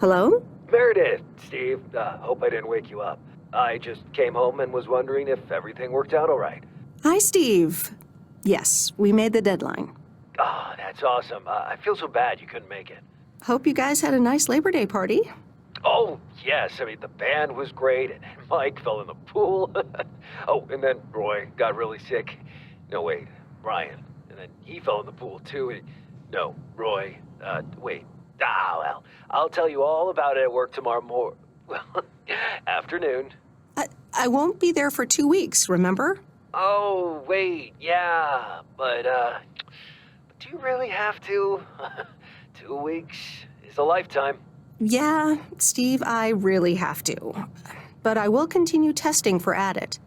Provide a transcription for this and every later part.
Hello? Meredith, Steve. Hope I didn't wake you up. I just came home and was wondering if everything worked out all right. Hi, Steve. Yes, we made the deadline. Oh, that's awesome. I feel so bad you couldn't make it. Hope you guys had a nice Labor Day party. Oh, yes. I mean, the band was great, and Mike fell in the pool. Oh, and then Roy got really sick. No, wait, Brian. And then he fell in the pool, too. No, Roy. Wait. Well, I'll tell you all about it at work tomorrow afternoon. I won't be there for 2 weeks, remember? Oh, wait, yeah, but do you really have to? 2 weeks is a lifetime. Yeah, Steve, I really have to. But I will continue testing for Addit.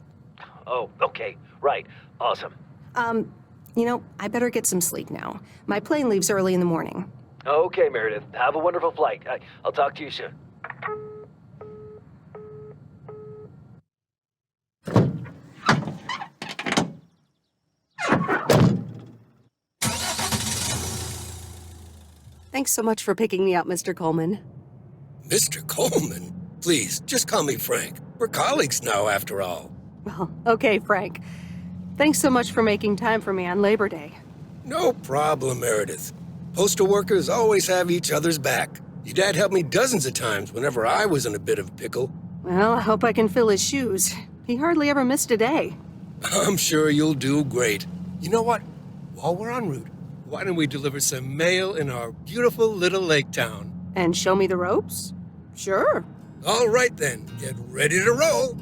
Oh, okay, right, awesome. I better get some sleep now. My plane leaves early in the morning. Okay, Meredith, have a wonderful flight. I'll talk to you soon. Thanks so much for picking me up, Mr. Coleman. Mr. Coleman? Please, just call me Frank. We're colleagues now, after all. Well, okay, Frank. Thanks so much for making time for me on Labor Day. No problem, Meredith. Postal workers always have each other's back. Your dad helped me dozens of times whenever I was in a bit of a pickle. Well, I hope I can fill his shoes. He hardly ever missed a day. I'm sure you'll do great. You know what? While we're en route, why don't we deliver some mail in our beautiful little lake town? And show me the ropes? Sure. All right then, get ready to roll.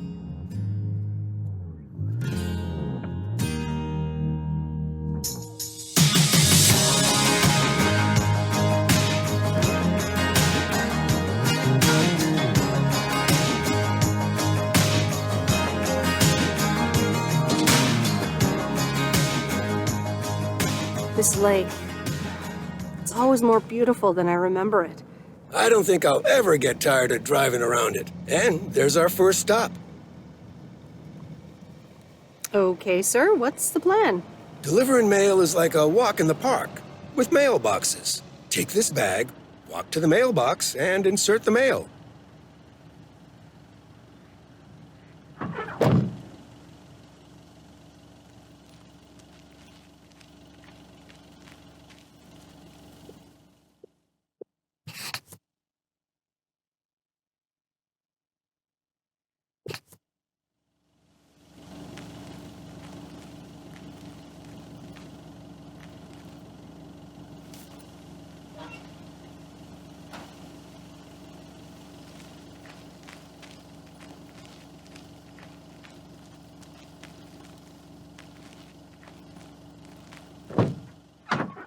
This lake, it's always more beautiful than I remember it. I don't think I'll ever get tired of driving around it. And there's our first stop. Okay, sir, what's the plan? Delivering mail is like a walk in the park, with mailboxes. Take this bag, walk to the mailbox, and insert the mail.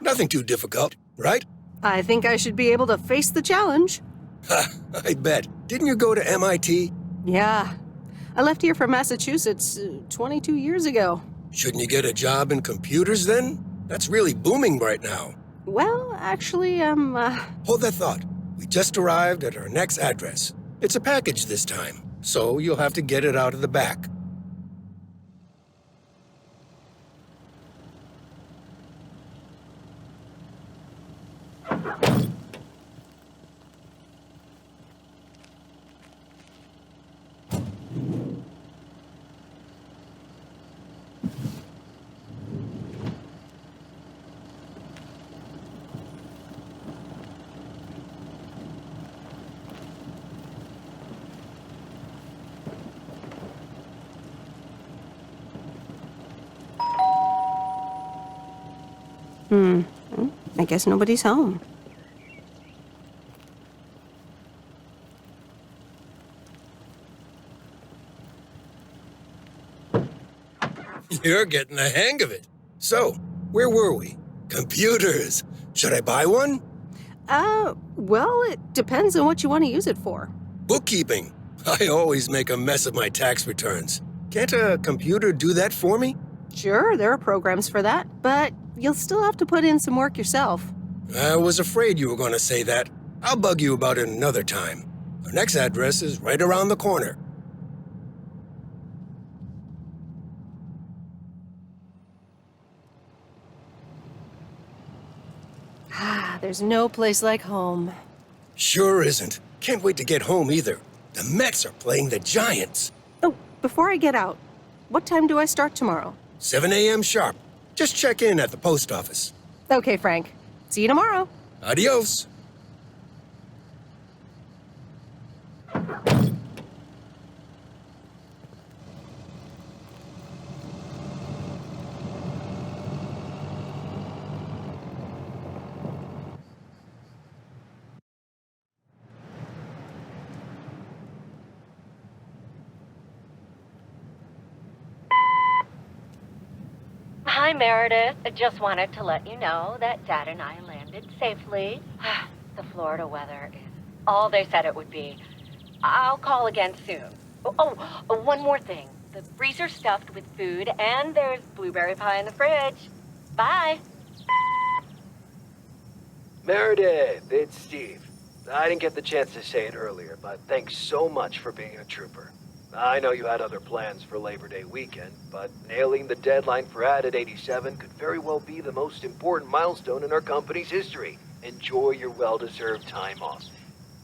Nothing too difficult, right? I think I should be able to face the challenge. Ha, I bet. Didn't you go to MIT? Yeah. I left here from Massachusetts 22 years ago. Shouldn't you get a job in computers then? That's really booming right now. Well, actually, Hold that thought. We just arrived at our next address. It's a package this time, so you'll have to get it out of the back. I guess nobody's home. You're getting the hang of it. So, where were we? Computers. Should I buy one? Well, it depends on what you want to use it for. Bookkeeping. I always make a mess of my tax returns. Can't a computer do that for me? Sure, there are programs for that, but you'll still have to put in some work yourself. I was afraid you were going to say that. I'll bug you about it another time. Our next address is right around the corner. There's no place like home. Sure isn't. Can't wait to get home either. The Mets are playing the Giants. Oh, before I get out, what time do I start tomorrow? 7 a.m. sharp. Just check in at the post office. Okay, Frank. See you tomorrow. Adios. Hi, Meredith. I just wanted to let you know that Dad and I landed safely. The Florida weather is all they said it would be. I'll call again soon. One more thing. The freezer's stuffed with food, and there's blueberry pie in the fridge. Bye. Meredith, it's Steve. I didn't get the chance to say it earlier, but thanks so much for being a trooper. I know you had other plans for Labor Day weekend, but nailing the deadline for Ad at 87 could very well be the most important milestone in our company's history. Enjoy your well-deserved time off.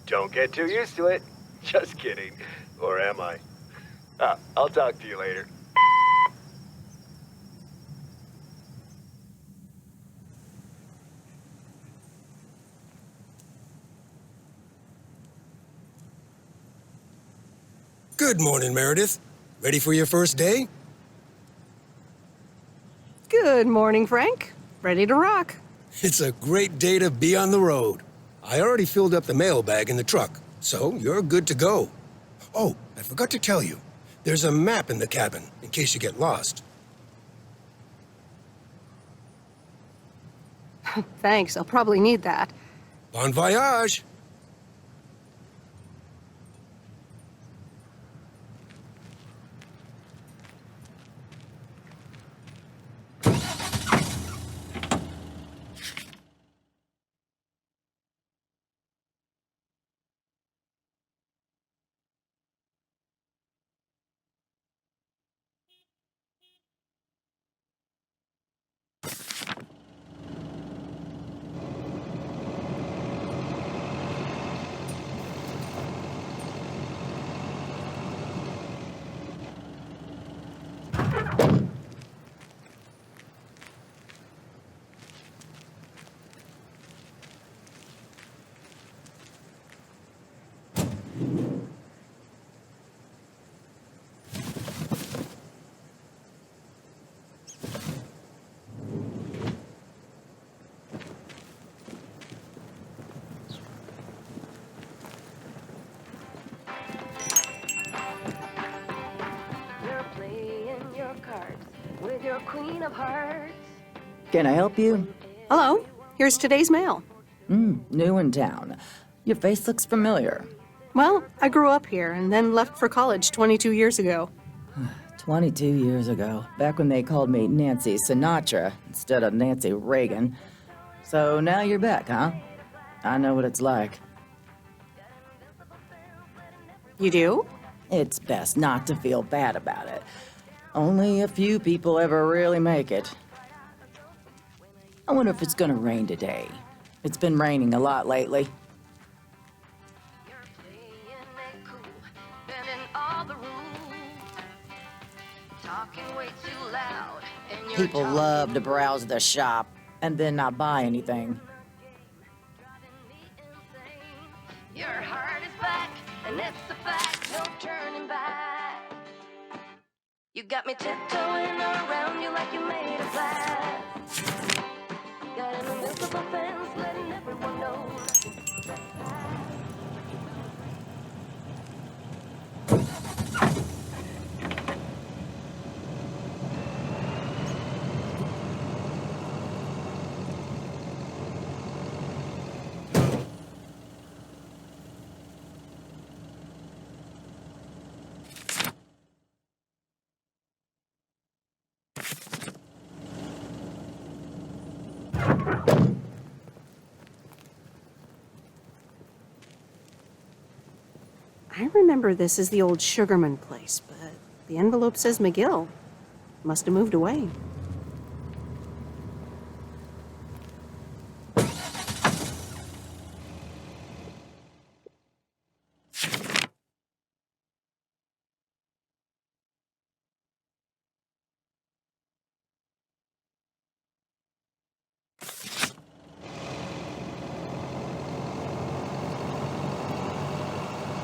Don't get too used to it. Just kidding. Or am I? I'll talk to you later. Good morning, Meredith. Ready for your first day? Good morning, Frank. Ready to rock. It's a great day to be on the road. I already filled up the mailbag in the truck, so you're good to go. Oh, I forgot to tell you. There's a map in the cabin, in case you get lost. Thanks, I'll probably need that. Bon voyage! With your queen of hearts. Can I help you? Hello, here's today's mail. New in town. Your face looks familiar. Well, I grew up here and then left for college 22 years ago. 22 years ago, back when they called me Nancy Sinatra instead of Nancy Reagan. So now you're back, huh? I know what it's like. You do? It's best not to feel bad about it. Only a few people ever really make it. I wonder if it's gonna rain today. It's been raining a lot lately. People love to browse the shop and then not buy anything. Your heart is back, and it's a fact, no turning back. You got me tiptoeing around you like you made of glass. Got an invincible fence, letting everyone know. I remember this as the old Sugarman place, but the envelope says McGill. Must have moved away.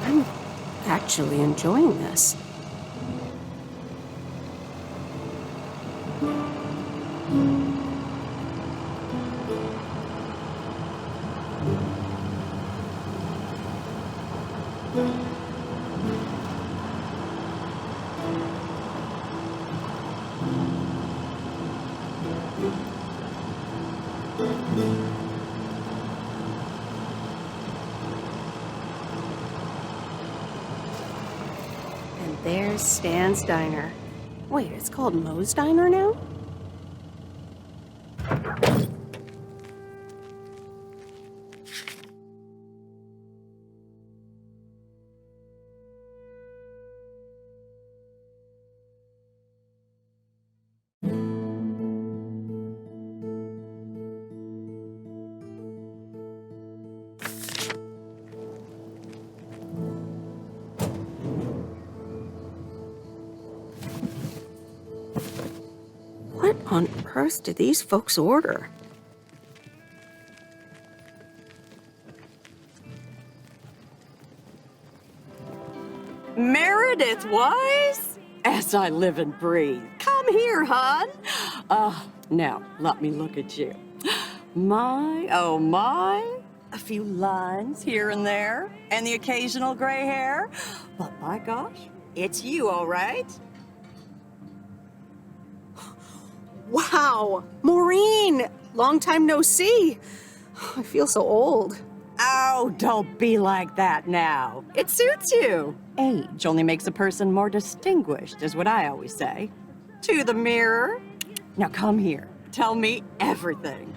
I'm actually enjoying this. And there's Stan's Diner. Wait, it's called Moe's Diner now? What on earth did these folks order? Meredith Weiss? As I live and breathe. Come here, hon. Now, let me look at you. My, oh my. A few lines here and there, and the occasional gray hair. But by gosh, it's you, all right? Wow! Maureen! Long time no see. I feel so old. Oh, don't be like that now. It suits you. Age only makes a person more distinguished, is what I always say. To the mirror. Now come here. Tell me everything.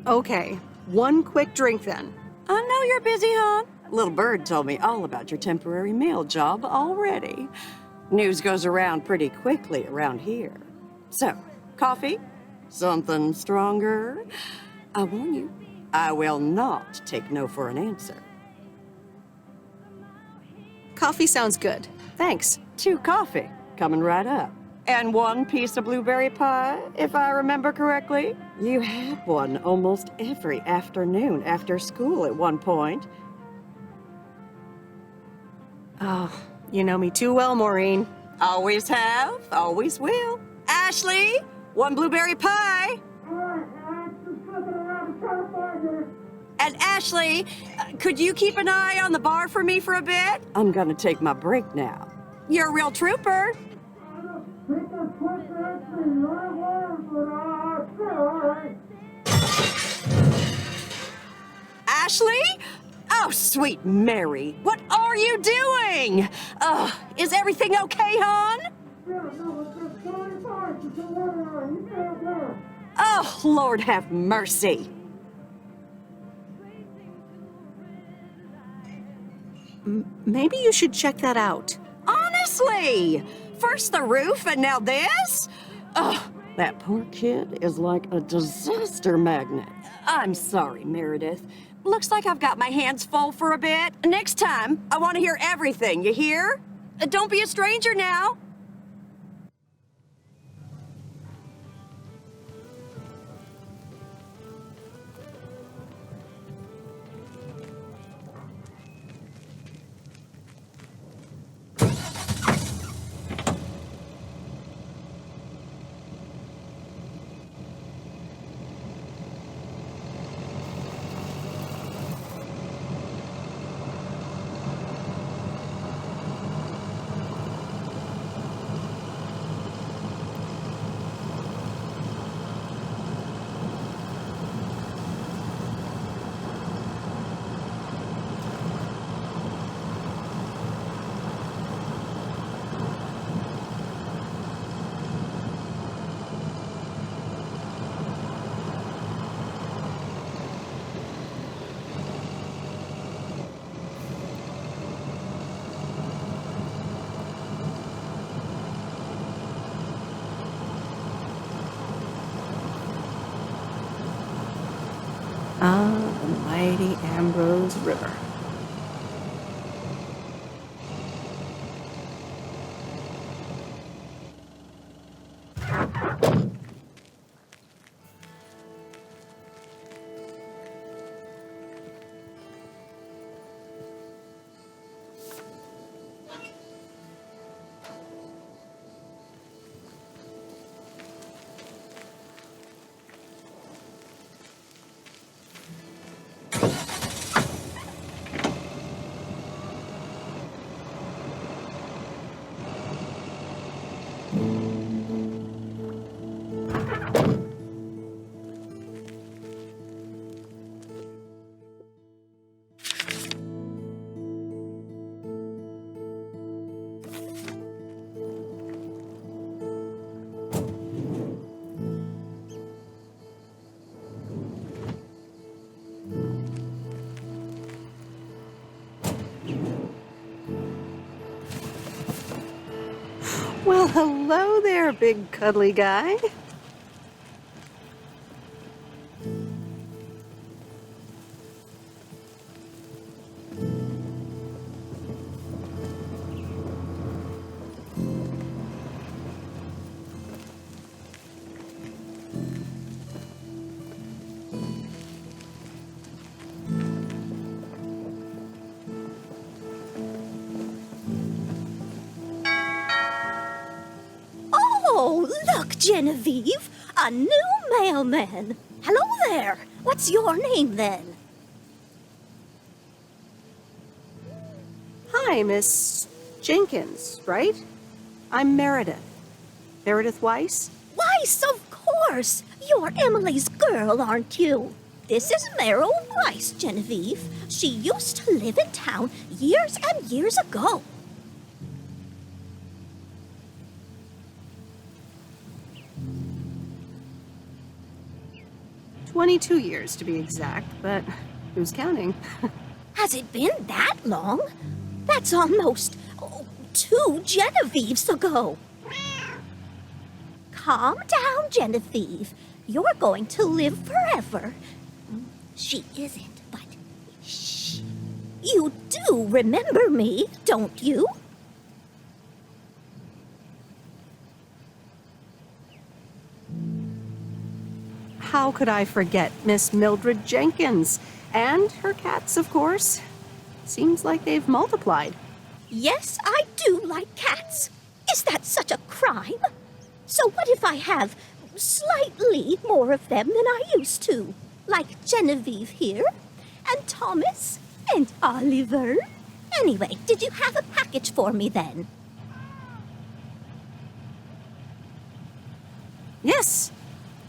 Okay, one quick drink then. I know you're busy, hon. Little Bird told me all about your temporary mail job already. News goes around pretty quickly around here. So, coffee? Something stronger? I warn you, I will not take no for an answer. Coffee sounds good. Thanks. 2 coffee, coming right up. And 1 piece of blueberry pie, if I remember correctly. You had one almost every afternoon after school at one point. Oh, you know me too well, Maureen. Always have, always will. Ashley, 1 blueberry pie. And Ashley, could you keep an eye on the bar for me for a bit? I'm gonna take my break now. You're a real trooper. Ashley? Oh, sweet Mary, what are you doing? Is everything okay, hon? Oh, Lord have mercy. Maybe you should check that out. Honestly, first the roof and now this? Oh, that poor kid is like a disaster magnet. I'm sorry, Meredith. Looks like I've got my hands full for a bit. Next time, I want to hear everything, you hear? Don't be a stranger now. Ah, the mighty Ambrose River. Well, hello there, big cuddly guy. Oh, look, Genevieve, a new mailman. Hello there. What's your name, then? Hi, Miss Jenkins, right? I'm Meredith. Meredith Weiss? Weiss, of course. You're Emily's girl, aren't you? This is Meryl Weiss, Genevieve. She used to live in town years and years ago. "22 years to be exact, but who's counting?" Has it been that long? That's almost 2 Genevieves ago. Calm down, Genevieve. You're going to live forever. She isn't, but shh. You do remember me, don't you? How could I forget Miss Mildred Jenkins? And her cats, of course. Seems like they've multiplied. Yes, I do like cats. Is that such a crime? So what if I have slightly more of them than I used to? Like Genevieve here, and Thomas, and Oliver. Anyway, did you have a package for me then? Yes,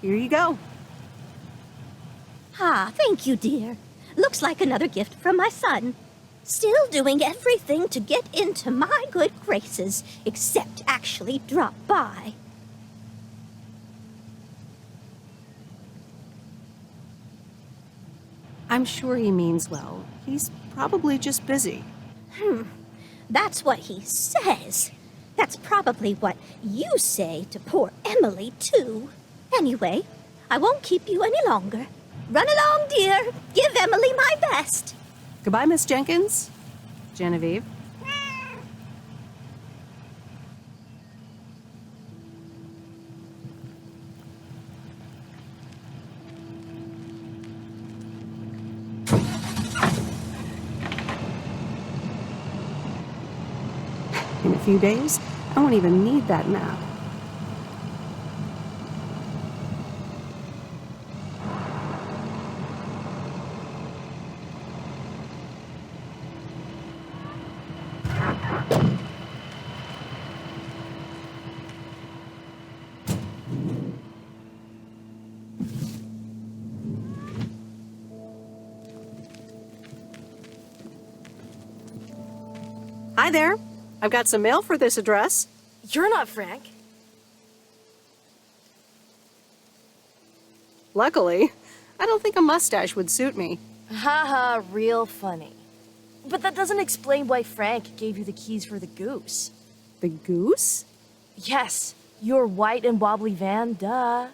here you go. Ah, thank you, dear. Looks like another gift from my son. Still doing everything to get into my good graces, except actually drop by. I'm sure he means well. He's probably just busy. That's what he says. That's probably what you say to poor Emily, too. Anyway, I won't keep you any longer. Run along, dear. Give Emily my best. Goodbye, Miss Jenkins. Genevieve. In a few days, I won't even need that map. Hi there. I've got some mail for this address. You're not Frank. Luckily, I don't think a mustache would suit me. Haha, real funny. But that doesn't explain why Frank gave you the keys for the goose. The goose? Yes, your white and wobbly van, duh.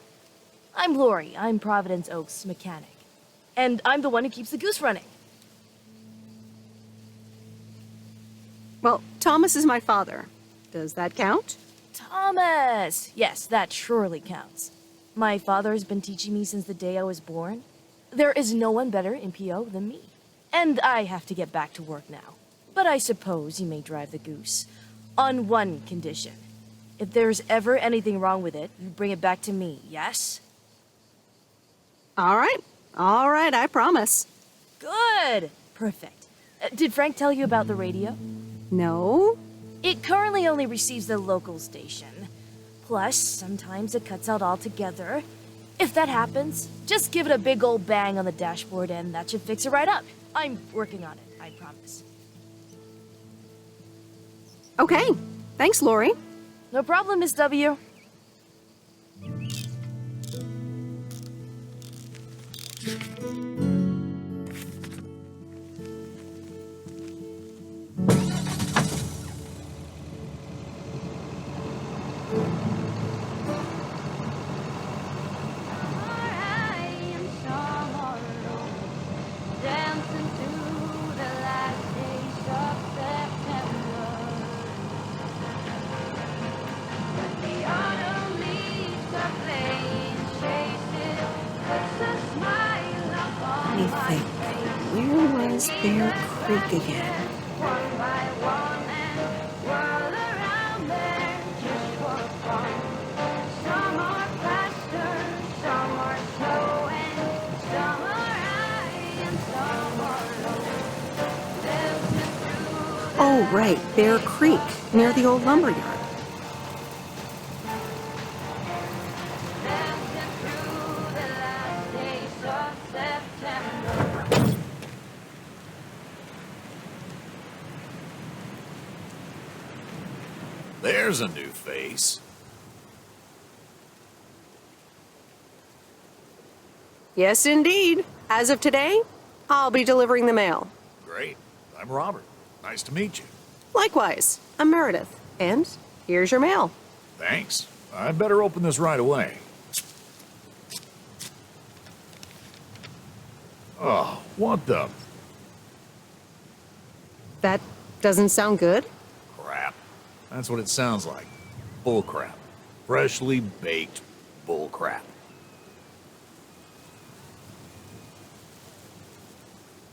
I'm Lori, I'm Providence Oaks' mechanic. And I'm the one who keeps the goose running. Well, Thomas is my father. Does that count? Thomas! Yes, that surely counts. My father has been teaching me since the day I was born. There is no one better in PO than me. And I have to get back to work now. But I suppose you may drive the goose. On one condition. If there's ever anything wrong with it, you bring it back to me, yes? All right, I promise. Good! Perfect. Did Frank tell you about the radio? No? It currently only receives the local station. Plus, sometimes it cuts out altogether. If that happens, just give it a big old bang on the dashboard and that should fix it right up. I'm working on it, I promise. Okay, thanks, Lori. No problem, Miss W. Let me think. Where was Bear Creek again? Oh, right, Bear Creek, near the old lumber yard. There's a new face. Yes, indeed. As of today, I'll be delivering the mail. Great. I'm Robert. Nice to meet you. Likewise, I'm Meredith. And here's your mail. Thanks. I'd better open this right away. Oh, what the That doesn't sound good. crap? That's what it sounds like. Bull crap. Freshly baked bull crap.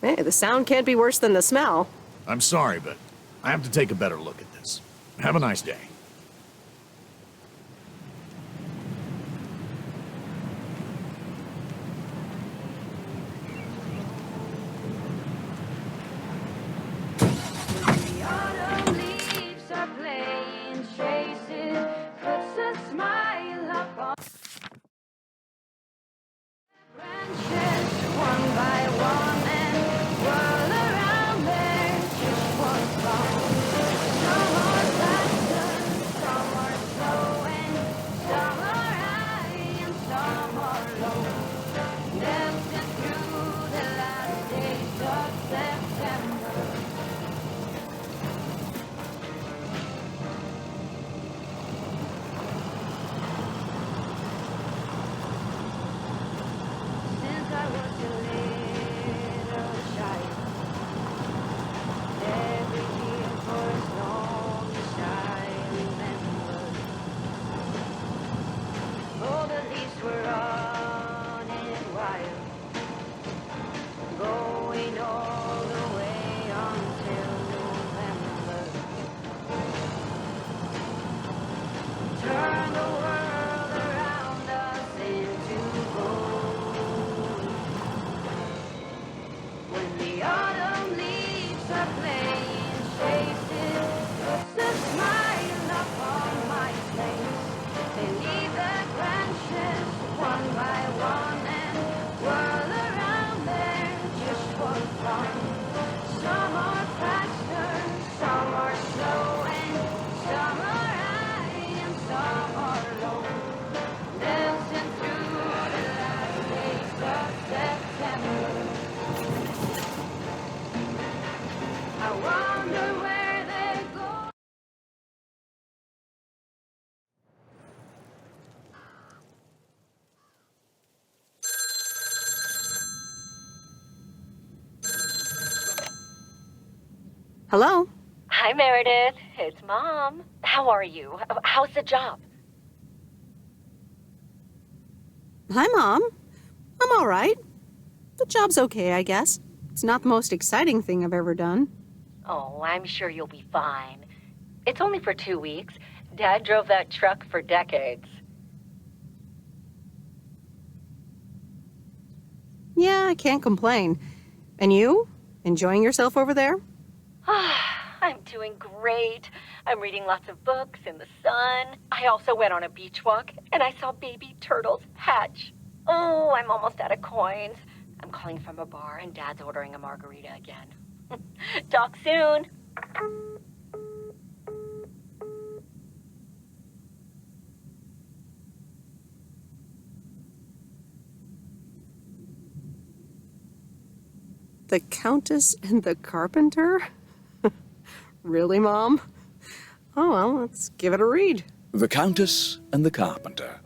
Hey, the sound can't be worse than the smell. I'm sorry, but I have to take a better look at this. Have a nice day. Hello? Hi, Meredith. It's Mom. How are you? How's the job? Hi, Mom. I'm all right. The job's okay, I guess. It's not the most exciting thing I've ever done. Oh, I'm sure you'll be fine. It's only for 2 weeks. Dad drove that truck for decades. Yeah, I can't complain. And you? Enjoying yourself over there? I'm doing great. I'm reading lots of books in the sun. I also went on a beach walk, and I saw baby turtles hatch. Oh, I'm almost out of coins. I'm calling from a bar, and Dad's ordering a margarita again. Talk soon. The Countess and the Carpenter? Really, Mom? Oh, well, let's give it a read. The Countess and the Carpenter.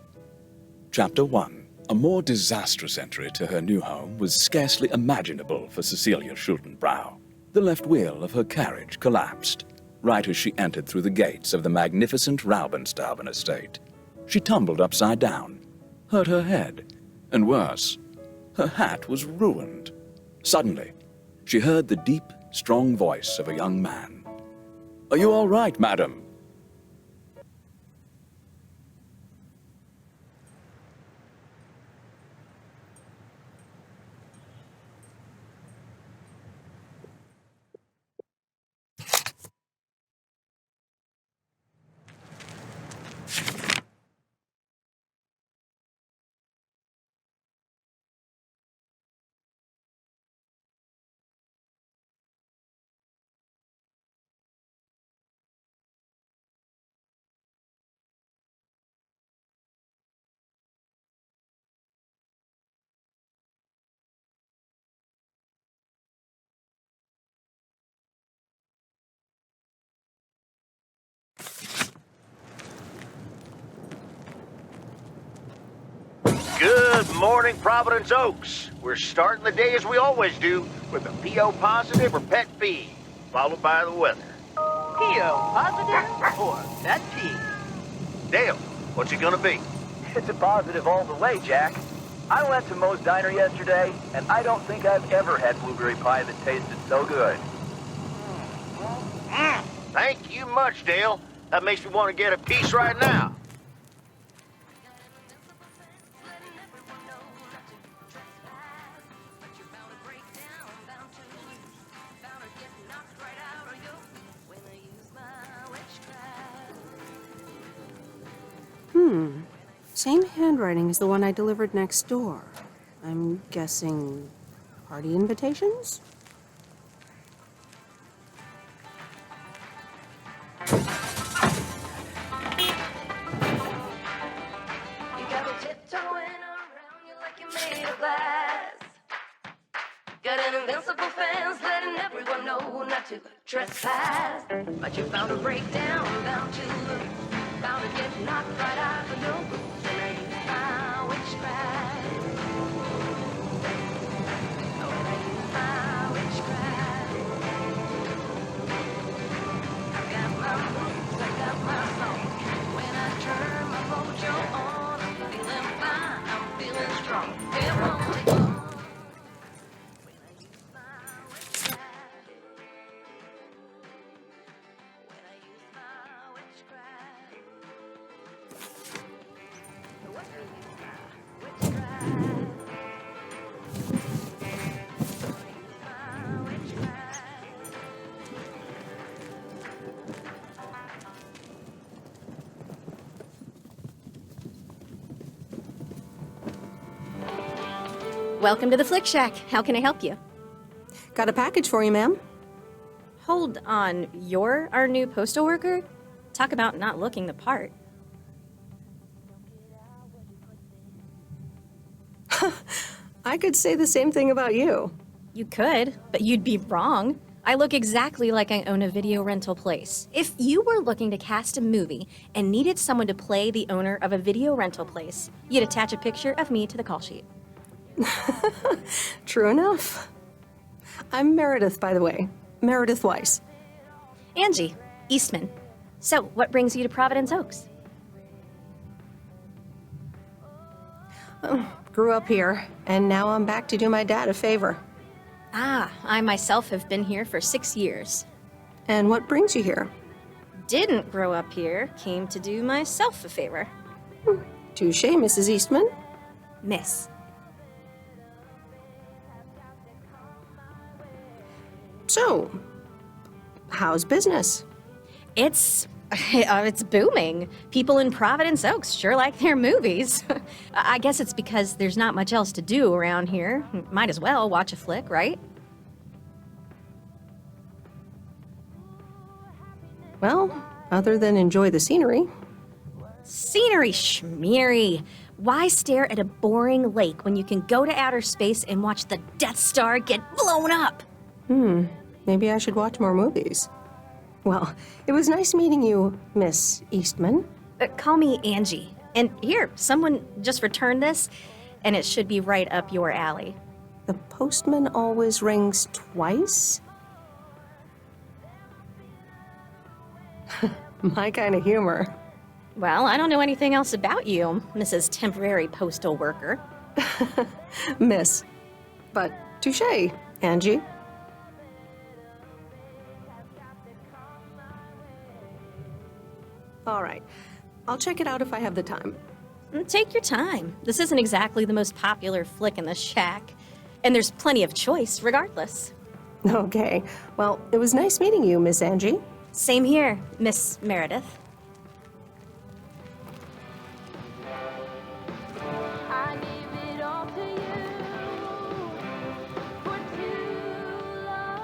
Chapter 1. A more disastrous entry to her new home was scarcely imaginable for Cecilia Schultenbrow. The left wheel of her carriage collapsed, right as she entered through the gates of the magnificent Raubenstaben estate. She tumbled upside down, hurt her head, and worse, her hat was ruined. Suddenly, she heard the deep, strong voice of a young man. "Are you all right, madam?" Good morning, Providence Oaks. We're starting the day as we always do, with a PO positive or pet peeve, followed by the weather. PO positive or pet peeve? Dale, what's it gonna be? It's a positive all the way, Jack. I went to Moe's Diner yesterday, and I don't think I've ever had blueberry pie that tasted so good. Thank you much, Dale. That makes me want to get a piece right now. Same handwriting as the one I delivered next door. I'm guessing party invitations? You got me tiptoeing around you like you made of glass. Got an invincible fence letting everyone know not to trespass. But you found a breakdown, bound to get knocked right out of your boots. And I use my witchcraft. Oh, and I use my witchcraft. I got my moves, I got my song. When I turn my mojo on, I'm feeling fine, I'm feeling strong. It won't take long. When I use my witchcraft. When I use my witchcraft. Welcome to the Flick Shack. How can I help you? Got a package for you, ma'am. Hold on, you're our new postal worker? Talk about not looking the part. I could say the same thing about you. You could, but you'd be wrong. I look exactly like I own a video rental place. If you were looking to cast a movie and needed someone to play the owner of a video rental place, you'd attach a picture of me to the call sheet. True enough. I'm Meredith, by the way. Meredith Weiss. Angie, Eastman. So, what brings you to Providence Oaks? Grew up here, and now I'm back to do my dad a favor. Ah, I myself have been here for 6 years. And what brings you here? Didn't grow up here, came to do myself a favor. Touche, Mrs. Eastman. Miss. So, how's business? It's booming. People in Providence Oaks sure like their movies. I guess it's because there's not much else to do around here. Might as well watch a flick, right? Well, other than enjoy the scenery. Scenery schmeary. Why stare at a boring lake when you can go to outer space and watch the Death Star get blown up? Maybe I should watch more movies. Well, it was nice meeting you, Miss Eastman. Call me Angie. And here, someone just returned this, and it should be right up your alley. The postman always rings twice? My kind of humor. Well, I don't know anything else about you, Mrs. Temporary Postal Worker. Miss. But touche, Angie. All right. I'll check it out if I have the time. Take your time. This isn't exactly the most popular flick in the shack, and there's plenty of choice regardless. Okay. Well, it was nice meeting you, Miss Angie. Same here, Miss Meredith. I gave it all to you for too long.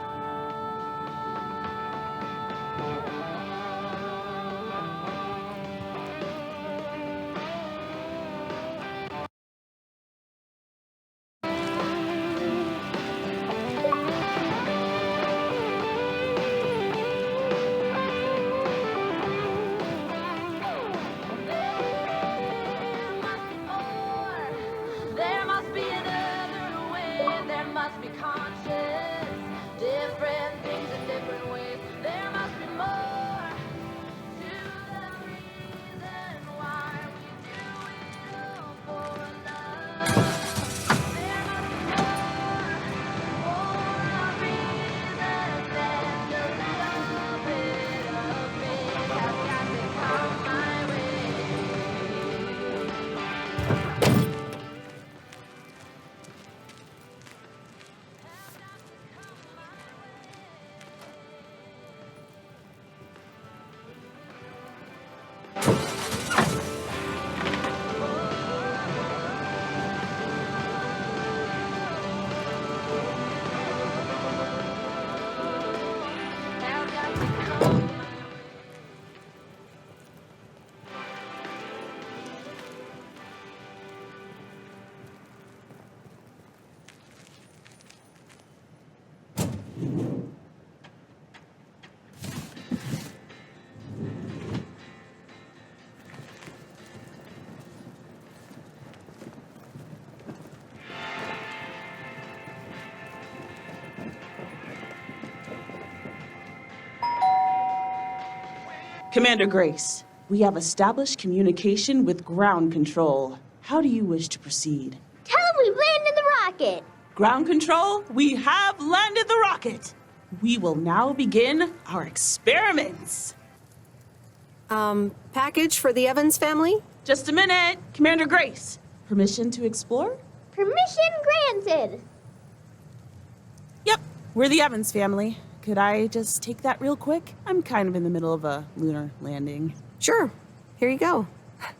There must be another way, there must be conscious, different things in different ways. There must be more to the reason why we do it all for love. There must be more a reason than just a little bit of me. I've got to come my way. I've got to come. Commander Grace, we have established communication with ground control. How do you wish to proceed? Tell him we landed the rocket. Ground control, we have landed the rocket. We will now begin our experiments. Package for the Evans family? Just a minute. Commander Grace, permission to explore? Permission granted. Yep, we're the Evans family. Could I just take that real quick? I'm kind of in the middle of a lunar landing. Sure. Here you go.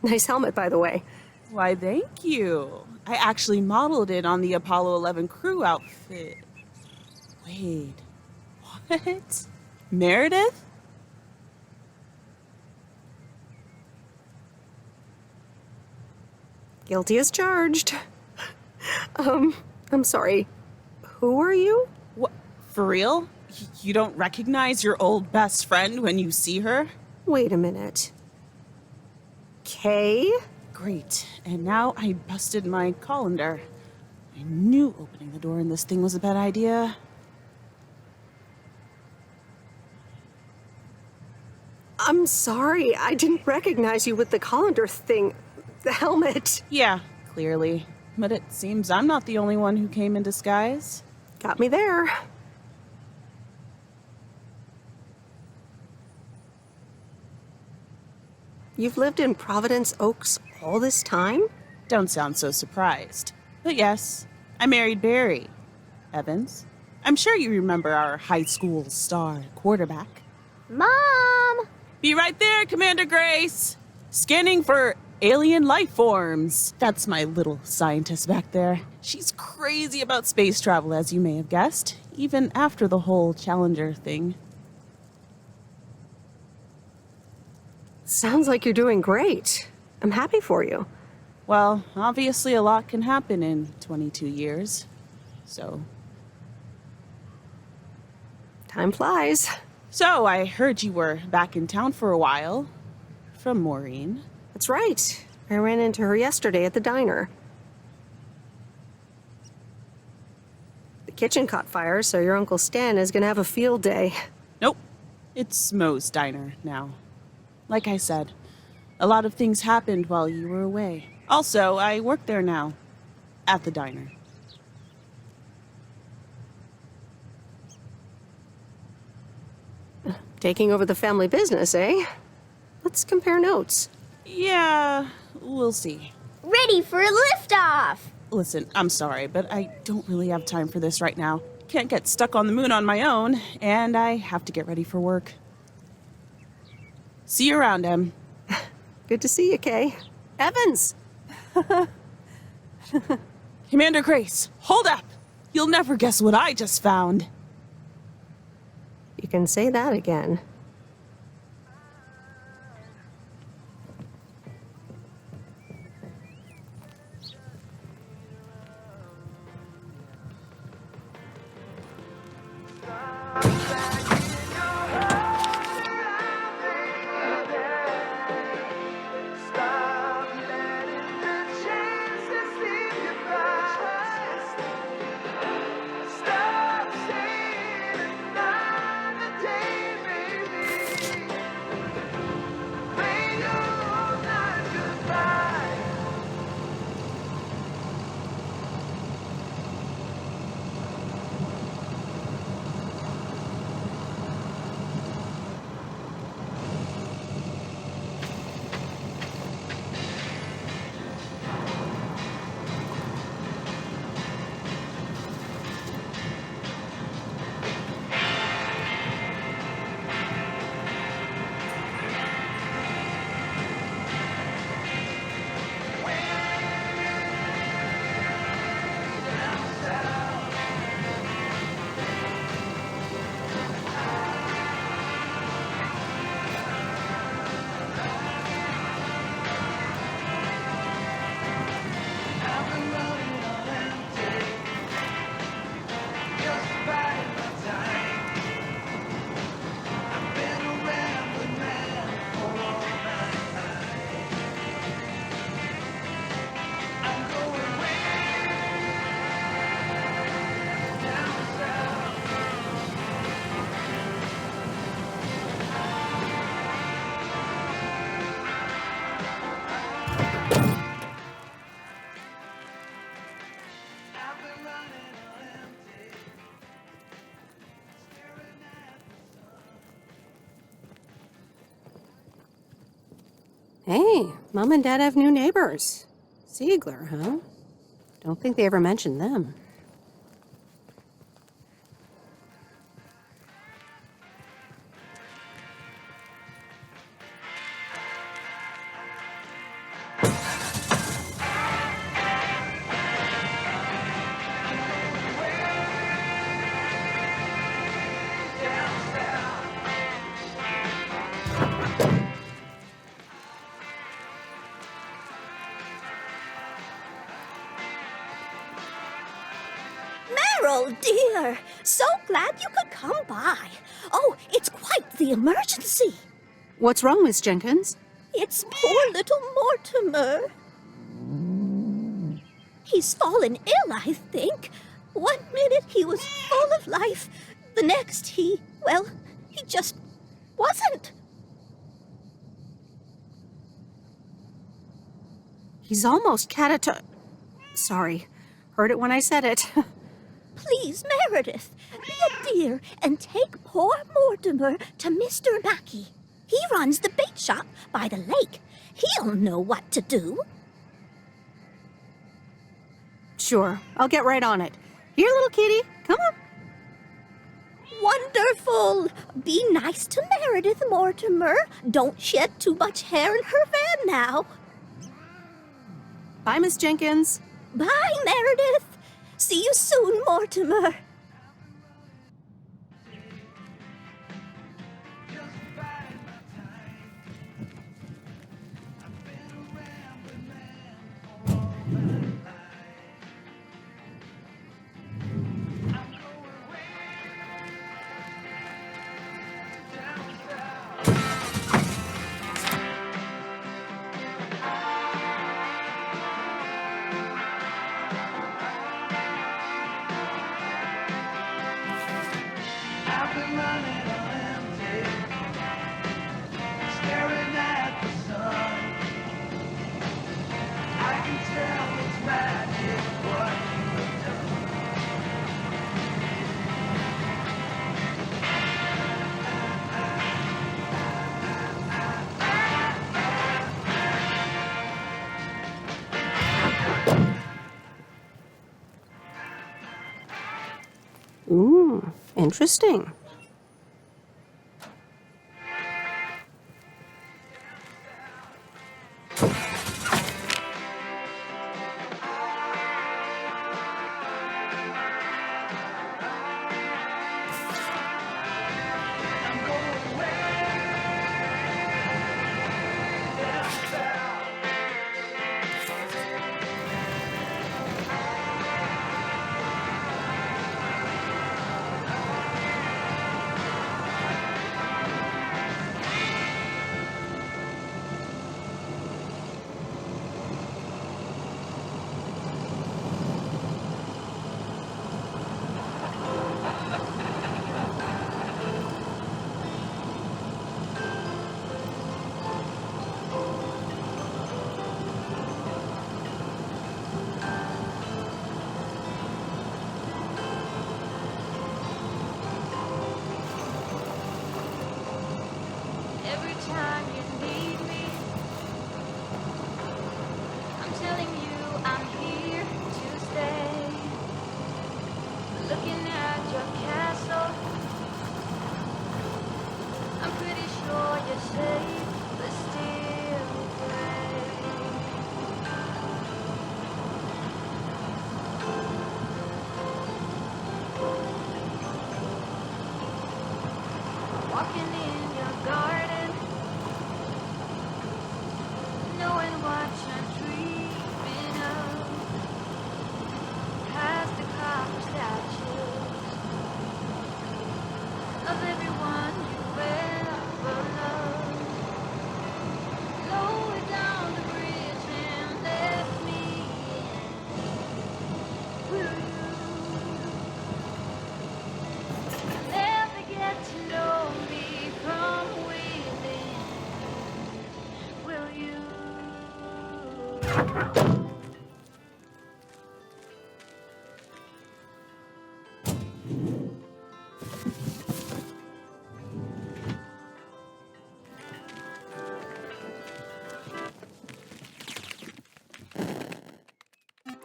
Nice helmet, by the way. Why, thank you. I actually modeled it on the Apollo 11 crew outfit. Wait, what? Meredith? Guilty as charged. I'm sorry. Who are you? What? For real? You don't recognize your old best friend when you see her? Wait a minute. Kay? Great. And now I busted my colander. I knew opening the door in this thing was a bad idea. I'm sorry, I didn't recognize you with the colander thing. The helmet. Yeah, clearly. But it seems I'm not the only one who came in disguise. Got me there. You've lived in Providence Oaks all this time? Don't sound so surprised. But yes, I married Barry. Evans. I'm sure you remember our high school star quarterback. Mom! Be right there, Commander Grace! Scanning for alien life forms. That's my little scientist back there. She's crazy about space travel, as you may have guessed, even after the whole Challenger thing. Sounds like you're doing great. I'm happy for you. Well, obviously a lot can happen in 22 years, so... Time flies. So, I heard you were back in town for a while. From Maureen. That's right. I ran into her yesterday at the diner. The kitchen caught fire, so your Uncle Stan is gonna have a field day. Nope. It's Mo's diner now. Like I said, a lot of things happened while you were away. Also, I work there now. At the diner. Taking over the family business, eh? Let's compare notes. Yeah, we'll see. Ready for a liftoff! Listen, I'm sorry, but I don't really have time for this right now. Can't get stuck on the moon on my own, and I have to get ready for work. See you around, Em. Good to see you, Kay. Evans! Commander Grace, hold up! You'll never guess what I just found. You can say that again. Hey, Mom and Dad have new neighbors. Ziegler, huh? Don't think they ever mentioned them. Oh dear, so glad you could come by. Oh, it's quite the emergency. What's wrong, Miss Jenkins? It's poor little Mortimer. He's fallen ill, I think. 1 minute he was full of life. The next he just wasn't. He's almost Sorry. Heard it when I said it. Please, Meredith, be a dear and take poor Mortimer to Mr. Mackey. He runs the bait shop by the lake. He'll know what to do. Sure, I'll get right on it. Here, little kitty, come on. Wonderful! Be nice to Meredith, Mortimer. Don't shed too much hair in her van now. Bye, Miss Jenkins. Bye, Meredith. See you soon, Mortimer. Ooh, interesting.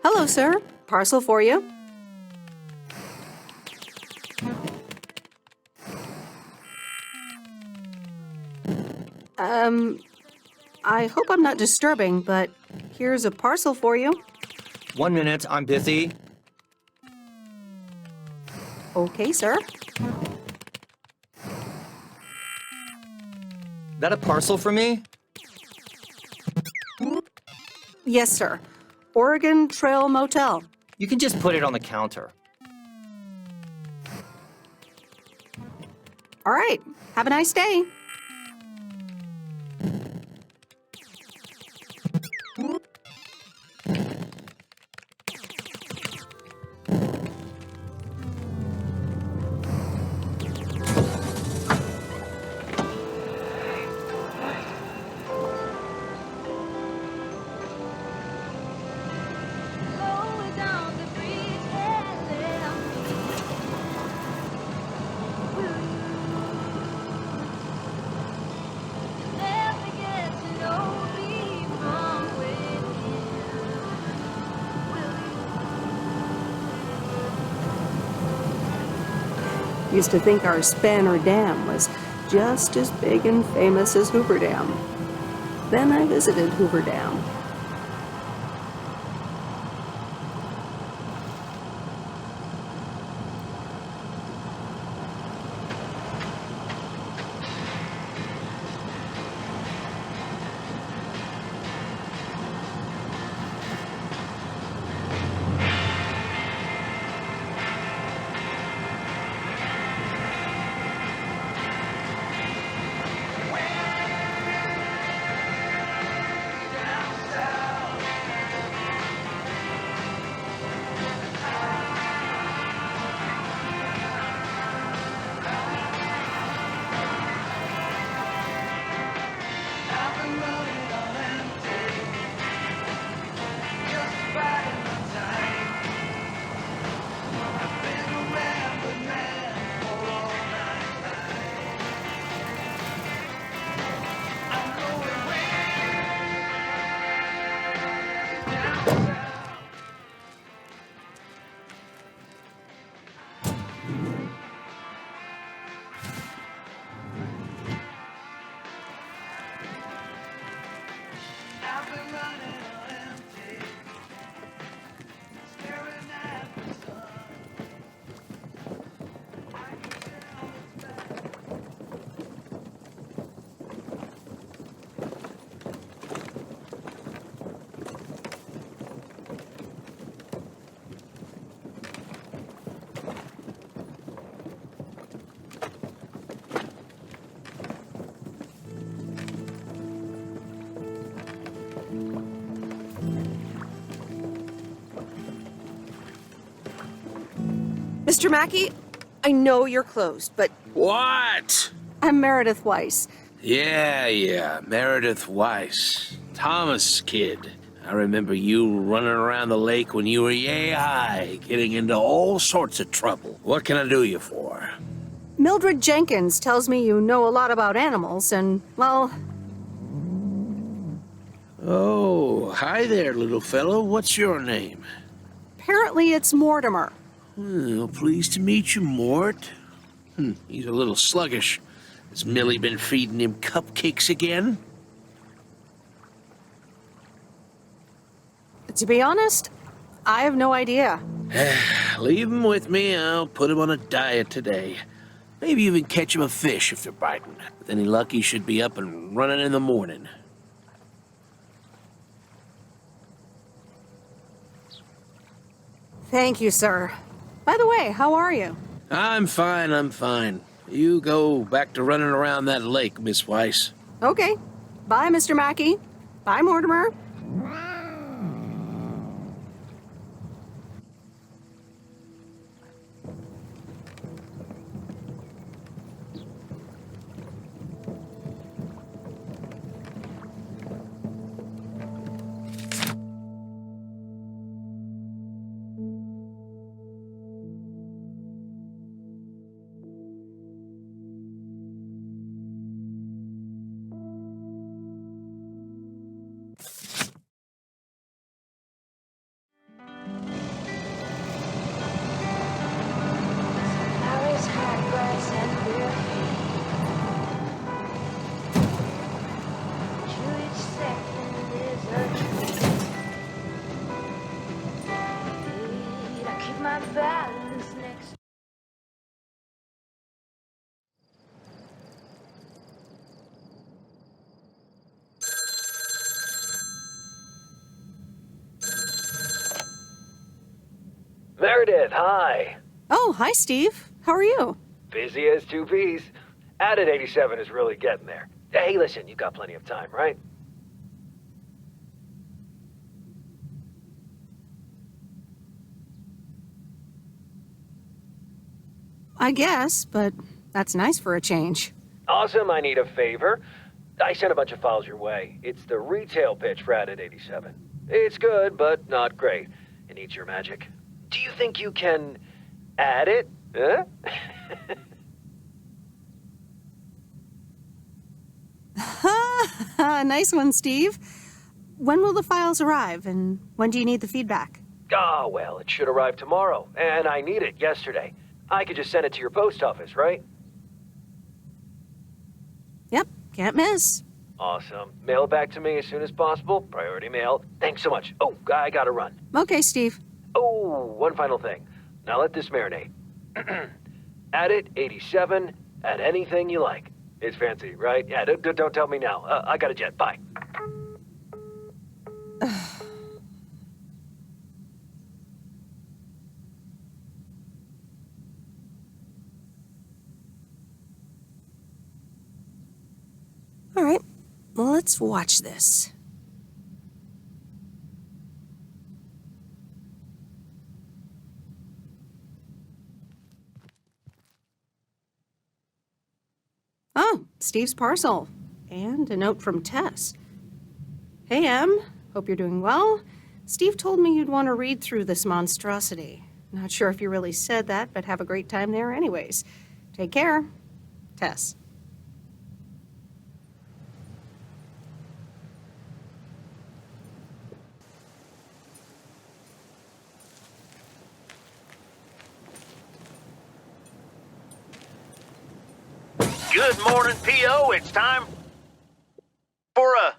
Hello, sir. Parcel for you. I hope I'm not disturbing, but here's a parcel for you. 1 minute, I'm busy. Okay, sir. That a parcel for me? Yes, sir. Oregon Trail Motel. You can just put it on the counter. All right. Have a nice day. Used to think our Spanner Dam was just as big and famous as Hoover Dam. Then I visited Hoover Dam. Mr. Mackey, I know you're closed, but... What? I'm Meredith Weiss. Yeah, Meredith Weiss. Thomas' kid. I remember you running around the lake when you were yay high, getting into all sorts of trouble. What can I do you for? Mildred Jenkins tells me you know a lot about animals, and, well... Oh, hi there, little fellow. What's your name? Apparently it's Mortimer. Well, pleased to meet you, Mort. He's a little sluggish. Has Millie been feeding him cupcakes again? To be honest, I have no idea. Leave him with me. I'll put him on a diet today. Maybe even catch him a fish if they're biting. With any luck, he should be up and running in the morning. Thank you, sir. By the way, how are you? I'm fine. You go back to running around that lake, Miss Weiss. Okay. Bye, Mr. Mackey. Bye, Mortimer. Meredith, hi. Oh, hi, Steve. How are you? Busy as two peas. Added 87 is really getting there. Hey, listen, you got plenty of time, right? I guess, but that's nice for a change. Awesome, I need a favor. I sent a bunch of files your way. It's the retail pitch for Added 87. It's good, but not great. It needs your magic. Do you think you can add it? Huh? Nice one, Steve. When will the files arrive, and when do you need the feedback? Oh, well, it should arrive tomorrow, and I need it yesterday. I could just send it to your post office, right? Yep, can't miss. Awesome. Mail it back to me as soon as possible. Priority mail. Thanks so much. Oh, I gotta run. Okay, Steve. Oh, one final thing. Now let this marinate. Add it 87. Add anything you like. It's fancy, right? Yeah, don't tell me now. I got a jet. Bye. All right, well, let's watch this. Oh, Steve's parcel. And a note from Tess. Hey, Em. Hope you're doing well. Steve told me you'd want to read through this monstrosity. Not sure if you really said that, but have a great time there anyways. Take care. Tess. Good morning, P.O. It's time for a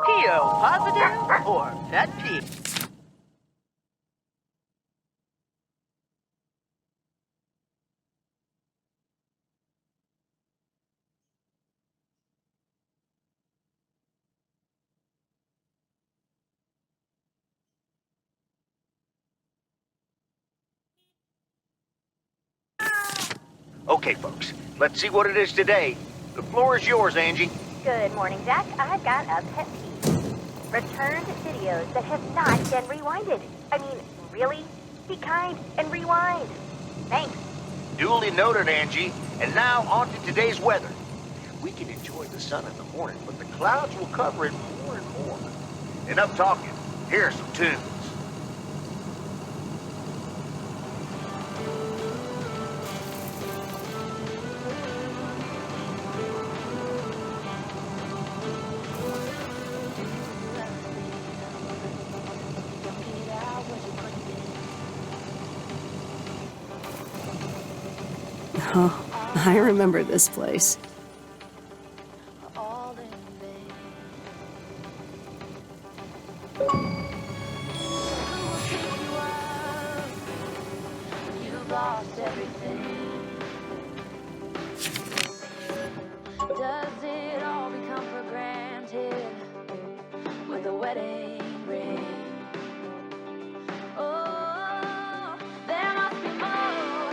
P.O. positive or pet peeve? Okay, folks, let's see what it is today. The floor is yours, Angie. Good morning, Jack. I've got a pet peeve. Returned videos that have not been rewinded. I mean, really? Be kind and rewind. Thanks. Duly noted, Angie. And now on to today's weather. We can enjoy the sun in the morning, but the clouds will cover it more and more. Enough talking. Here are some tunes. Oh, I remember this place. You've lost everything. Does it all become for granted with a wedding ring? Oh, there must be more.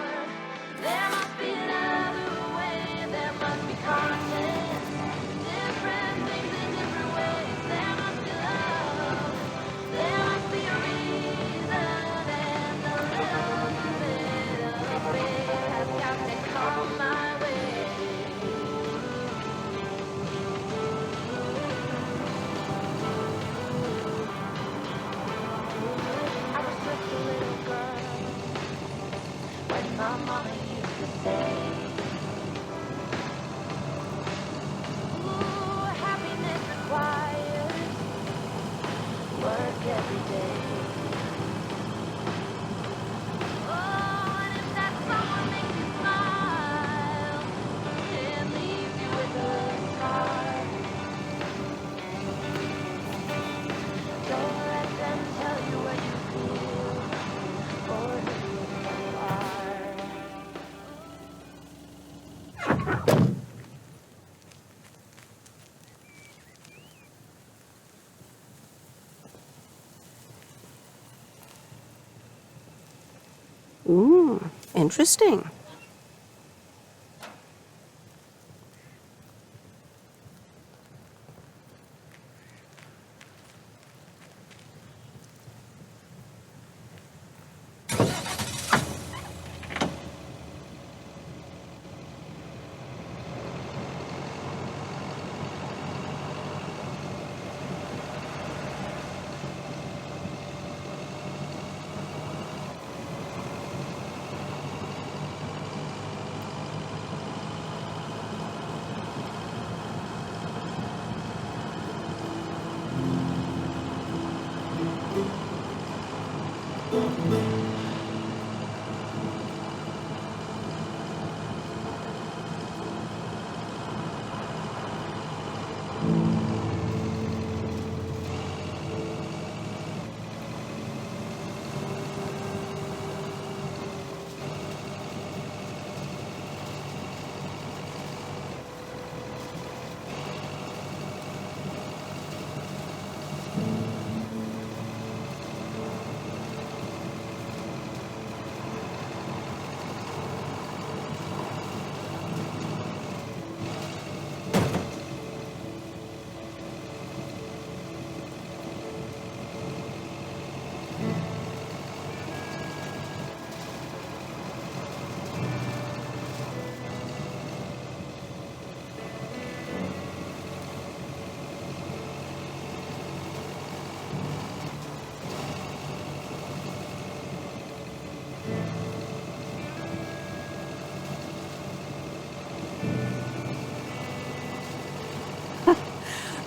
There must be another way. There must be content. Different things in different ways. There must be love. There must be a reason. And a little bit of it has got to come my way. I was just a little girl when my mama used to say, ooh, happiness requires work every day. Oh, and if that someone makes you smile and leaves you with a scar, don't let them tell you what you feel or who you are. Ooh, interesting.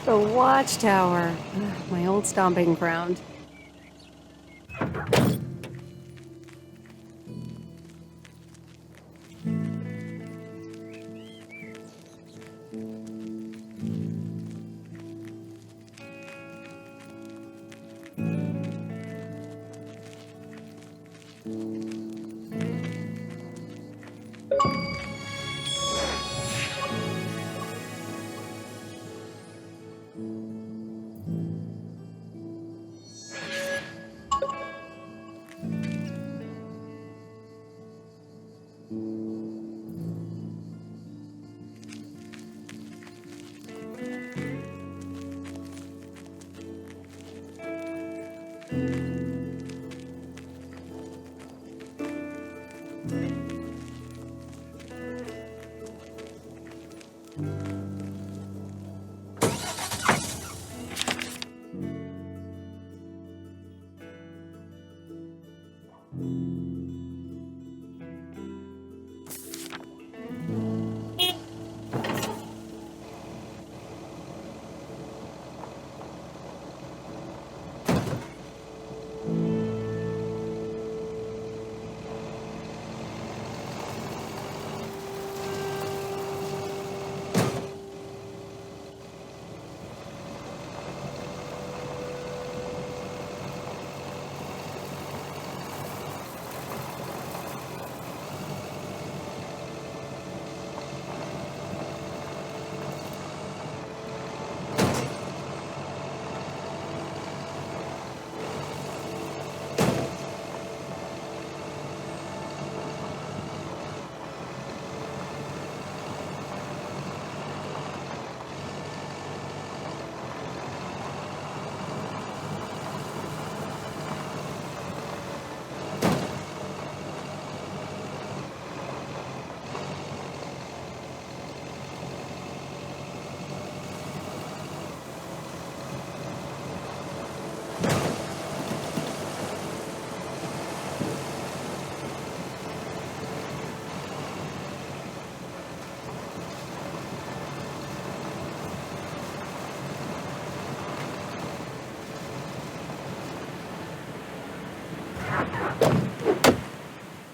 The Watchtower. Ugh, my old stomping ground.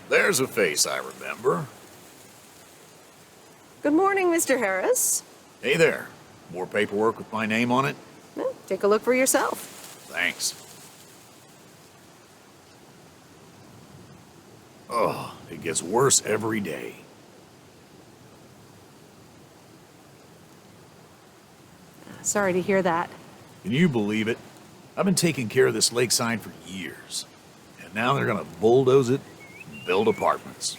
There's a face I remember. Good morning, Mr. Harris. Hey there. More paperwork with my name on it? Well, take a look for yourself. Thanks. Oh, it gets worse every day. Sorry to hear that. Can you believe it? I've been taking care of this lakeside for years. And now they're gonna bulldoze it and build apartments.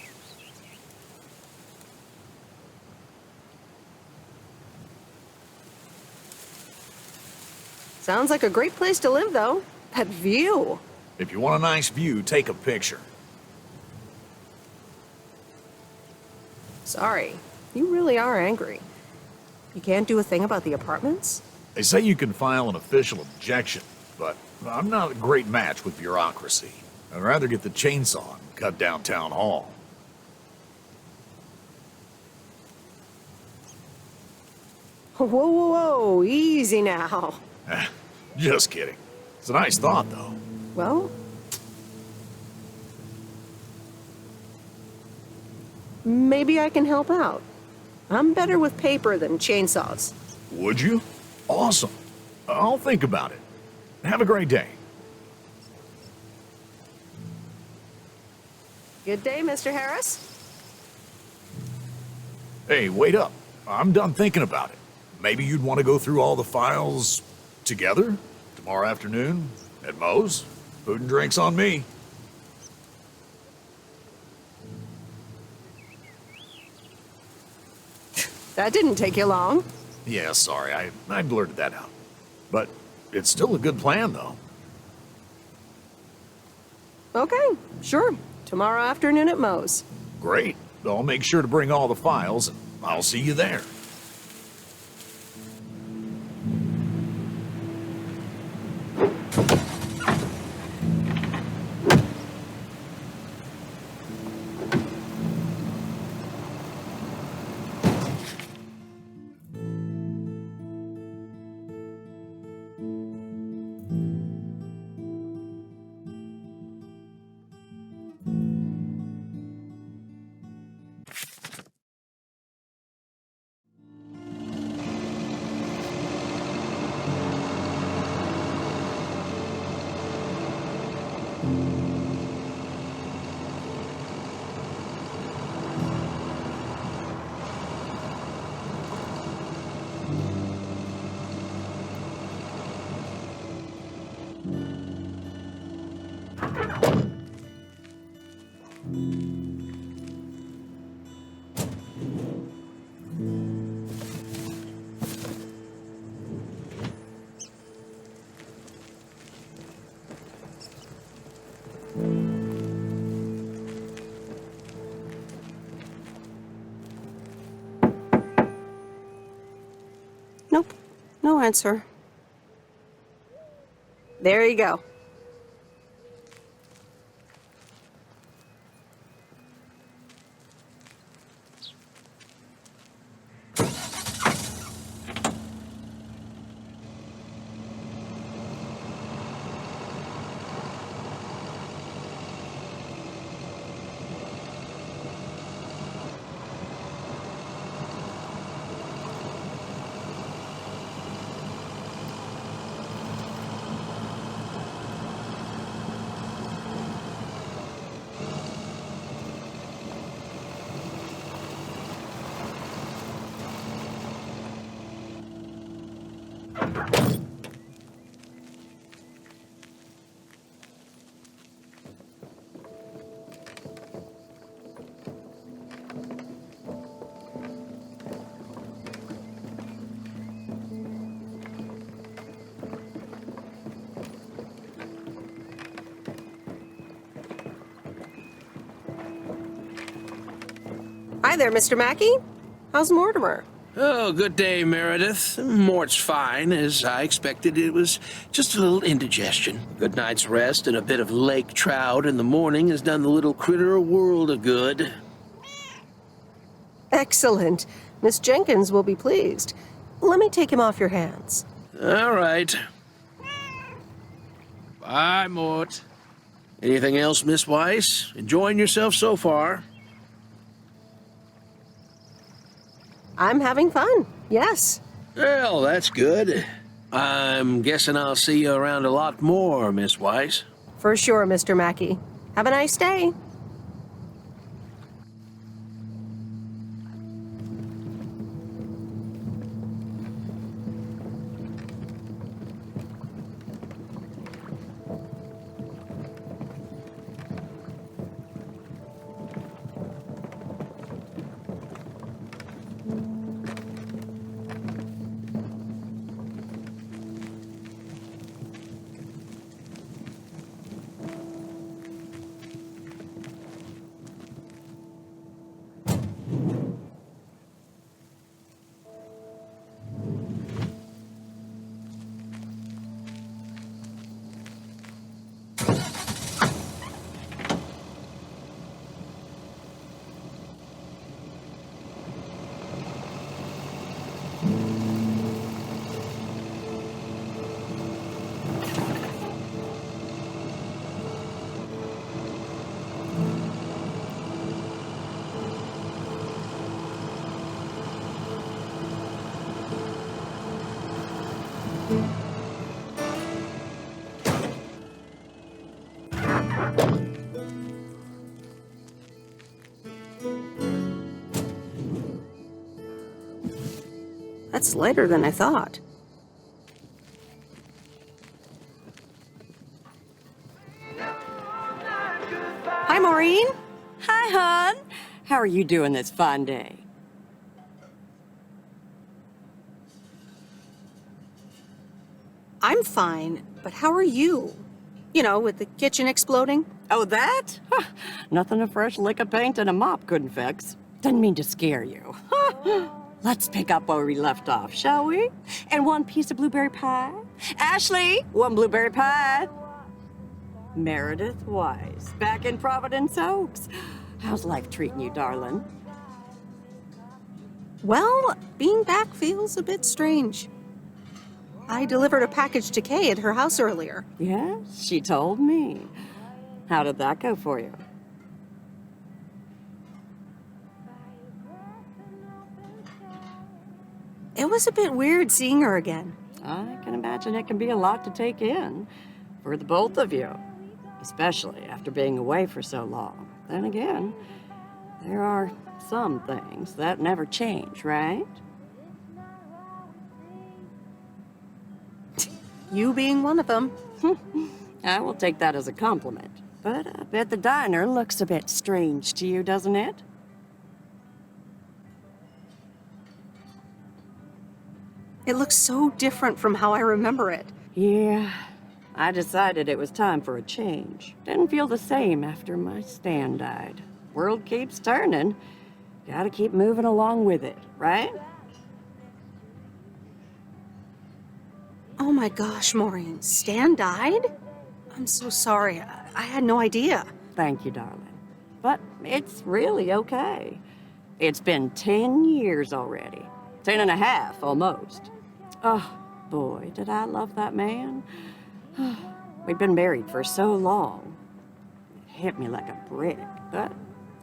Sounds like a great place to live, though. That view. If you want a nice view, take a picture. Sorry. You really are angry. You can't do a thing about the apartments? They say you can file an official objection, but I'm not a great match with bureaucracy. I'd rather get the chainsaw and cut down town hall. Whoa, whoa, whoa, easy now. Just kidding. It's a nice thought, though. Well, maybe I can help out. I'm better with paper than chainsaws. Would you? Awesome. I'll think about it. Have a great day. Good day, Mr. Harris. Hey, wait up. I'm done thinking about it. Maybe you'd want to go through all the files together tomorrow afternoon at Moe's. Food and drinks on me. That didn't take you long. Yeah, sorry, I blurted that out. But it's still a good plan, though. Okay, sure. Tomorrow afternoon at Moe's. Great. I'll make sure to bring all the files, and I'll see you there. answer. There you go. Hi there, Mr. Mackey. How's Mortimer? Oh, good day, Meredith. Mort's fine. As I expected, it was just a little indigestion. Good night's rest and a bit of lake trout in the morning has done the little critter a world of good. Excellent. Miss Jenkins will be pleased. Let me take him off your hands. All right. Bye, Mort. Anything else, Miss Weiss? Enjoying yourself so far? I'm having fun, yes. Well, that's good. I'm guessing I'll see you around a lot more, Miss Weiss. For sure, Mr. Mackey. Have a nice day. That's lighter than I thought. Hi, Maureen. Hi, hon. How are you doing this fine day? I'm fine, but how are you? You know, with the kitchen exploding? Oh, that? Huh. Nothing a fresh lick of paint and a mop couldn't fix. Didn't mean to scare you. Let's pick up where we left off, shall we? And one piece of blueberry pie. Ashley, one blueberry pie. Meredith Weiss, back in Providence Oaks. How's life treating you, darling? Well, being back feels a bit strange. I delivered a package to Kay at her house earlier. Yes, she told me. How did that go for you? It was a bit weird seeing her again. I can imagine it can be a lot to take in for the both of you, especially after being away for so long. Then again, there are some things that never change, right? You being one of them. I will take that as a compliment. But I bet the diner looks a bit strange to you, doesn't it? It looks so different from how I remember it. Yeah, I decided it was time for a change. Didn't feel the same after my Stan died. World keeps turning. Gotta keep moving along with it, right? Oh my gosh, Maureen, Stan died? I'm so sorry. I had no idea. Thank you, darling. But it's really okay. It's been 10 years already. 10 and a half, almost. Oh, boy, did I love that man. We'd been married for so long. It hit me like a brick, but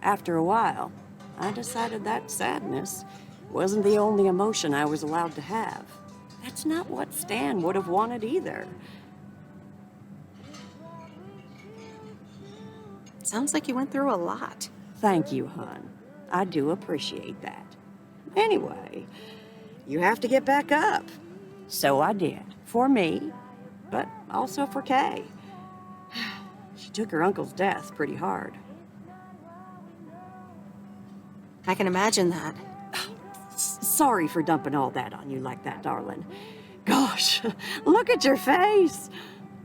after a while, I decided that sadness wasn't the only emotion I was allowed to have. That's not what Stan would have wanted either. Sounds like you went through a lot. Thank you, hon. I do appreciate that. Anyway, you have to get back up. So I did. For me, but also for Kay. She took her uncle's death pretty hard. I can imagine that. Sorry for dumping all that on you like that, darling. Gosh, look at your face.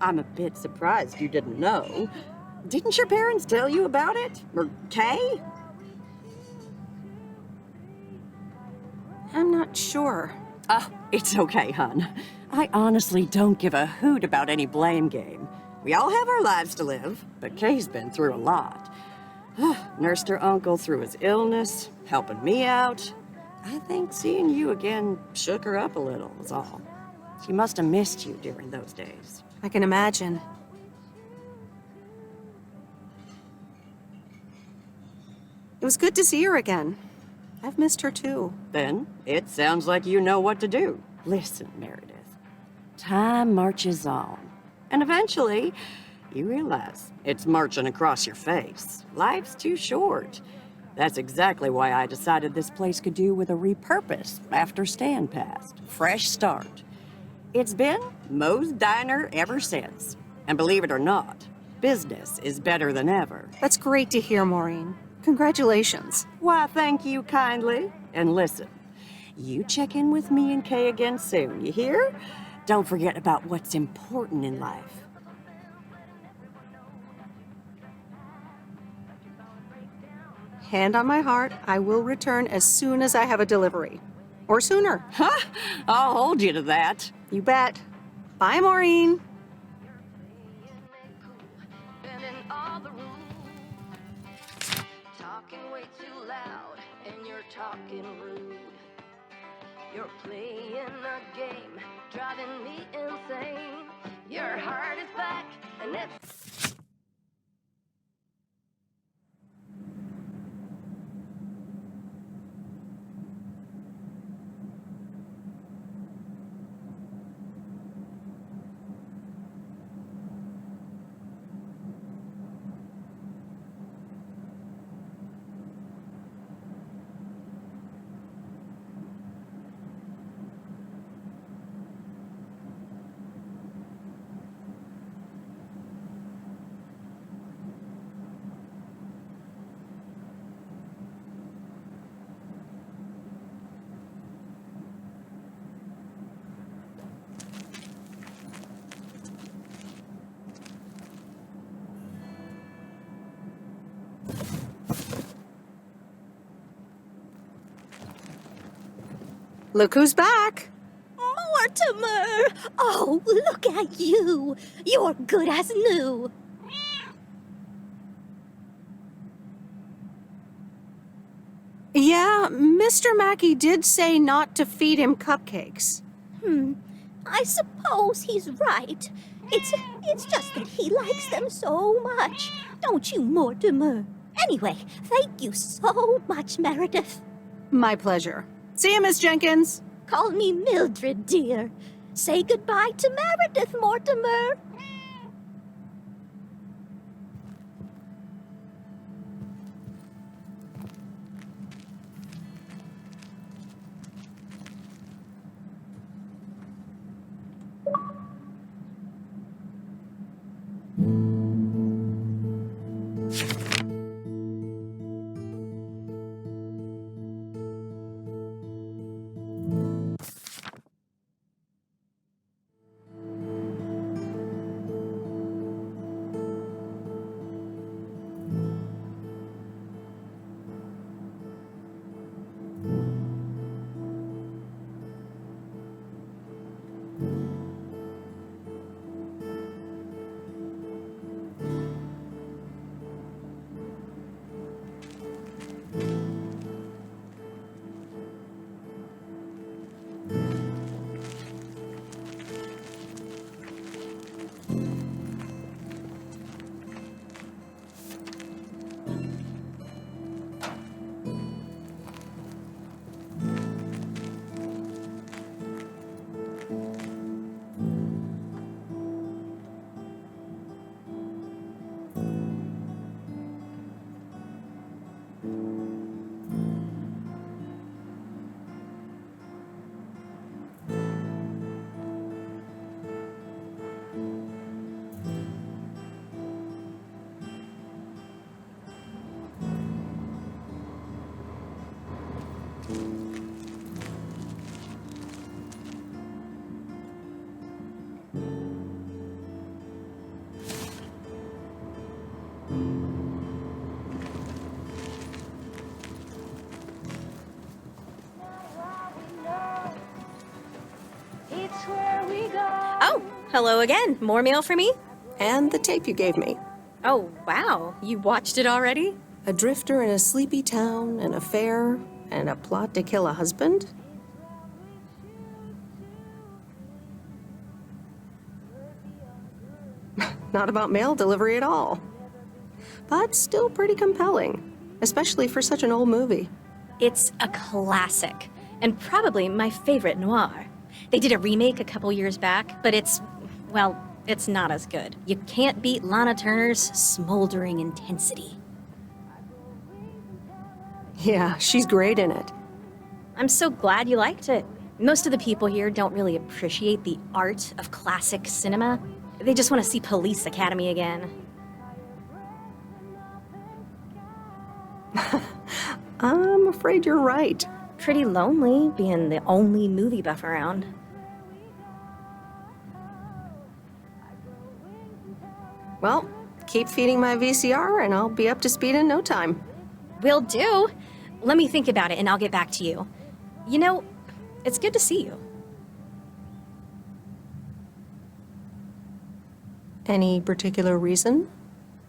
I'm a bit surprised you didn't know. Didn't your parents tell you about it? Or Kay? I'm not sure. Oh, it's okay, hon. I honestly don't give a hoot about any blame game. We all have our lives to live, but Kay's been through a lot. Nursed her uncle through his illness, helping me out. I think seeing you again shook her up a little, was all. She must have missed you during those days. I can imagine. It was good to see her again. I've missed her too. Then, it sounds like you know what to do. Listen, Meredith. Time marches on. And eventually, you realize it's marching across your face. Life's too short. That's exactly why I decided this place could do with a repurpose after Stan passed. Fresh start. It's been Moe's Diner ever since. And believe it or not, business is better than ever. That's great to hear, Maureen. Congratulations. Why, thank you kindly. And listen, you check in with me and Kay again soon, you hear? Don't forget about what's important in life. Hand on my heart, I will return as soon as I have a delivery. Or sooner. Huh? I'll hold you to that. You bet. Bye, Maureen. Talking way too loud, and you're talking rude. You're playing a game, driving me insane. Your heart is back, and it's... Look who's back. Mortimer! Oh, look at you. You're good as new. Yeah, Mr. Mackey did say not to feed him cupcakes. I suppose he's right. It's just that he likes them so much. Don't you, Mortimer? Anyway, thank you so much, Meredith. My pleasure. See you, Miss Jenkins. Call me Mildred, dear. Say goodbye to Meredith, Mortimer. Oh, hello again. More mail for me? And the tape you gave me. Oh, wow. You watched it already? A drifter in a sleepy town, an affair, and a plot to kill a husband? Not about mail delivery at all. But still pretty compelling, especially for such an old movie. It's a classic, and probably my favorite noir. They did a remake a couple years back, but it's not as good. You can't beat Lana Turner's smoldering intensity. Yeah, she's great in it. I'm so glad you liked it. Most of the people here don't really appreciate the art of classic cinema. They just want to see Police Academy again. I'm afraid you're right. Pretty lonely being the only movie buff around. Well, keep feeding my VCR and I'll be up to speed in no time. Will do. Let me think about it and I'll get back to you. You know, it's good to see you. Any particular reason?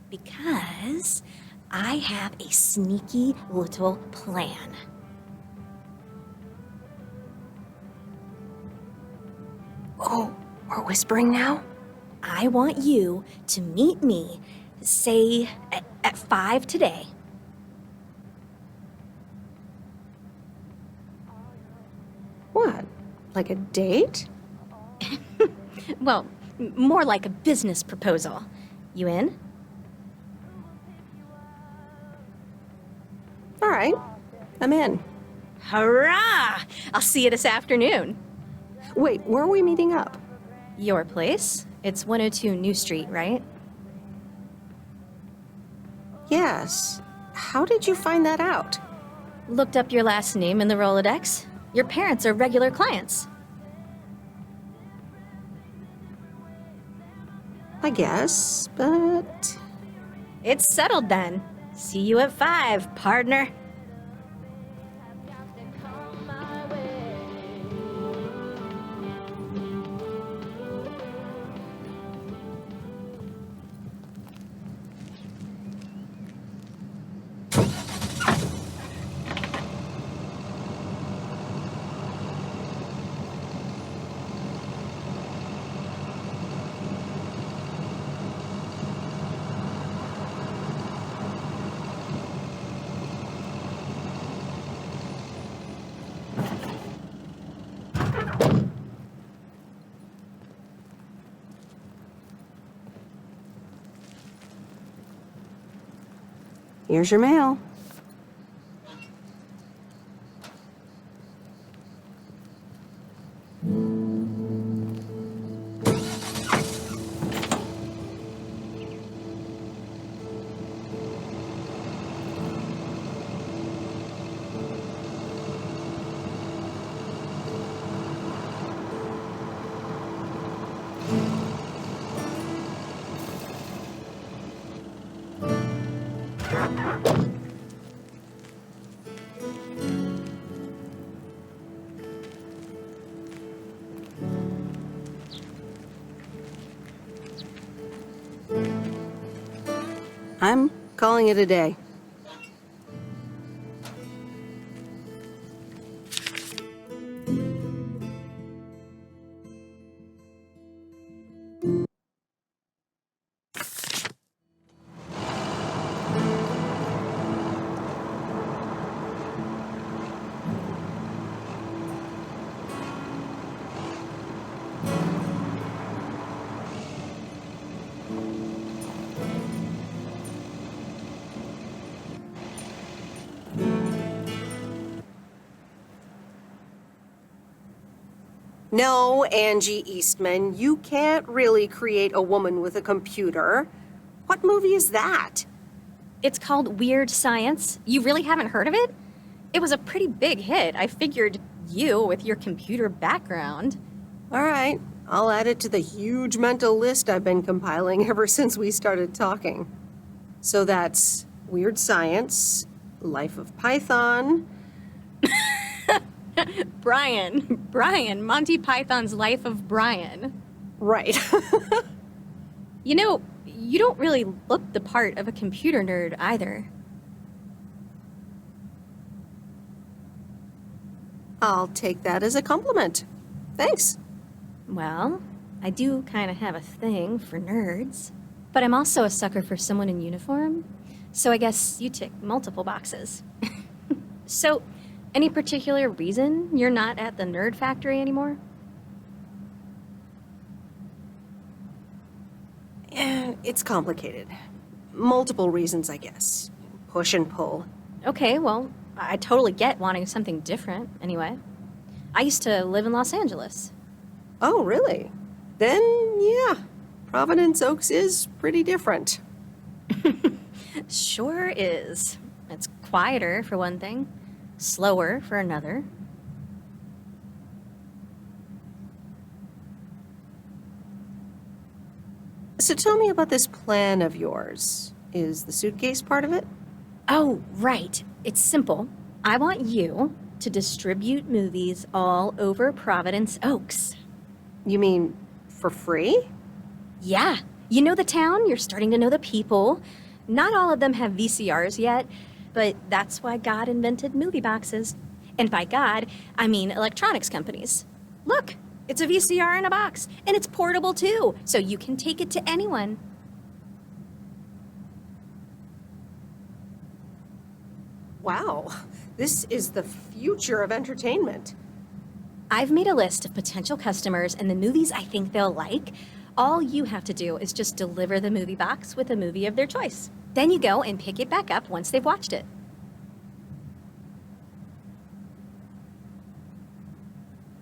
Because I have a sneaky little plan. Oh, we're whispering now? I want you to meet me, say, at 5 today. What? Like a date? Well, more like a business proposal. You in? All right, I'm in. Hurrah! I'll see you this afternoon. Wait, where are we meeting up? Your place? It's 102 New Street, right? Yes. How did you find that out? Looked up your last name in the Rolodex. Your parents are regular clients. I guess, but... It's settled then. See you at 5, partner. Here's your mail. I'm calling it a day. No, Angie Eastman, you can't really create a woman with a computer. What movie is that? It's called Weird Science. You really haven't heard of it? It was a pretty big hit. I figured you, with your computer background. All right, I'll add it to the huge mental list I've been compiling ever since we started talking. So that's weird science, Life of Python. Brian, Monty Python's Life of Brian. Right. You know, you don't really look the part of a computer nerd either. I'll take that as a compliment. Thanks. Well, I do kind of have a thing for nerds. But I'm also a sucker for someone in uniform, so I guess you tick multiple boxes. So, any particular reason you're not at the nerd factory anymore? It's complicated. Multiple reasons, I guess. Push and pull. Okay, well, I totally get wanting something different, anyway. I used to live in Los Angeles. Oh, really? Then, yeah. Providence Oaks is pretty different. Sure is. It's quieter, for one thing. Slower, for another. So tell me about this plan of yours. Is the suitcase part of it? Oh, right. It's simple. I want you to distribute movies all over Providence Oaks. You mean for free? Yeah. You know the town, you're starting to know the people. Not all of them have VCRs yet, but that's why God invented movie boxes. And by God, I mean electronics companies. Look, it's a VCR in a box, and it's portable too, so you can take it to anyone. Wow, this is the future of entertainment. I've made a list of potential customers and the movies I think they'll like. All you have to do is just deliver the movie box with a movie of their choice. Then you go and pick it back up once they've watched it.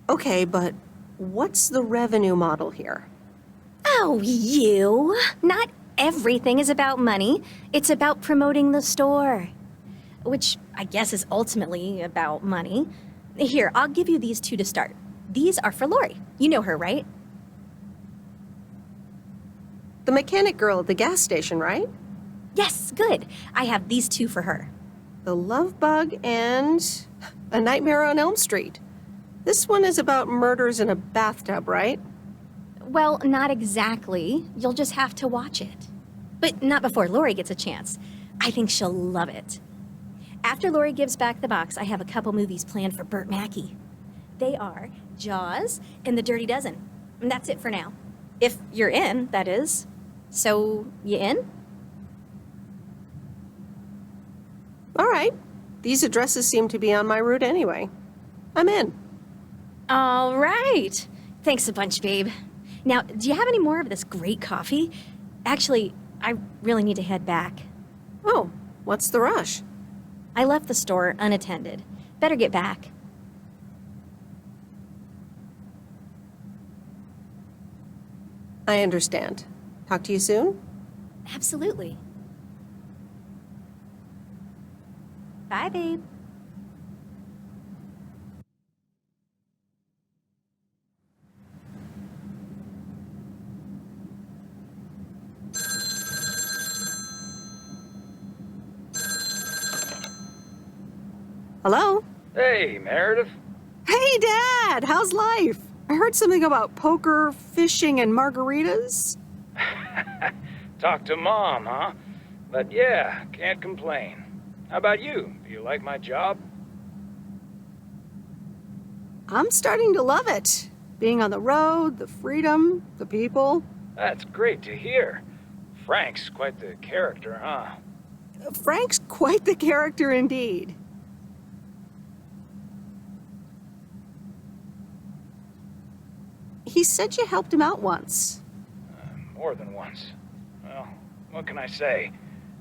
Okay, but what's the revenue model here? Oh, you! Not everything is about money. It's about promoting the store. Which I guess is ultimately about money. Here, I'll give you these two to start. These are for Lori. You know her, right? The mechanic girl at the gas station, right? Yes, good. I have these two for her. The Love Bug and A Nightmare on Elm Street. This one is about murders in a bathtub, right? Well, not exactly. You'll just have to watch it. But not before Lori gets a chance. I think she'll love it. After Lori gives back the box, I have a couple movies planned for Burt Mackey. They are Jaws and The Dirty Dozen. And that's it for now. If you're in, that is. So, you in? All right. These addresses seem to be on my route anyway. I'm in. All right. Thanks a bunch, babe. Now, do you have any more of this great coffee? Actually, I really need to head back. Oh, what's the rush? I left the store unattended. Better get back. I understand. Talk to you soon? Absolutely. Bye, babe. Hello? Hey, Meredith. Hey, Dad! How's life? I heard something about poker, fishing, and margaritas. Talk to Mom, huh? But yeah, can't complain. How about you? Do you like my job? I'm starting to love it. Being on the road, the freedom, the people. That's great to hear. Frank's quite the character, huh? Frank's quite the character indeed. He said you helped him out once. More than once. Well, what can I say?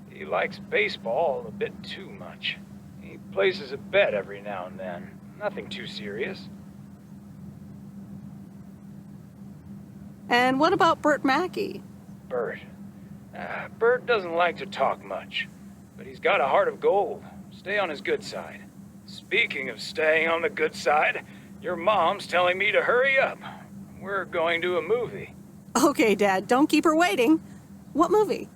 He likes baseball a bit too much. He places a bet every now and then. Nothing too serious. And what about Burt Mackey? Burt. Burt doesn't like to talk much, but he's got a heart of gold. Stay on his good side. Speaking of staying on the good side, your mom's telling me to hurry up. We're going to a movie. Okay, Dad, don't keep her waiting. What movie?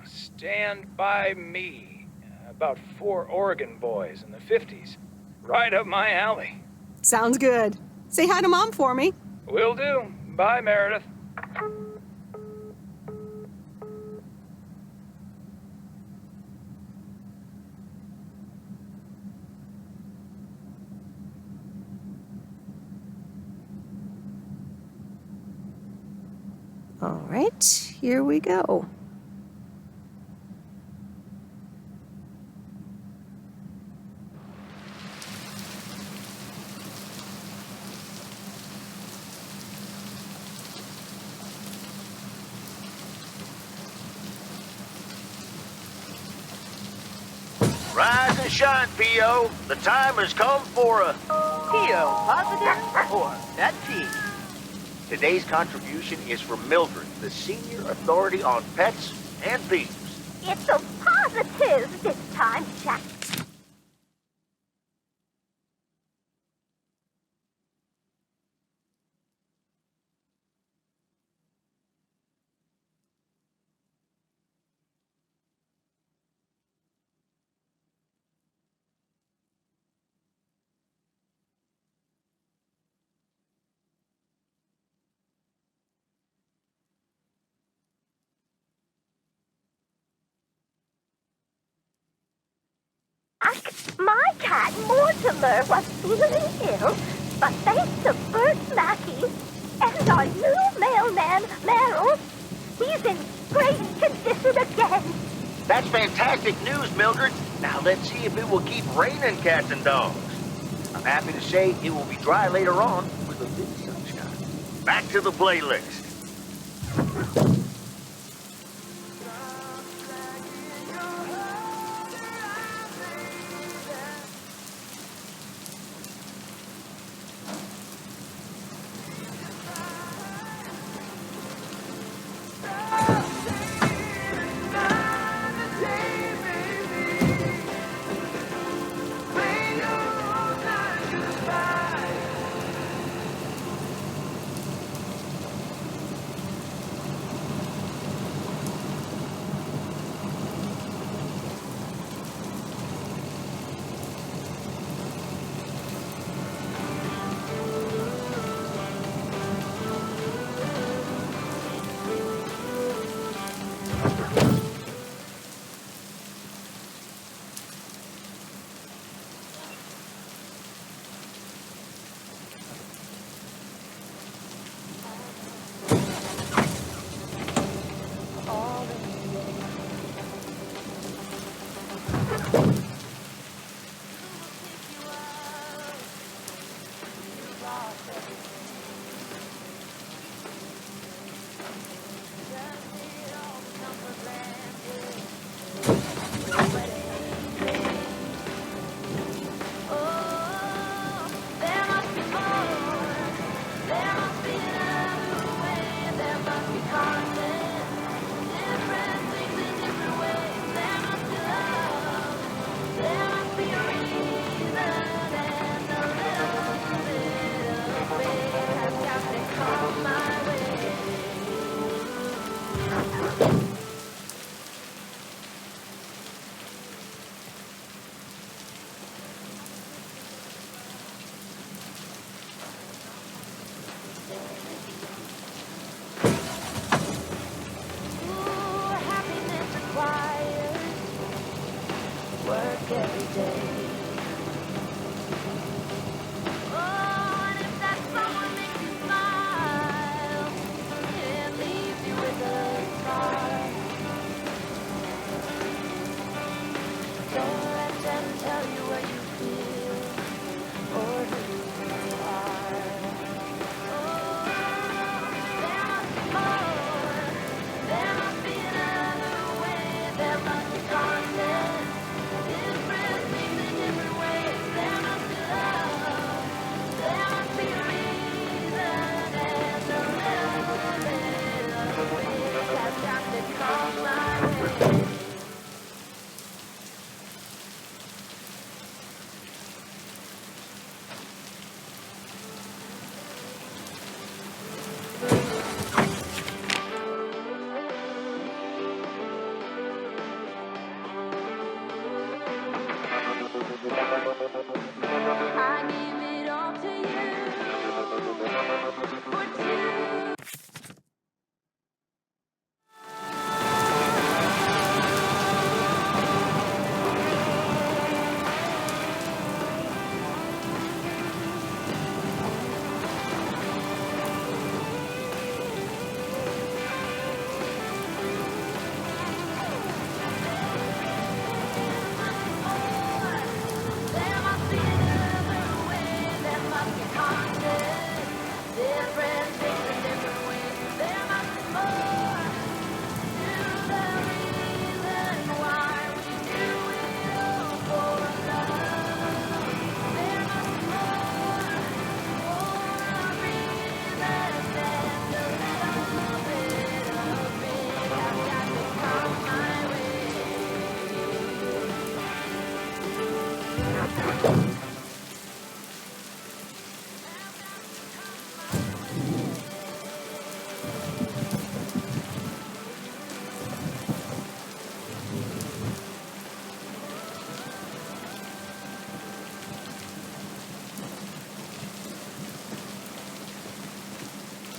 Stand By Me. About 4 Oregon boys in the 50s. Right up my alley. Sounds good. Say hi to Mom for me. Will do. Bye, Meredith. All right, here we go. Rise and shine, P.O. The time has come for a... P.O. positive or that P? Today's contribution is from Mildred, the senior authority on pets and thieves. It's a positive this time, Jack. My cat Mortimer was feeling ill, but thanks to Bert Mackey and our new mailman, Merrill, he's in great condition again. That's fantastic news, Mildred. Now let's see if it will keep raining cats and dogs. I'm happy to say it will be dry later on with a bit of sunshine. Back to the playlist.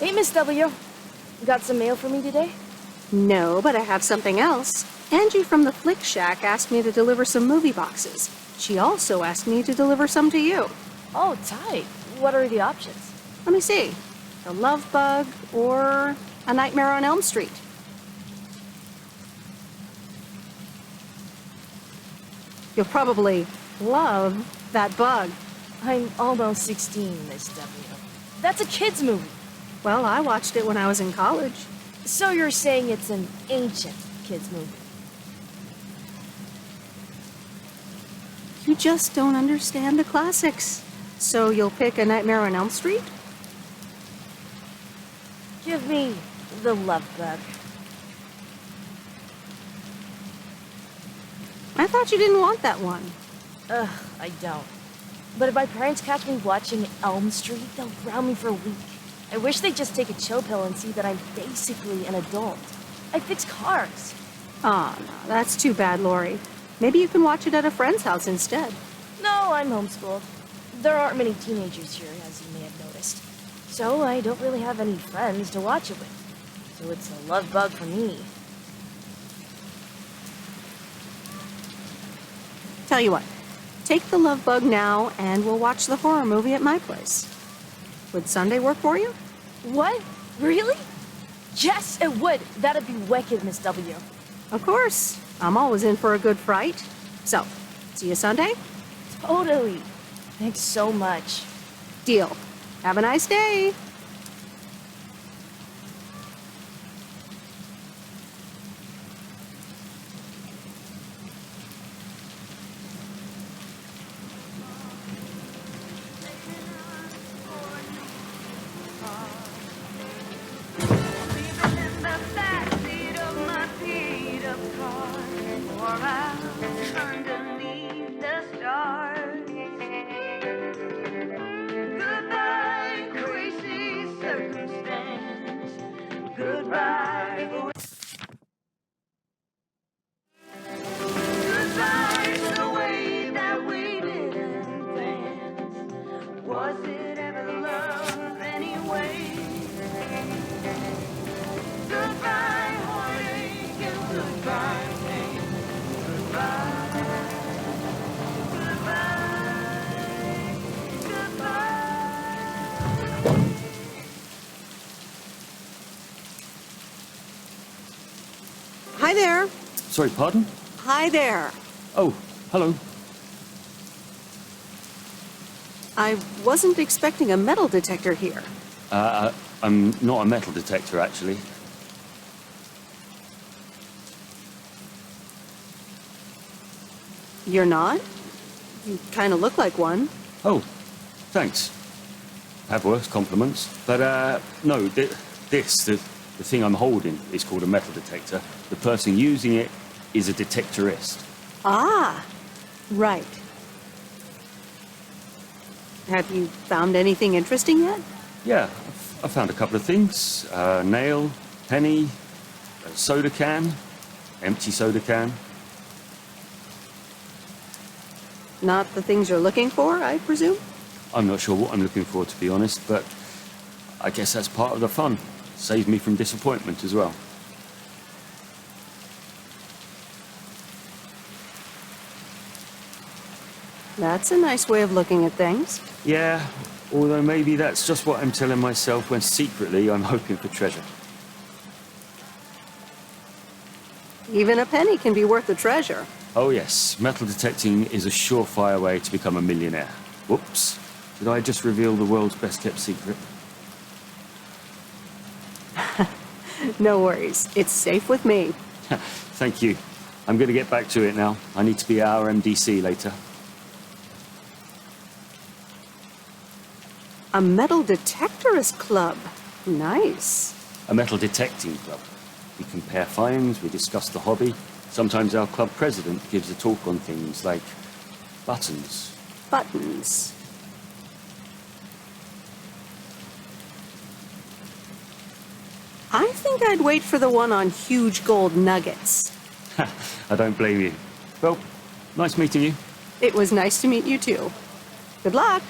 Hey, Miss W. Got some mail for me today? No, but I have something else. Angie from the Flick Shack asked me to deliver some movie boxes. She also asked me to deliver some to you. Oh, tight. What are the options? Let me see. The Love Bug or A Nightmare on Elm Street. You'll probably love that bug. I'm almost 16, Miss W. That's a kid's movie. Well, I watched it when I was in college. So you're saying it's an ancient kid's movie? You just don't understand the classics. So you'll pick A Nightmare on Elm Street? Give me The Love Bug. I thought you didn't want that one. Ugh, I don't. But if my parents catch me watching Elm Street, they'll ground me for a week. I wish they'd just take a chill pill and see that I'm basically an adult. I fix cars. Aw, no, that's too bad, Lori. Maybe you can watch it at a friend's house instead. No, I'm homeschooled. There aren't many teenagers here, as you may have noticed. So I don't really have any friends to watch it with. So it's a love bug for me. Tell you what, take the Love Bug now and we'll watch the horror movie at my place. Would Sunday work for you? What? Really? Yes, it would. That'd be wicked, Miss W. Of course. I'm always in for a good fright. So, see you Sunday? Totally. Thanks so much. Deal. Have a nice day. Hi there. Sorry, pardon? Hi there. Oh, hello. I wasn't expecting a metal detector here. I'm not a metal detector, actually. You're not? You kind of look like one. Oh, thanks. Have worse compliments. But, no, the thing I'm holding is called a metal detector. The person using it is a detectorist. Ah, right. Have you found anything interesting yet? Yeah, I found a couple of things. Nail, penny, a soda can, empty soda can. Not the things you're looking for, I presume? I'm not sure what I'm looking for, to be honest, but I guess that's part of the fun. Saves me from disappointment as well. That's a nice way of looking at things. Yeah, although maybe that's just what I'm telling myself when secretly I'm hoping for treasure. Even a penny can be worth a treasure. Oh yes, metal detecting is a surefire way to become a millionaire. Whoops, did I just reveal the world's best kept secret? No worries, it's safe with me. Thank you. I'm going to get back to it now. I need to be at our MDC later. A metal detectorist club. Nice. A metal detecting club. We compare finds, we discuss the hobby. Sometimes our club president gives a talk on things like buttons. Buttons. I think I'd wait for the one on huge gold nuggets. I don't blame you. Well, nice meeting you. It was nice to meet you too. Good luck.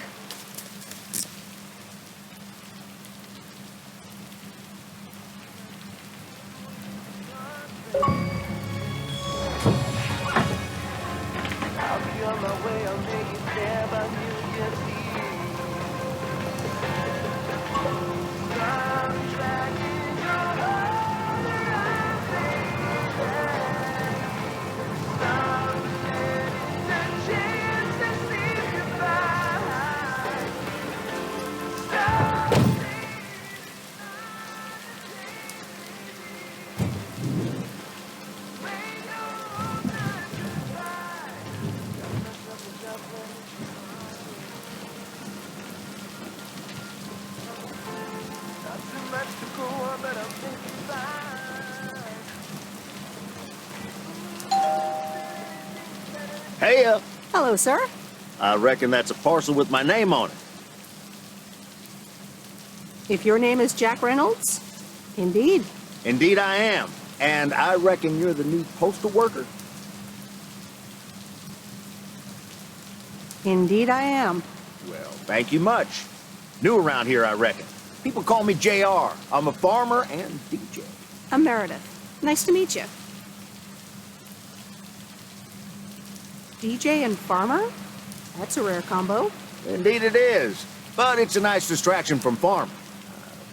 Hey, Hello, sir. I reckon that's a parcel with my name on it. If your name is Jack Reynolds, indeed. Indeed I am. And I reckon you're the new postal worker? Indeed I am. Well, thank you much. New around here, I reckon. People call me JR. I'm a farmer and DJ. I'm Meredith. Nice to meet you. DJ and farmer? That's a rare combo. Indeed it is. But it's a nice distraction from farming.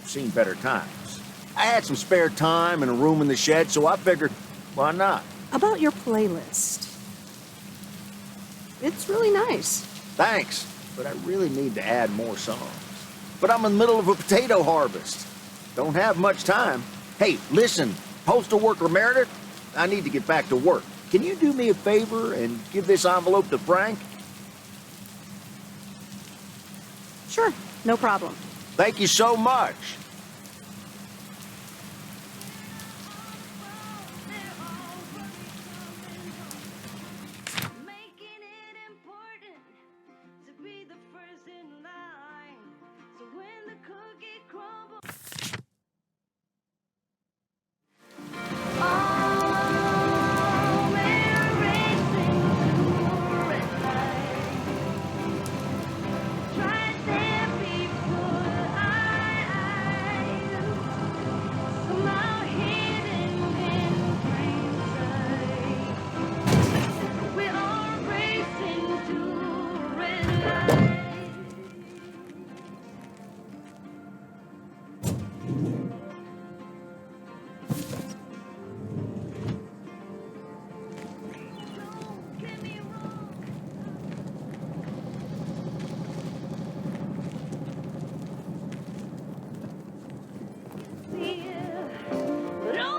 I've seen better times. I had some spare time and a room in the shed, so I figured, why not? About your playlist. It's really nice. Thanks, but I really need to add more songs. But I'm in the middle of a potato harvest. Don't have much time. Hey, listen, postal worker Meredith, I need to get back to work. Can you do me a favor and give this envelope to Frank? Sure, no problem. Thank you so much.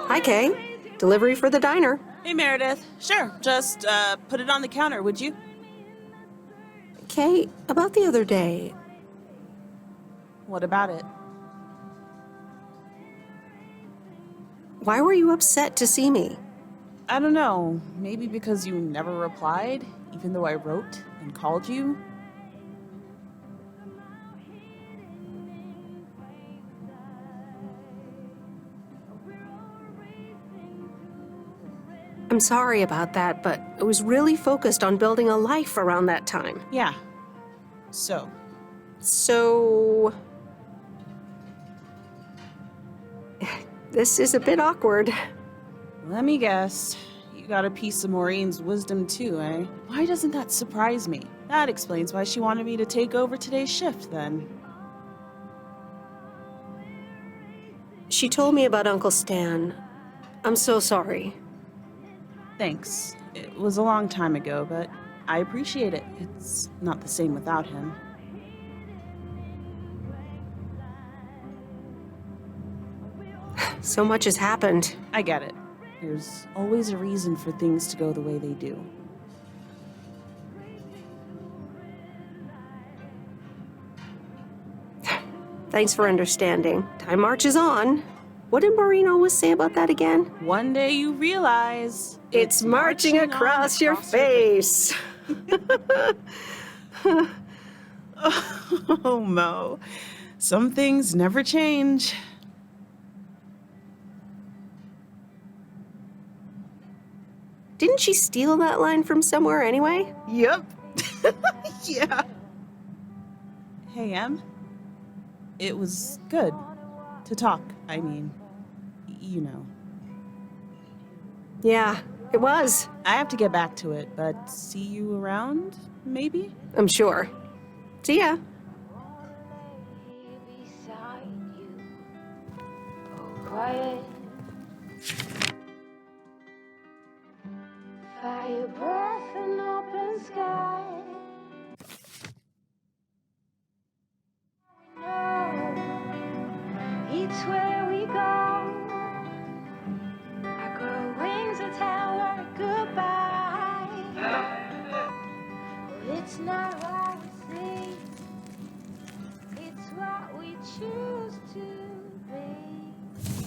Hi, Kay. Delivery for the diner. Hey, Meredith. Sure, just put it on the counter, would you? Kay, about the other day. What about it? Why were you upset to see me? I don't know. Maybe because you never replied, even though I wrote and called you? I'm sorry about that, but I was really focused on building a life around that time. Yeah. So? This is a bit awkward. Let me guess. You got a piece of Maureen's wisdom too, eh? Why doesn't that surprise me? That explains why she wanted me to take over today's shift, then. She told me about Uncle Stan. I'm so sorry. Thanks. It was a long time ago, but I appreciate it. It's not the same without him. So much has happened. I get it. There's always a reason for things to go the way they do. Thanks for understanding. Time marches on. What did Maureen always say about that again? One day you realize it's marching across your face. Oh, Mo. Some things never change. Didn't she steal that line from somewhere anyway? Yep. Yeah. Hey, Em. It was good to talk. I mean, you know. Yeah, it was. I have to get back to it, but see you around, maybe? I'm sure. See ya. Quiet. Fire breath and open sky. We know each where we go. I grow wings and tell her goodbye. Well, it's not what we see, it's what we choose to be.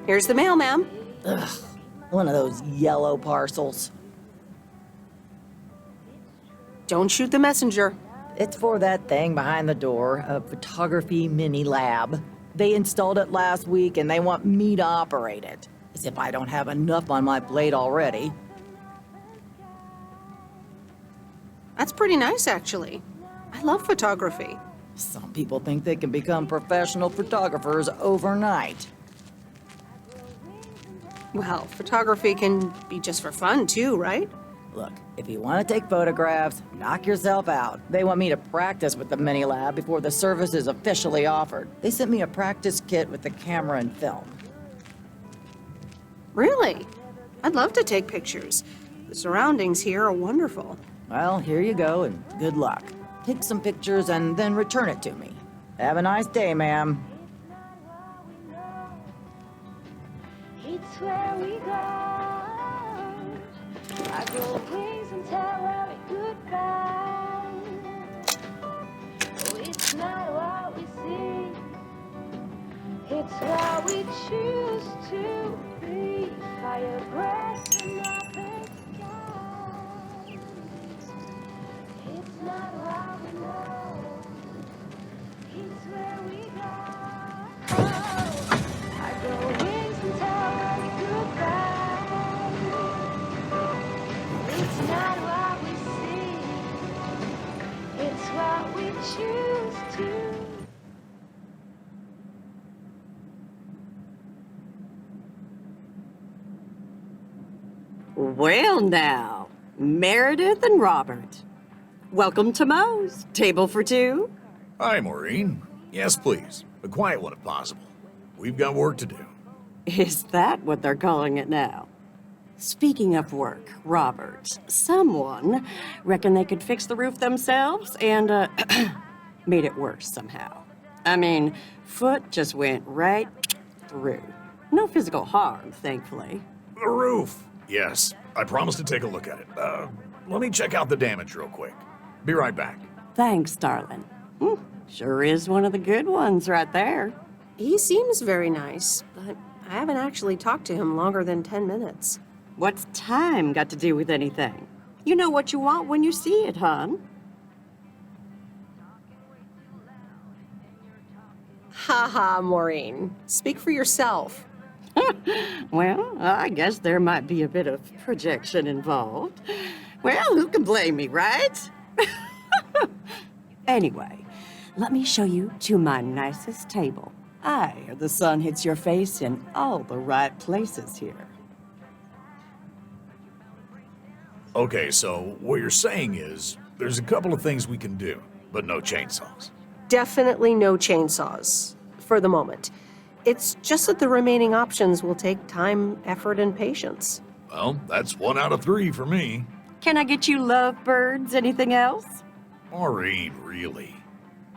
Here's the mail, ma'am. Ugh, one of those yellow parcels. Don't shoot the messenger. It's for that thing behind the door, a photography mini lab. They installed it last week and they want me to operate it. As if I don't have enough on my plate already. That's pretty nice, actually. I love photography. Some people think they can become professional photographers overnight. Well, photography can be just for fun, too, right? Look, if you want to take photographs, knock yourself out. They want me to practice with the mini lab before the service is officially offered. They sent me a practice kit with the camera and film. Really? I'd love to take pictures. The surroundings here are wonderful. Well, here you go, and good luck. Take some pictures and then return it to me. Have a nice day, ma'am. It's where we go. I go wings and tell her goodbye. Oh, it's not what we see. It's what we choose to be. Fire breath in open sky. It's not what we know. It's where we go. I go wings and tell her goodbye. It's not what we see. It's what we choose to. Well now, Meredith and Robert. Welcome to Moe's. Table for two? Hi, Maureen. Yes, please. A quiet one if possible. We've got work to do. Is that what they're calling it now? Speaking of work, Robert, someone reckoned they could fix the roof themselves and made it worse somehow. I mean, foot just went right through. No physical harm, thankfully. The roof. Yes, I promised to take a look at it. Let me check out the damage real quick. Be right back. Thanks, darling. Sure is one of the good ones right there. He seems very nice, but I haven't actually talked to him longer than 10 minutes. What's time got to do with anything? You know what you want when you see it, hon. Ha ha, Maureen. Speak for yourself. Well, I guess there might be a bit of projection involved. Well, who can blame me, right? Anyway, let me show you to my nicest table. The sun hits your face in all the right places here. Okay, so what you're saying is there's a couple of things we can do, but no chainsaws. Definitely no chainsaws, for the moment. It's just that the remaining options will take time, effort, and patience. Well, that's 1 out of 3 for me. Can I get you lovebirds? Anything else? Maureen, really?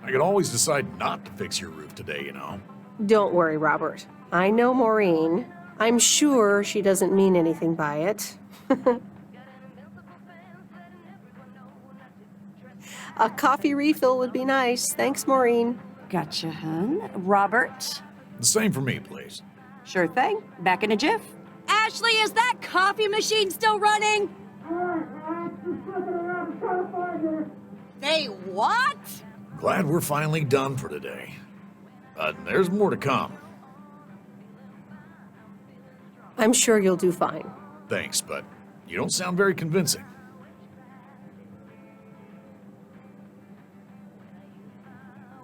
I could always decide not to fix your roof today, you know? Don't worry, Robert. I know Maureen. I'm sure she doesn't mean anything by it. A coffee refill would be nice. Thanks, Maureen. Gotcha, hun. Robert? The same for me, please. Sure thing. Back in a jiff. Ashley, is that coffee machine still running? They what? Glad we're finally done for today. But there's more to come. I'm sure you'll do fine. Thanks, but you don't sound very convincing.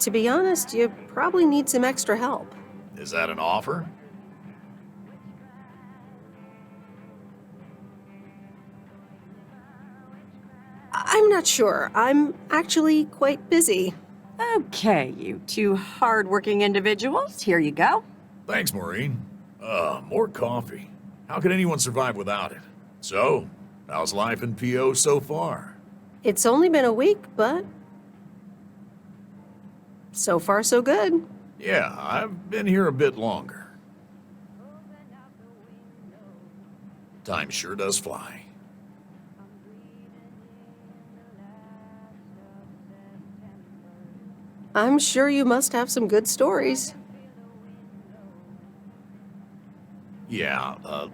To be honest, you probably need some extra help. Is that an offer? I'm not sure. I'm actually quite busy. Okay, you two hard-working individuals. Here you go. Thanks, Maureen. More coffee. How could anyone survive without it? So, how's life in PO so far? It's only been a week, but so far so good. Yeah, I've been here a bit longer. Time sure does fly. I'm sure you must have some good stories.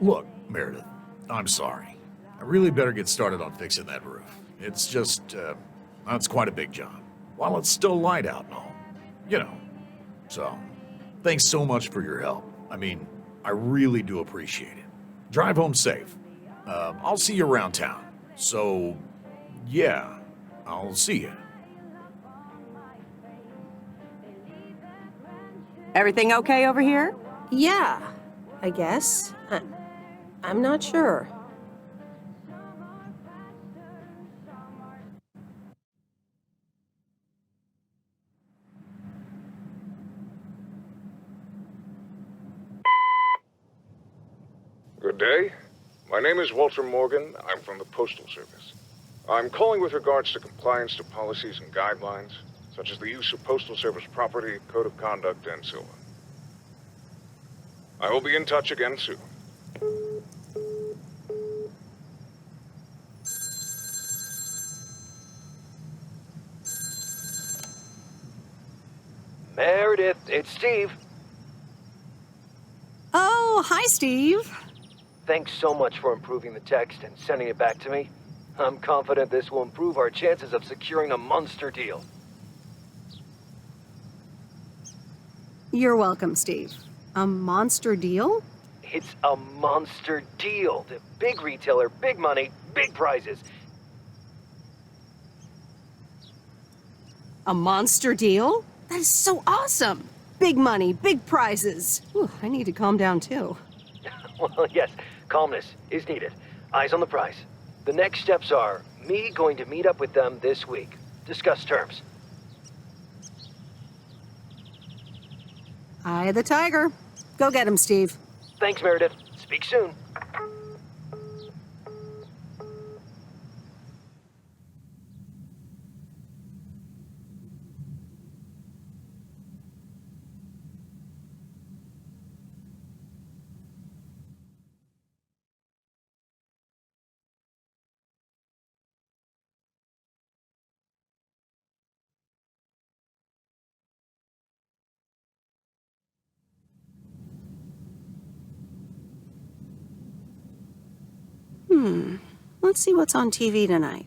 Look, Meredith, I'm sorry. I really better get started on fixing that roof. It's just, that's quite a big job. While it's still light out and all. You know. So, thanks so much for your help. I mean, I really do appreciate it. Drive home safe. I'll see you around town. So, yeah, I'll see you. Everything okay over here? Yeah, I guess. I'm not sure. Good day. My name is Walter Morgan. I'm from the Postal Service. I'm calling with regards to compliance to policies and guidelines, such as the use of Postal Service property, code of conduct, and so on. I will be in touch again soon. Meredith, it's Steve. Oh, hi, Steve. Thanks so much for improving the text and sending it back to me. I'm confident this will improve our chances of securing a monster deal. You're welcome, Steve. A monster deal? It's a monster deal. The big retailer, big money, big prizes. A monster deal? That is so awesome. Big money, big prizes. Whew, I need to calm down, too. Well, yes, calmness is needed. Eyes on the prize. The next steps are me going to meet up with them this week. Discuss terms. Eye of the tiger. Go get him, Steve. Thanks, Meredith. Speak soon. Let's see what's on TV tonight.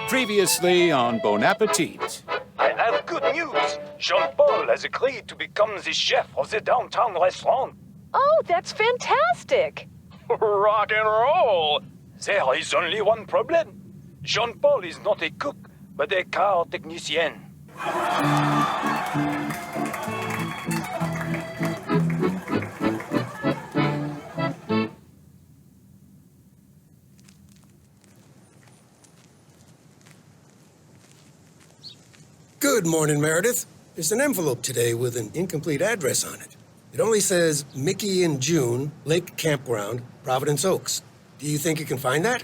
Previously on Bon Appetit. I have good news. Jean-Paul has agreed to become the chef of the downtown restaurant. Oh, that's fantastic. Rock and roll. There is only one problem. Jean-Paul is not a cook, but a car technician. Good morning, Meredith. There's an envelope today with an incomplete address on it. It only says Mickey and June, Lake Campground, Providence Oaks. Do you think you can find that?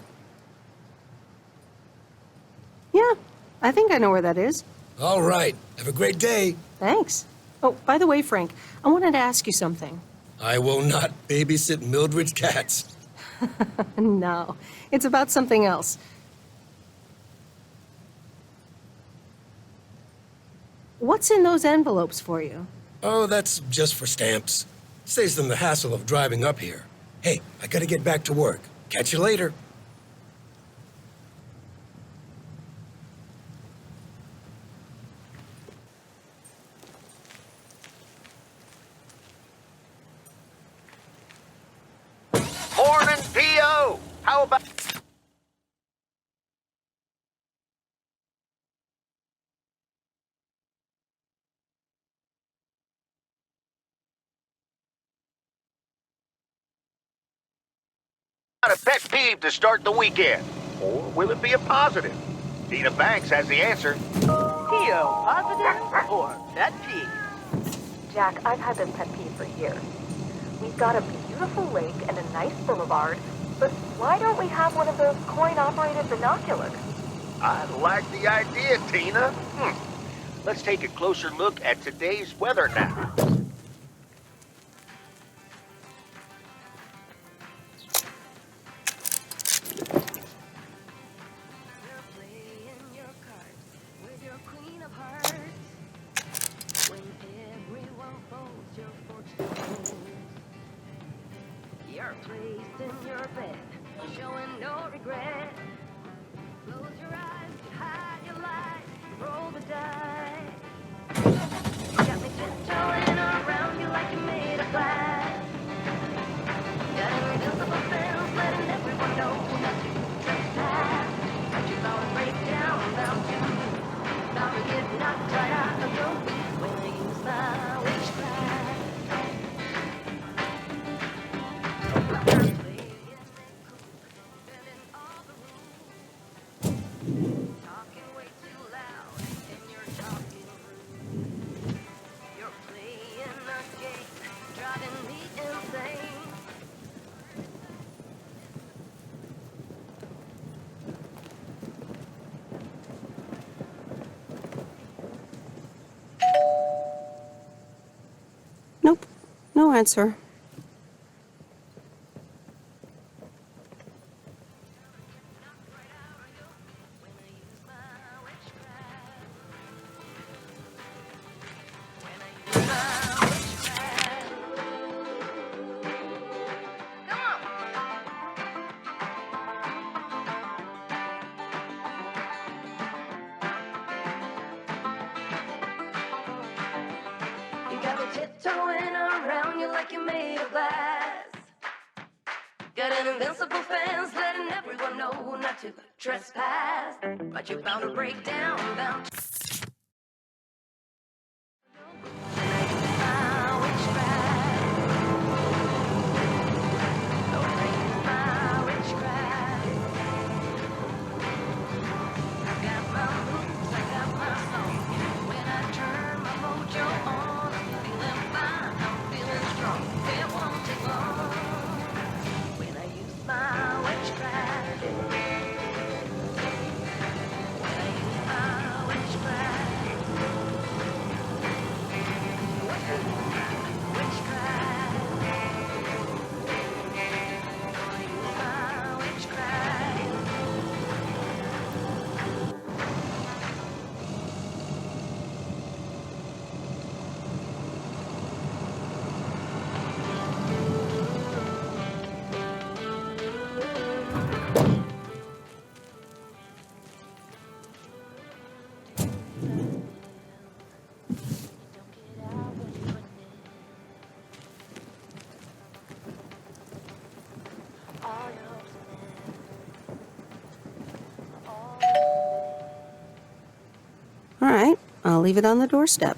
Yeah, I think I know where that is. All right. Have a great day. Thanks. Oh, by the way, Frank, I wanted to ask you something. I will not babysit Mildred's cats. No, it's about something else. What's in those envelopes for you? Oh, that's just for stamps. Saves them the hassle of driving up here. Hey, I gotta get back to work. Catch you later. Morning, P.O. How about... Not a pet peeve to start the weekend? Or will it be a positive? Dina Banks has the answer. P.O. positive or pet peeve? Jack, I've had this pet peeve for years. We've got a beautiful lake and a nice boulevard, but why don't we have one of those coin-operated binoculars? I like the idea, Tina. Let's take a closer look at today's weather now. regret. Close your eyes, hide your light, roll the dice. You got me tiptoeing around you like you made of glass. Got an invisible fence, letting everyone know not to trespass. But you bound to break down, bound to get knocked right out of your feet when I use my witchcraft. Talking way too loud, and you're talking rude. You're playing a game, driving me insane. Nope, no answer. You got me tiptoeing around you like you made of glass. Got an invincible fence letting everyone know not to trespass. But you're bound to break down, bound to... All right, I'll leave it on the doorstep.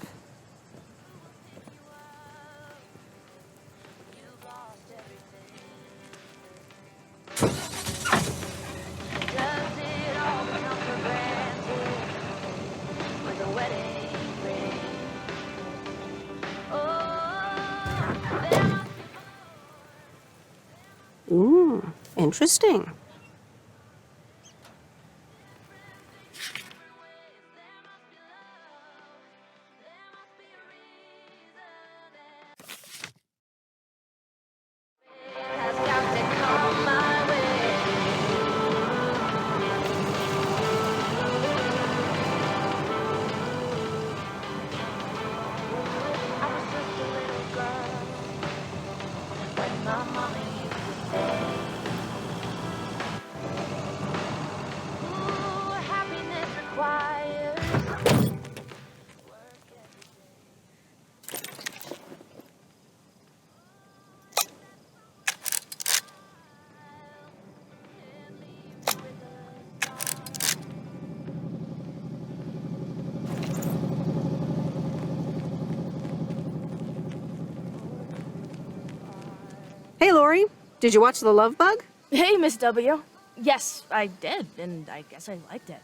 Ooh, interesting. Hey, Lori, did you watch The Love Bug? Hey, Miss W. Yes, I did, and I guess I liked it.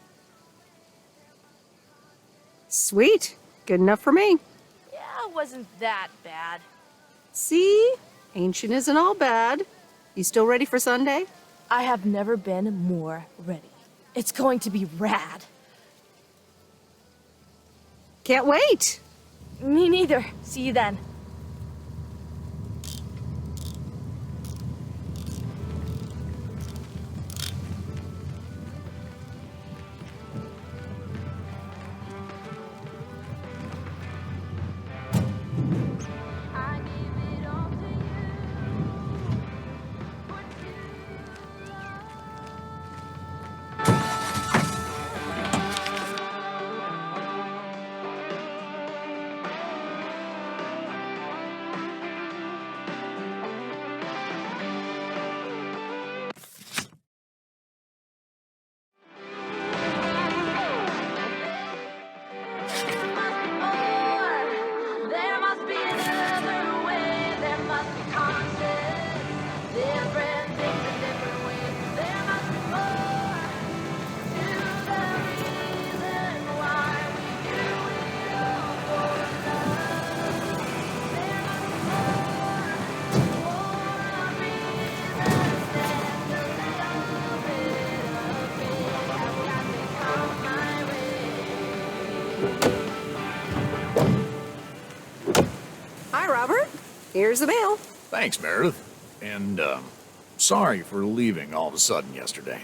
Sweet. Good enough for me. Yeah, it wasn't that bad. See? Ancient isn't all bad. You still ready for Sunday? I have never been more ready. It's going to be rad. Can't wait. Me neither. See you then. Hi, Robert. Here's the mail. Thanks, Meredith. And, sorry for leaving all of a sudden yesterday.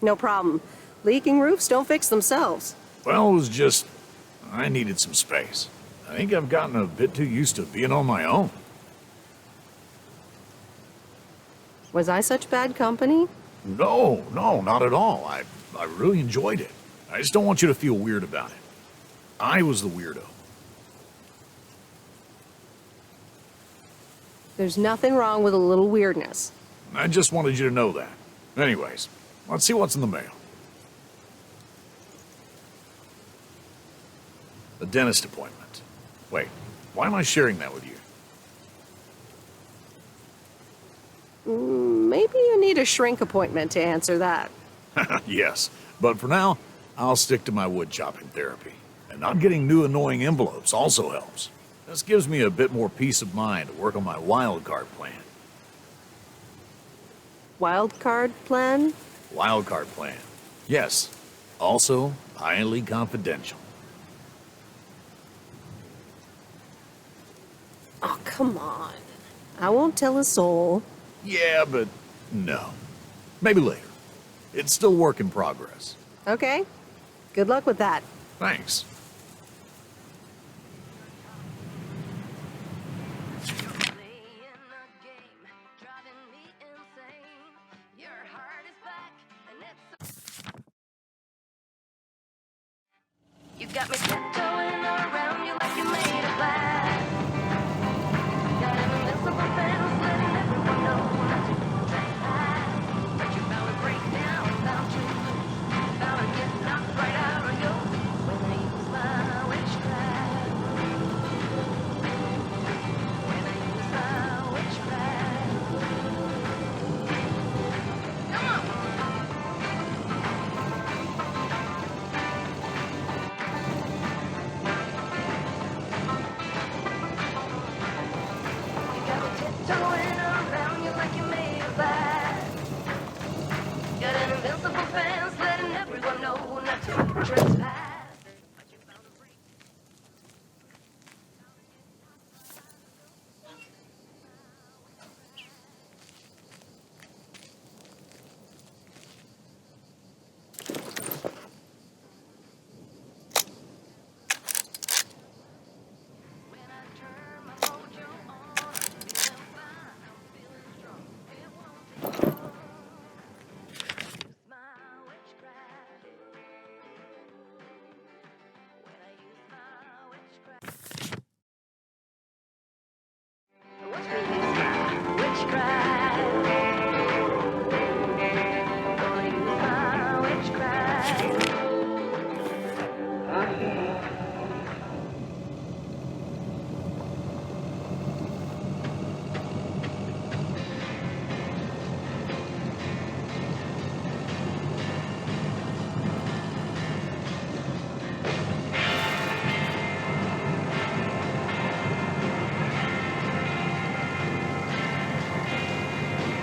No problem. Leaking roofs don't fix themselves. Well, it was just, I needed some space. I think I've gotten a bit too used to being on my own. Was I such bad company? No, not at all. I really enjoyed it. I just don't want you to feel weird about it. I was the weirdo. There's nothing wrong with a little weirdness. I just wanted you to know that. Anyways, let's see what's in the mail. A dentist appointment. Wait, why am I sharing that with you? Maybe you need a shrink appointment to answer that. Yes, but for now, I'll stick to my wood chopping therapy. And not getting new annoying envelopes also helps. This gives me a bit more peace of mind to work on my wild card plan. Wild card plan? Wild card plan. Yes, also highly confidential. Oh, come on. I won't tell a soul. Yeah, but no. Maybe later. It's still work in progress. Okay. Good luck with that. Thanks. You got me tiptoeing around you like you made of glass. Got an invincible fence letting everyone know not to trespass. But you're bound to break down without you. Bound to get knocked right out of you when I use my witchcraft. When I use my witchcraft. Come on! Tiptoeing around you like you made of glass. Got an invincible fence letting everyone know not to trespass.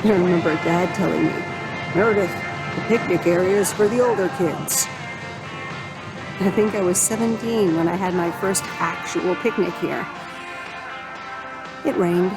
I remember Dad telling me, Meredith, the picnic area is for the older kids. I think I was 17 when I had my first actual picnic here. It rained.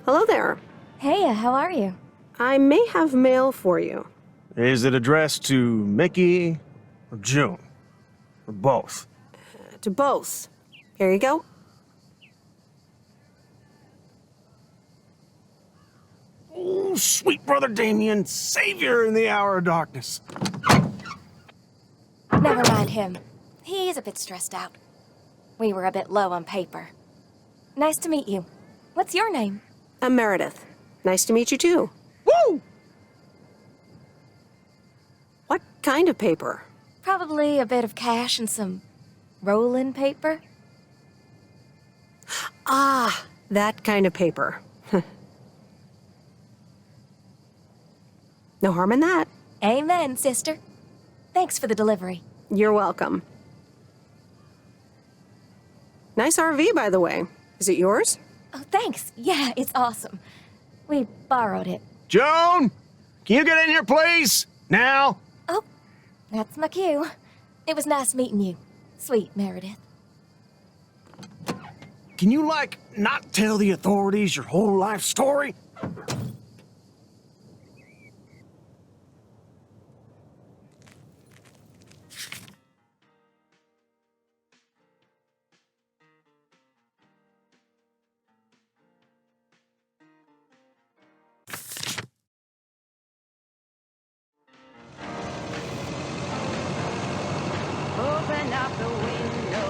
Hello there. Hey, how are you? I may have mail for you. Is it addressed to Mickey or June? Or both? To both. Here you go. Oh, sweet brother Damien, savior in the hour of darkness. Never mind him. He's a bit stressed out. We were a bit low on paper. Nice to meet you. What's your name? I'm Meredith. Nice to meet you too. Woo! What kind of paper? Probably a bit of cash and some Rolling paper? Ah, that kind of paper. No harm in that. Amen, sister. Thanks for the delivery. You're welcome. Nice RV, by the way. Is it yours? Oh, thanks. Yeah, it's awesome. We borrowed it. Joan! Can you get in here, please? Now? Oh, that's my cue. It was nice meeting you. Sweet Meredith. Can you, not tell the authorities your whole life story? Open up the window.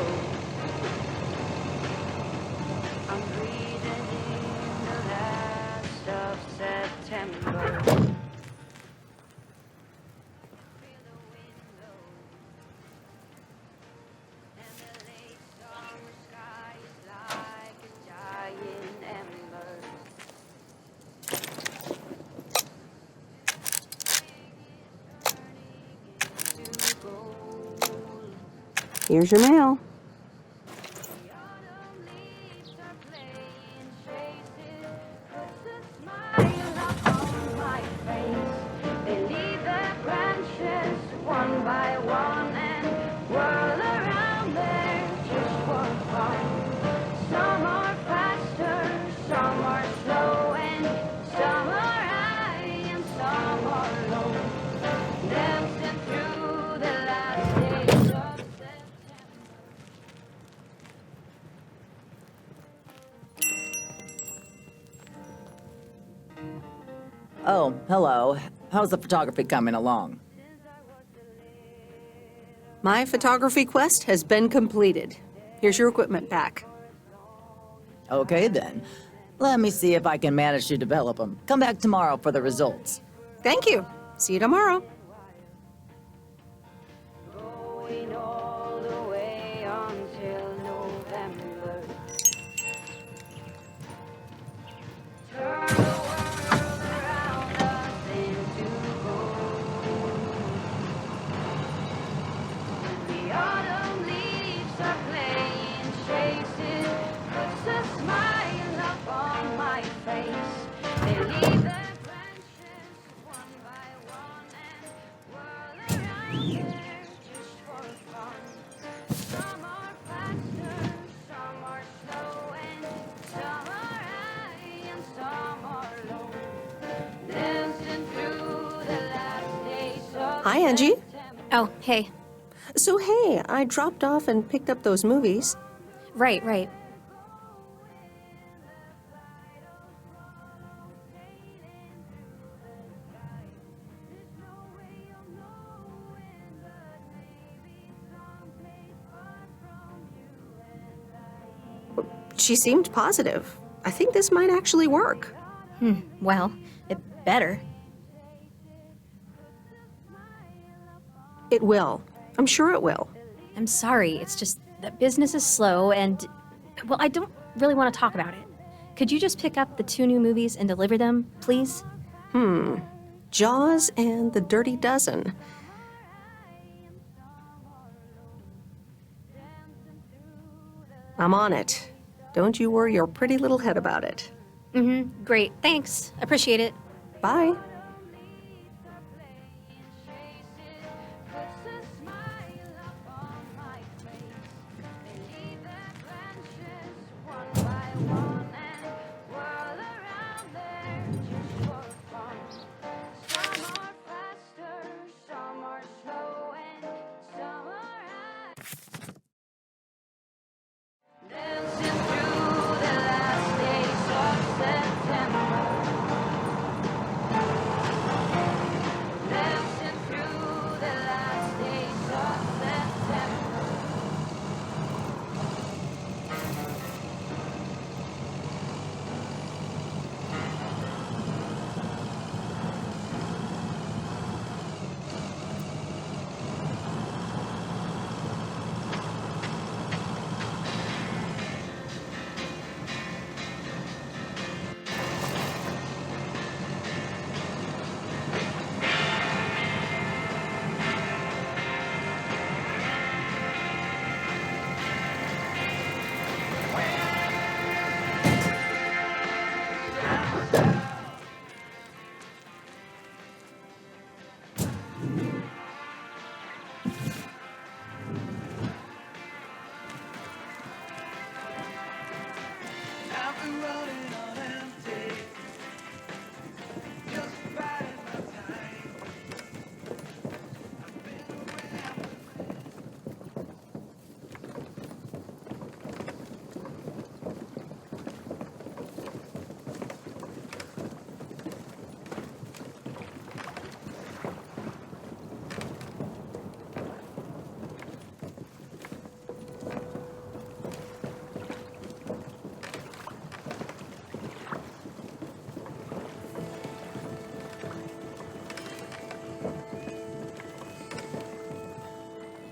I'm breathing in the last of September. Here's your mail. Oh, hello. How's the photography coming along? My photography quest has been completed. Here's your equipment back. Okay, then. Let me see if I can manage to develop them. Come back tomorrow for the results. Thank you. See you tomorrow. Going all the way until November. Turn the world around us into gold. The autumn leaves are playing chases, puts a smile up on my face. They leave their branches one by one and whirl around there just for fun. Some are faster, some are slow, and some are high and some are low. Dancing through the last days of Hi, Angie. Oh, hey. So, hey, I dropped off and picked up those movies. Right. She seemed positive. I think this might actually work. Well, it better. It will. I'm sure it will. I'm sorry, it's just that business is slow and, well, I don't really want to talk about it. Could you just pick up the 2 new movies and deliver them, please? Jaws and The Dirty Dozen. I'm on it. Don't you worry your pretty little head about it. Great, thanks. Appreciate it. Bye.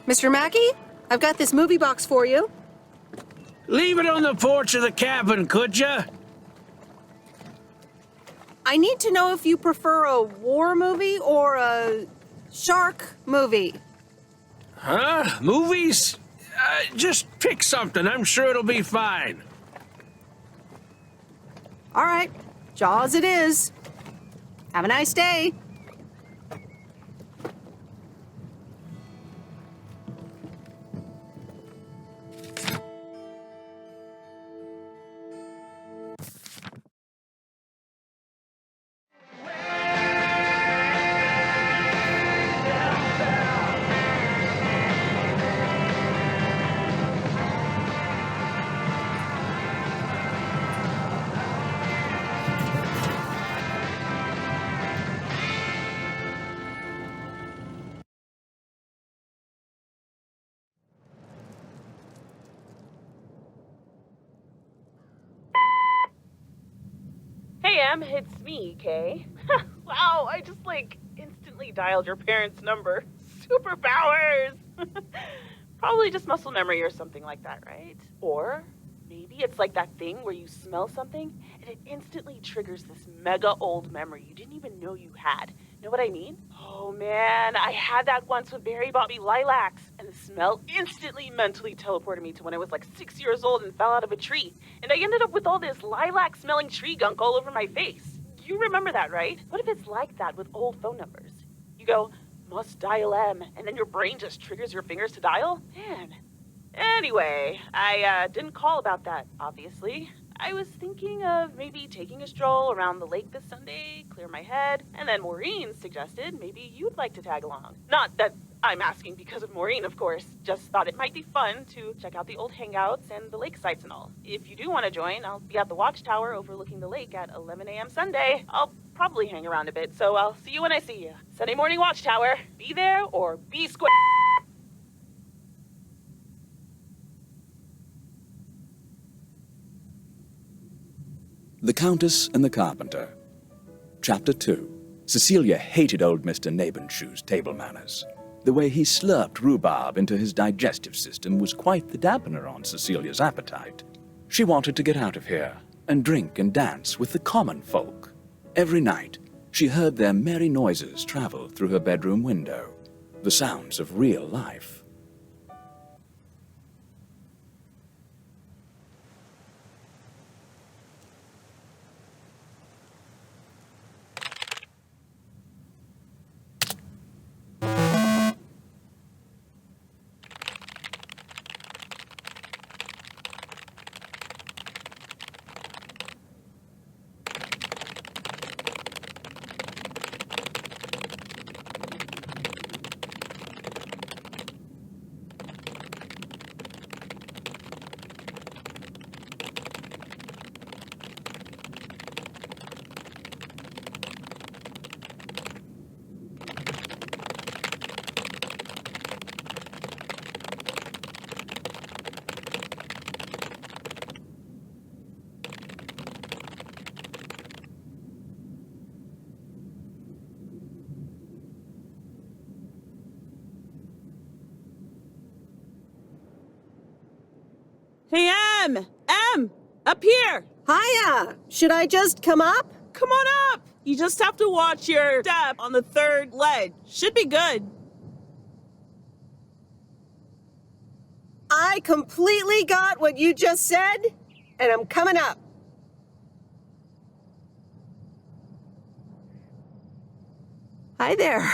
Mr. Mackey, I've got this movie box for you. Leave it on the porch of the cabin, could ya? I need to know if you prefer a war movie or a shark movie. Huh? Movies? Just pick something. I'm sure it'll be fine. All right, Jaws it is. Have a nice day. Hey, Em, it's me, Kay. Wow, I just, instantly dialed your parents' number. Superpowers! Probably just muscle memory or something like that, right? Or maybe it's like that thing where you smell something and it instantly triggers this mega old memory you didn't even know you had. Know what I mean? Oh man, I had that once when Barry bought me lilacs, and the smell instantly mentally teleported me to when I was 6 years old and fell out of a tree. And I ended up with all this lilac-smelling tree gunk all over my face. You remember that, right? What if it's like that with old phone numbers? You go, must dial M, and then your brain just triggers your fingers to dial? Man. Anyway, I didn't call about that, obviously. I was thinking of maybe taking a stroll around the lake this Sunday, clear my head, and then Maureen suggested maybe you'd like to tag along. Not that I'm asking because of Maureen, of course. Just thought it might be fun to check out the old hangouts and the lake sites and all. If you do want to join, I'll be at the watchtower overlooking the lake at 11 a.m. Sunday. I'll probably hang around a bit, so I'll see you when I see you. Sunday morning watchtower. Be there or be square. The Countess and the Carpenter. Chapter 2. Cecilia hated old Mr. Nabenshoe's table manners. The way he slurped rhubarb into his digestive system was quite the dampener on Cecilia's appetite. She wanted to get out of here and drink and dance with the common folk. Every night, she heard their merry noises travel through her bedroom window, the sounds of real life. Hey, Em, up here. Hiya! Should I just come up? Come on up. You just have to watch your step on the third ledge. Should be good. I completely got what you just said, and I'm coming up. Hi there.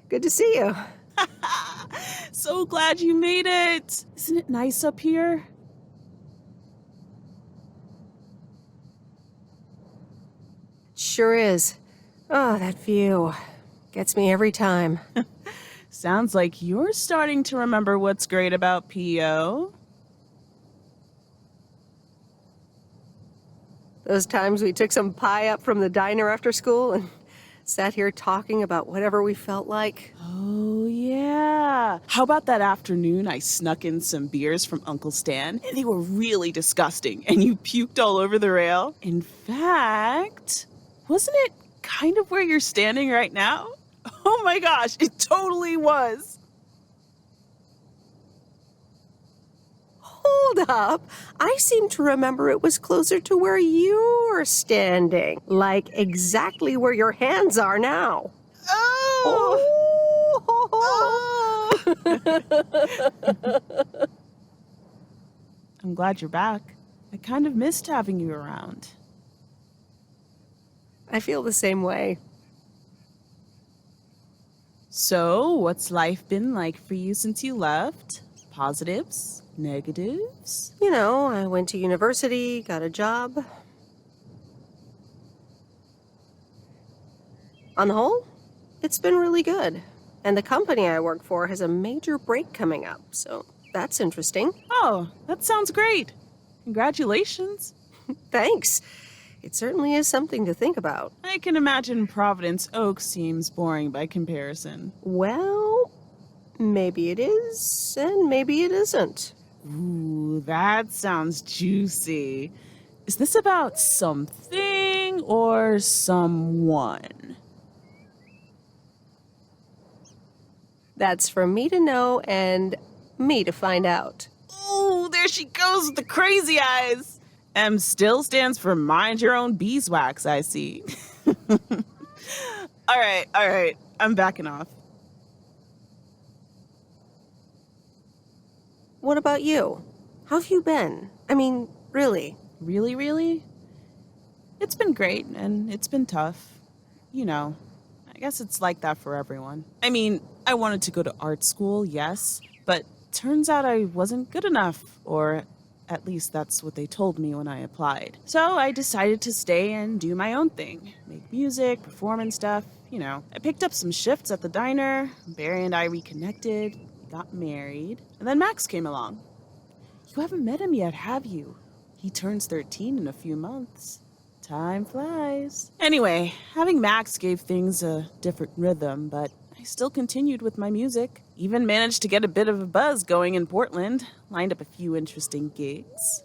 Good to see you. So glad you made it. Isn't it nice up here? Sure is. Oh, that view. Gets me every time. Sounds like you're starting to remember what's great about PO. Those times we took some pie up from the diner after school and sat here talking about whatever we felt like. Oh, yeah. How about that afternoon I snuck in some beers from Uncle Stan, and they were really disgusting, and you puked all over the rail? In fact, wasn't it kind of where you're standing right now? Oh my gosh, it totally was. Hold up. I seem to remember it was closer to where you were standing. Like exactly where your hands are now. Oh! I'm glad you're back. I kind of missed having you around. I feel the same way. So, what's life been like for you since you left? Positives? Negatives? You know, I went to university, got a job. On the whole, it's been really good. And the company I work for has a major break coming up, so that's interesting. Oh, that sounds great. Congratulations. Thanks. It certainly is something to think about. I can imagine Providence Oaks seems boring by comparison. Well, maybe it is, and maybe it isn't. Ooh, that sounds juicy. Is this about something or someone? That's for me to know and me to find out. Ooh, there she goes with the crazy eyes. M still stands for mind your own beeswax, I see. All right. I'm backing off. What about you? How have you been? I mean, really? Really? It's been great, and it's been tough. You know, I guess it's like that for everyone. I mean, I wanted to go to art school, yes, but turns out I wasn't good enough, or at least that's what they told me when I applied. So I decided to stay and do my own thing. Make music, perform and stuff, you know. I picked up some shifts at the diner, Barry and I reconnected, got married, and then Max came along. You haven't met him yet, have you? He turns 13 in a few months. Time flies. Anyway, having Max gave things a different rhythm, but I still continued with my music. Even managed to get a bit of a buzz going in Portland. Lined up a few interesting gigs.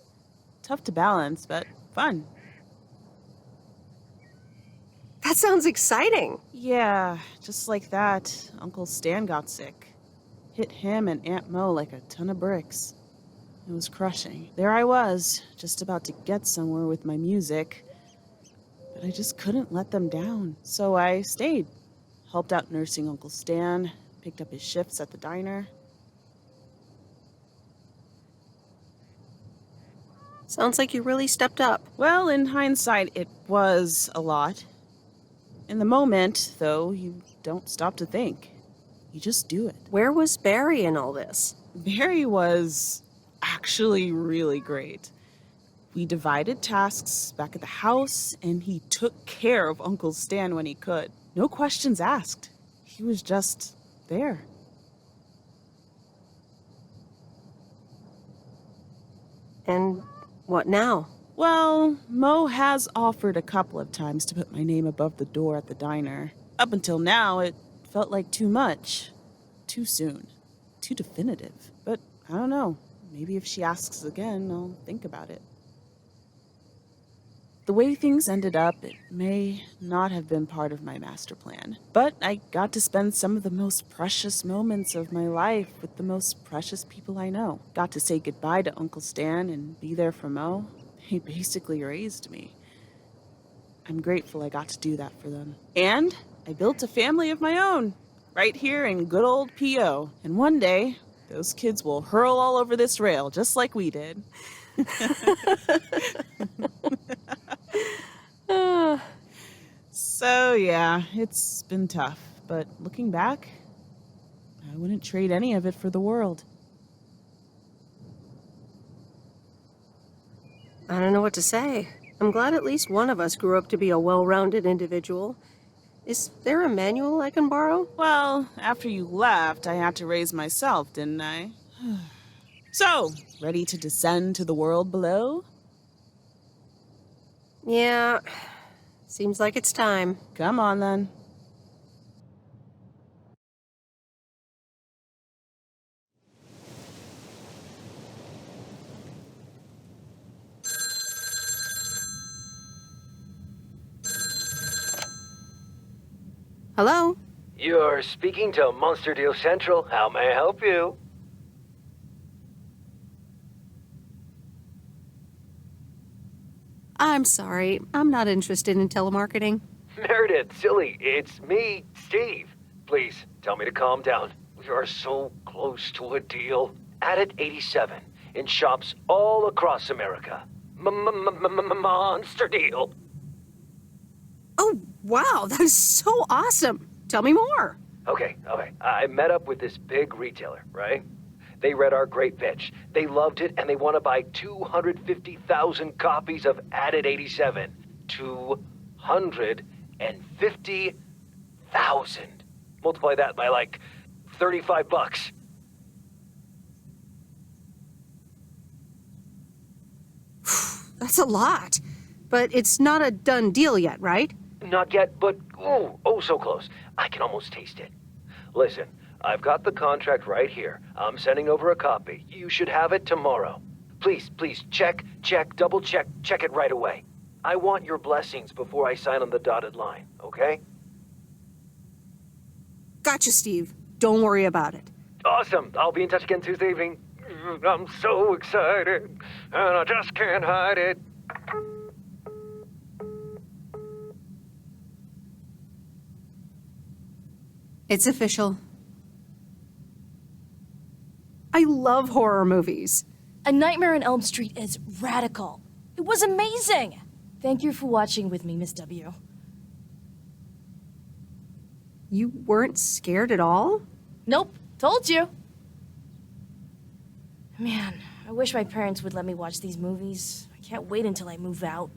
Tough to balance, but fun. That sounds exciting. Yeah, just like that, Uncle Stan got sick. Hit him and Aunt Mo like a ton of bricks. It was crushing. There I was, just about to get somewhere with my music, but I just couldn't let them down. So I stayed. Helped out nursing Uncle Stan, picked up his shifts at the diner. Sounds like you really stepped up. Well, in hindsight, it was a lot. In the moment, though, you don't stop to think. You just do it. Where was Barry in all this? Barry was actually really great. We divided tasks back at the house, and he took care of Uncle Stan when he could. No questions asked. He was just there. And what now? Well, Mo has offered a couple of times to put my name above the door at the diner. Up until now, it felt like too much. Too soon. Too definitive. But I don't know. Maybe if she asks again, I'll think about it. The way things ended up, it may not have been part of my master plan. But I got to spend some of the most precious moments of my life with the most precious people I know. Got to say goodbye to Uncle Stan and be there for Mo. He basically raised me. I'm grateful I got to do that for them. And I built a family of my own, right here in good old P.O. And one day, those kids will hurl all over this rail, just like we did. So yeah, it's been tough, but looking back, I wouldn't trade any of it for the world. I don't know what to say. I'm glad at least one of us grew up to be a well-rounded individual. Is there a manual I can borrow? Well, after you left, I had to raise myself, didn't I? So, ready to descend to the world below? Yeah, seems like it's time. Come on, then. Hello? You're speaking to Monster Deal Central. How may I help you? I'm sorry. I'm not interested in telemarketing. Meredith, silly, it's me, Steve. Please, tell me to calm down. We are so close to a deal. Added 87 in shops all across America. Monster deal. Oh, wow, that is so awesome. Tell me more. Okay. I met up with this big retailer, right? They read our great pitch. They loved it, and they want to buy 250,000 copies of Added 87. 250,000. Multiply that by like $35. That's a lot. But it's not a done deal yet, right? Not yet, but oh, so close. I can almost taste it. Listen, I've got the contract right here. I'm sending over a copy. You should have it tomorrow. Please, check, double check it right away. I want your blessings before I sign on the dotted line, okay? Gotcha, Steve. Don't worry about it. Awesome. I'll be in touch again Tuesday evening. I'm so excited, and I just can't hide it. It's official. I love horror movies. A Nightmare on Elm Street is radical. It was amazing. Thank you for watching with me, Miss W. You weren't scared at all? Nope, told you. Man, I wish my parents would let me watch these movies. I can't wait until I move out.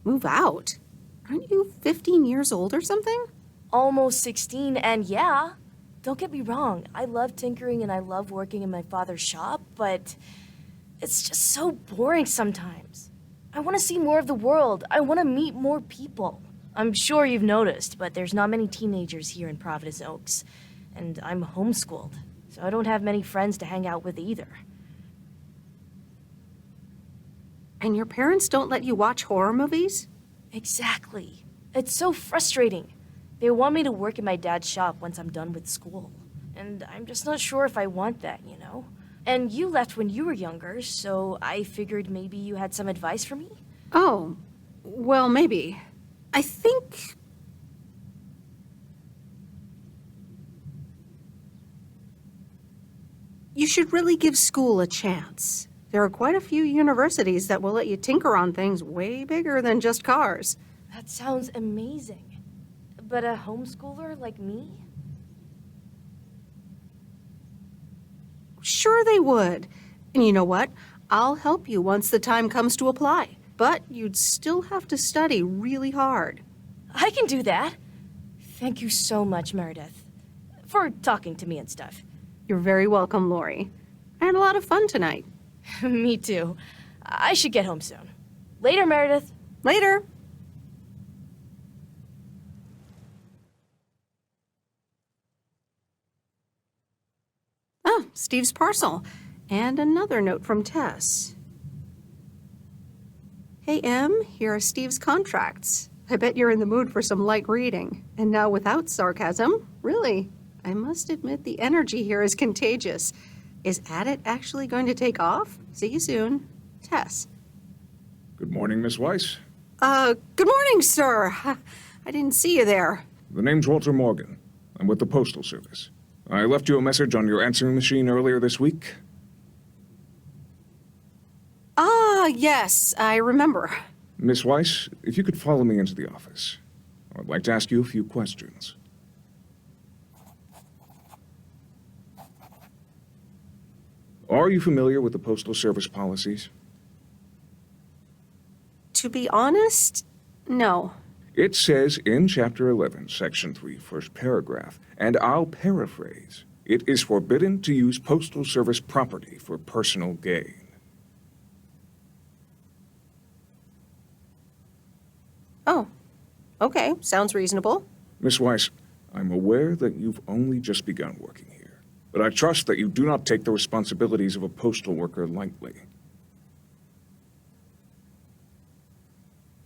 Move out? Aren't you 15 years old or something? Almost 16, and yeah, don't get me wrong, I love tinkering and I love working in my father's shop, but it's just so boring sometimes. I want to see more of the world. I want to meet more people. I'm sure you've noticed, but there's not many teenagers here in Providence Oaks, and I'm homeschooled, so I don't have many friends to hang out with either. And your parents don't let you watch horror movies? Exactly. It's so frustrating. They want me to work in my dad's shop once I'm done with school. And I'm just not sure if I want that, you know? And you left when you were younger, so I figured maybe you had some advice for me? Oh, well, maybe. I think... you should really give school a chance. There are quite a few universities that will let you tinker on things way bigger than just cars. That sounds amazing. But a homeschooler like me? Sure they would. And you know what? I'll help you once the time comes to apply. But you'd still have to study really hard. I can do that. Thank you so much, Meredith, for talking to me and stuff. You're very welcome, Lori. I had a lot of fun tonight. Me too. I should get home soon. Later, Meredith. Later. Oh, Steve's parcel. And another note from Tess. Hey, Em, here are Steve's contracts. I bet you're in the mood for some light reading. And now without sarcasm, really, I must admit the energy here is contagious. Is Addit actually going to take off? See you soon. Tess. Good morning, Miss Weiss. Good morning, sir. I didn't see you there. The name's Walter Morgan. I'm with the Postal Service. I left you a message on your answering machine earlier this week. Ah, yes, I remember. Miss Weiss, if you could follow me into the office. I'd like to ask you a few questions. Are you familiar with the Postal Service policies? To be honest, no. It says in Chapter 11, Section 3, first paragraph, and I'll paraphrase, it is forbidden to use Postal Service property for personal gain. Oh, okay, sounds reasonable. Miss Weiss, I'm aware that you've only just begun working here, but I trust that you do not take the responsibilities of a postal worker lightly.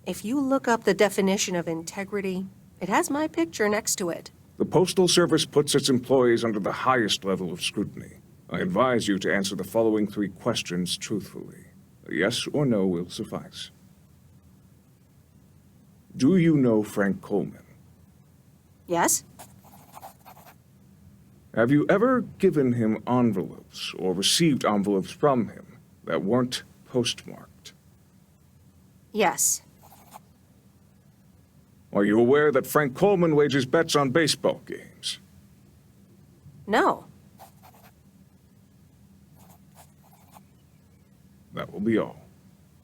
If you look up the definition of integrity, it has my picture next to it. The Postal Service puts its employees under the highest level of scrutiny. I advise you to answer the following 3 questions truthfully. A yes or no will suffice. Do you know Frank Coleman? Yes? Have you ever given him envelopes or received envelopes from him that weren't postmarked? Yes. Are you aware that Frank Coleman wagers bets on baseball games? No. That will be all.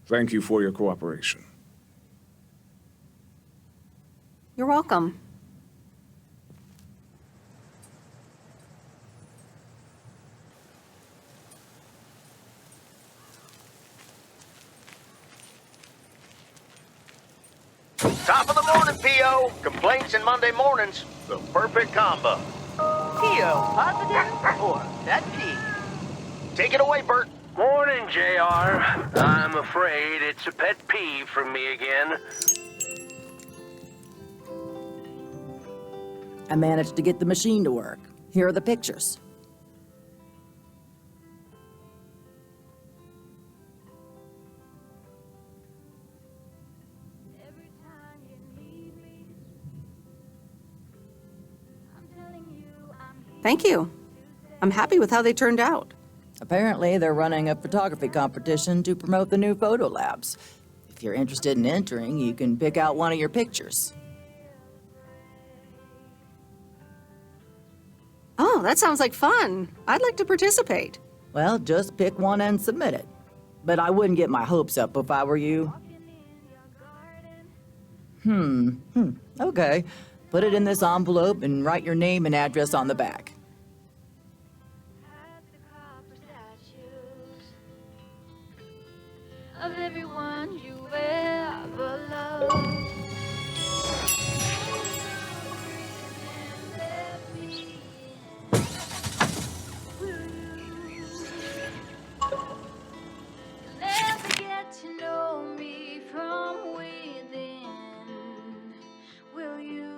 Thank you for your cooperation. You're welcome. Top of the morning, P.O. Complaints and Monday mornings. The perfect combo. P.O. positive or that P? Take it away, Bert. Morning, JR. I'm afraid it's a pet peeve from me again. I managed to get the machine to work. Here are the pictures. Thank you. I'm happy with how they turned out. Apparently, they're running a photography competition to promote the new photo labs. If you're interested in entering, you can pick out one of your pictures. Oh, that sounds like fun. I'd like to participate. Well, just pick one and submit it. But I wouldn't get my hopes up if I were you. Okay. Put it in this envelope and write your name and address on the back. Of everyone you ever loved. Never get to know me from within. Will you?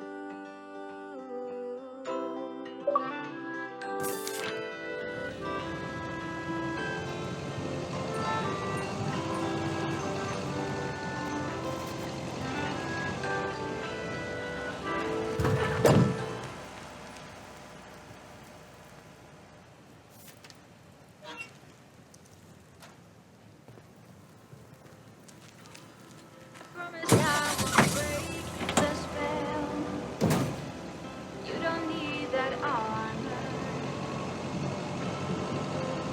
Promise I won't break the spell. You don't need that armor.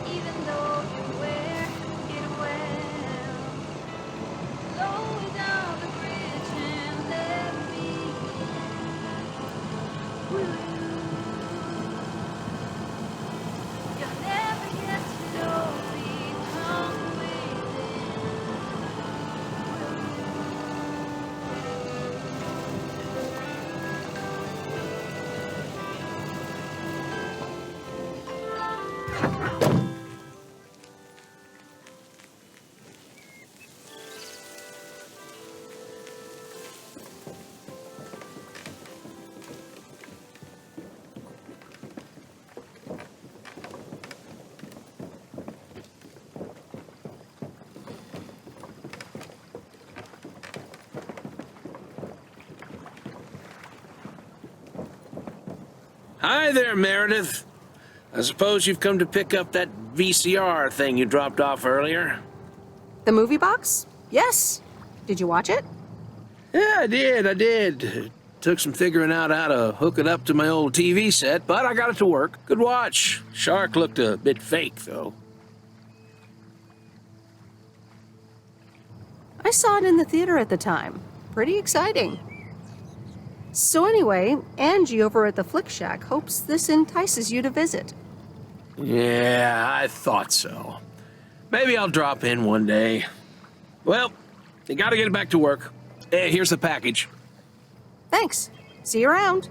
Even though you wear it well. Lower down the bridge and let me in. Will you? You'll never get to know me from within. Hi there, Meredith. I suppose you've come to pick up that VCR thing you dropped off earlier? The movie box? Yes. Did you watch it? Yeah, I did. It took some figuring out how to hook it up to my old TV set, but I got it to work. Good watch. Shark looked a bit fake, though. I saw it in the theater at the time. Pretty exciting. So anyway, Angie over at the Flick Shack hopes this entices you to visit. Yeah, I thought so. Maybe I'll drop in one day. Well, you gotta get back to work. Hey, here's the package. Thanks. See you around.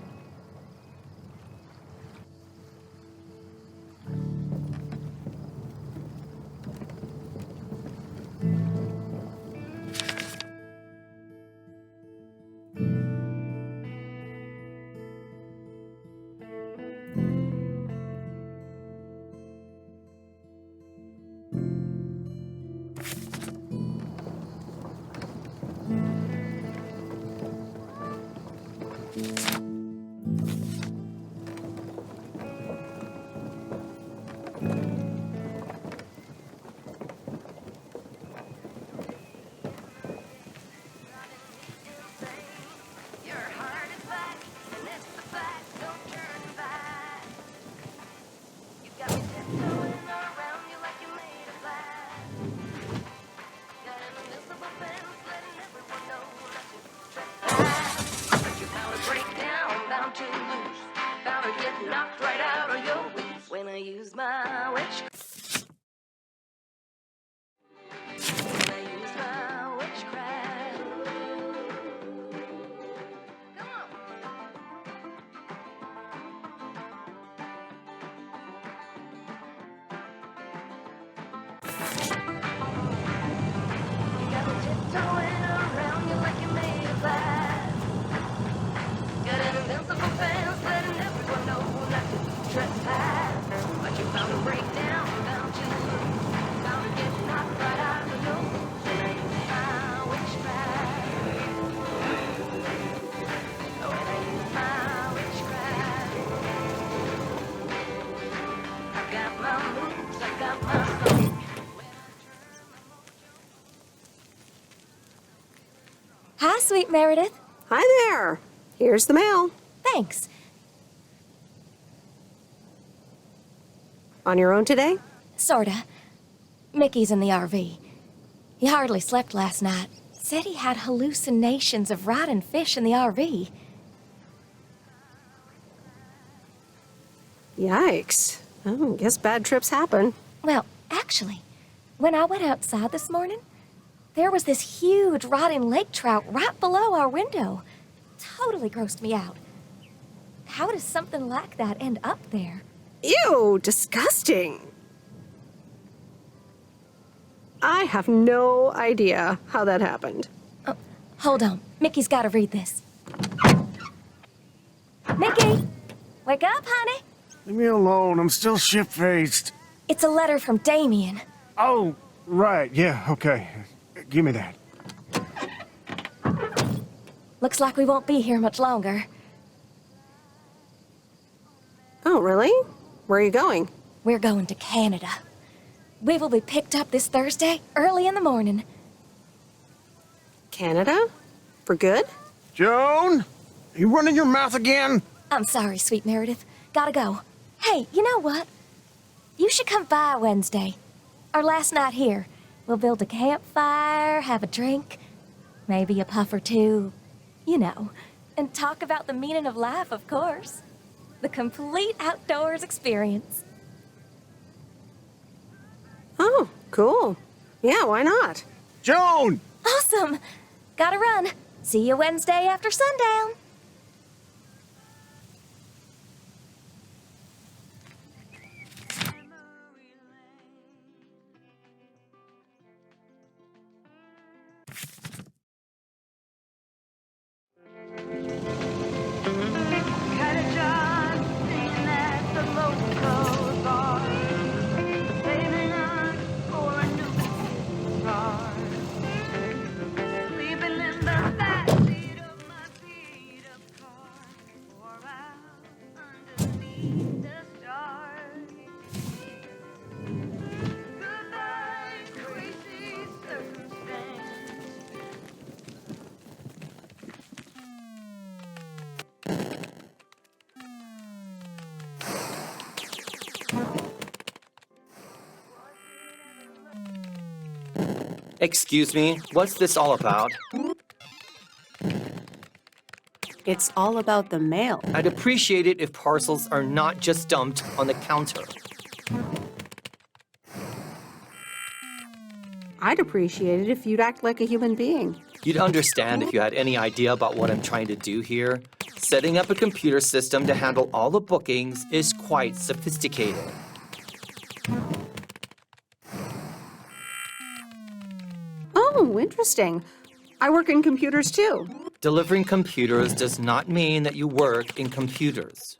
get knocked right out on your boots when I use my witchcraft. When I use my witchcraft. Come on. You got me tiptoeing around you like you made of glass. Got an invincible fence letting everyone know not to trespass. But you found a breakdown, found you. Found to get knocked right out of your boots when I use my witchcraft. When I use my witchcraft. I've got my moves, I've got my song. Hi, sweet Meredith. Hi there. Here's the mail. Thanks. On your own today? Sorta. Mickey's in the RV. He hardly slept last night. Said he had hallucinations of riding fish in the RV. Yikes. Oh, guess bad trips happen. Well, actually, when I went outside this morning, there was this huge rotting lake trout right below our window. Totally grossed me out. How does something like that end up there? Ew, disgusting. I have no idea how that happened. Oh, hold on. Mickey's got to read this. Mickey! Wake up, honey! Leave me alone. I'm still shit-faced. It's a letter from Damien. Oh, right. Yeah, okay. Give me that. Looks like we won't be here much longer. Oh, really? Where are you going? We're going to Canada. We will be picked up this Thursday, early in the morning. Canada? For good? Joan? Are you running your mouth again? I'm sorry, sweet Meredith. Gotta go. Hey, you know what? You should come by Wednesday. Our last night here. We'll build a campfire, have a drink, maybe a puff or two, you know, and talk about the meaning of life, of course. The complete outdoors experience. Oh, cool. Yeah, why not? Joan! Awesome! Gotta run. See you Wednesday after sundown. Excuse me, what's this all about? It's all about the mail. I'd appreciate it if parcels are not just dumped on the counter. I'd appreciate it if you'd act like a human being. You'd understand if you had any idea about what I'm trying to do here. Setting up a computer system to handle all the bookings is quite sophisticated. Oh, interesting. I work in computers too. Delivering computers does not mean that you work in computers.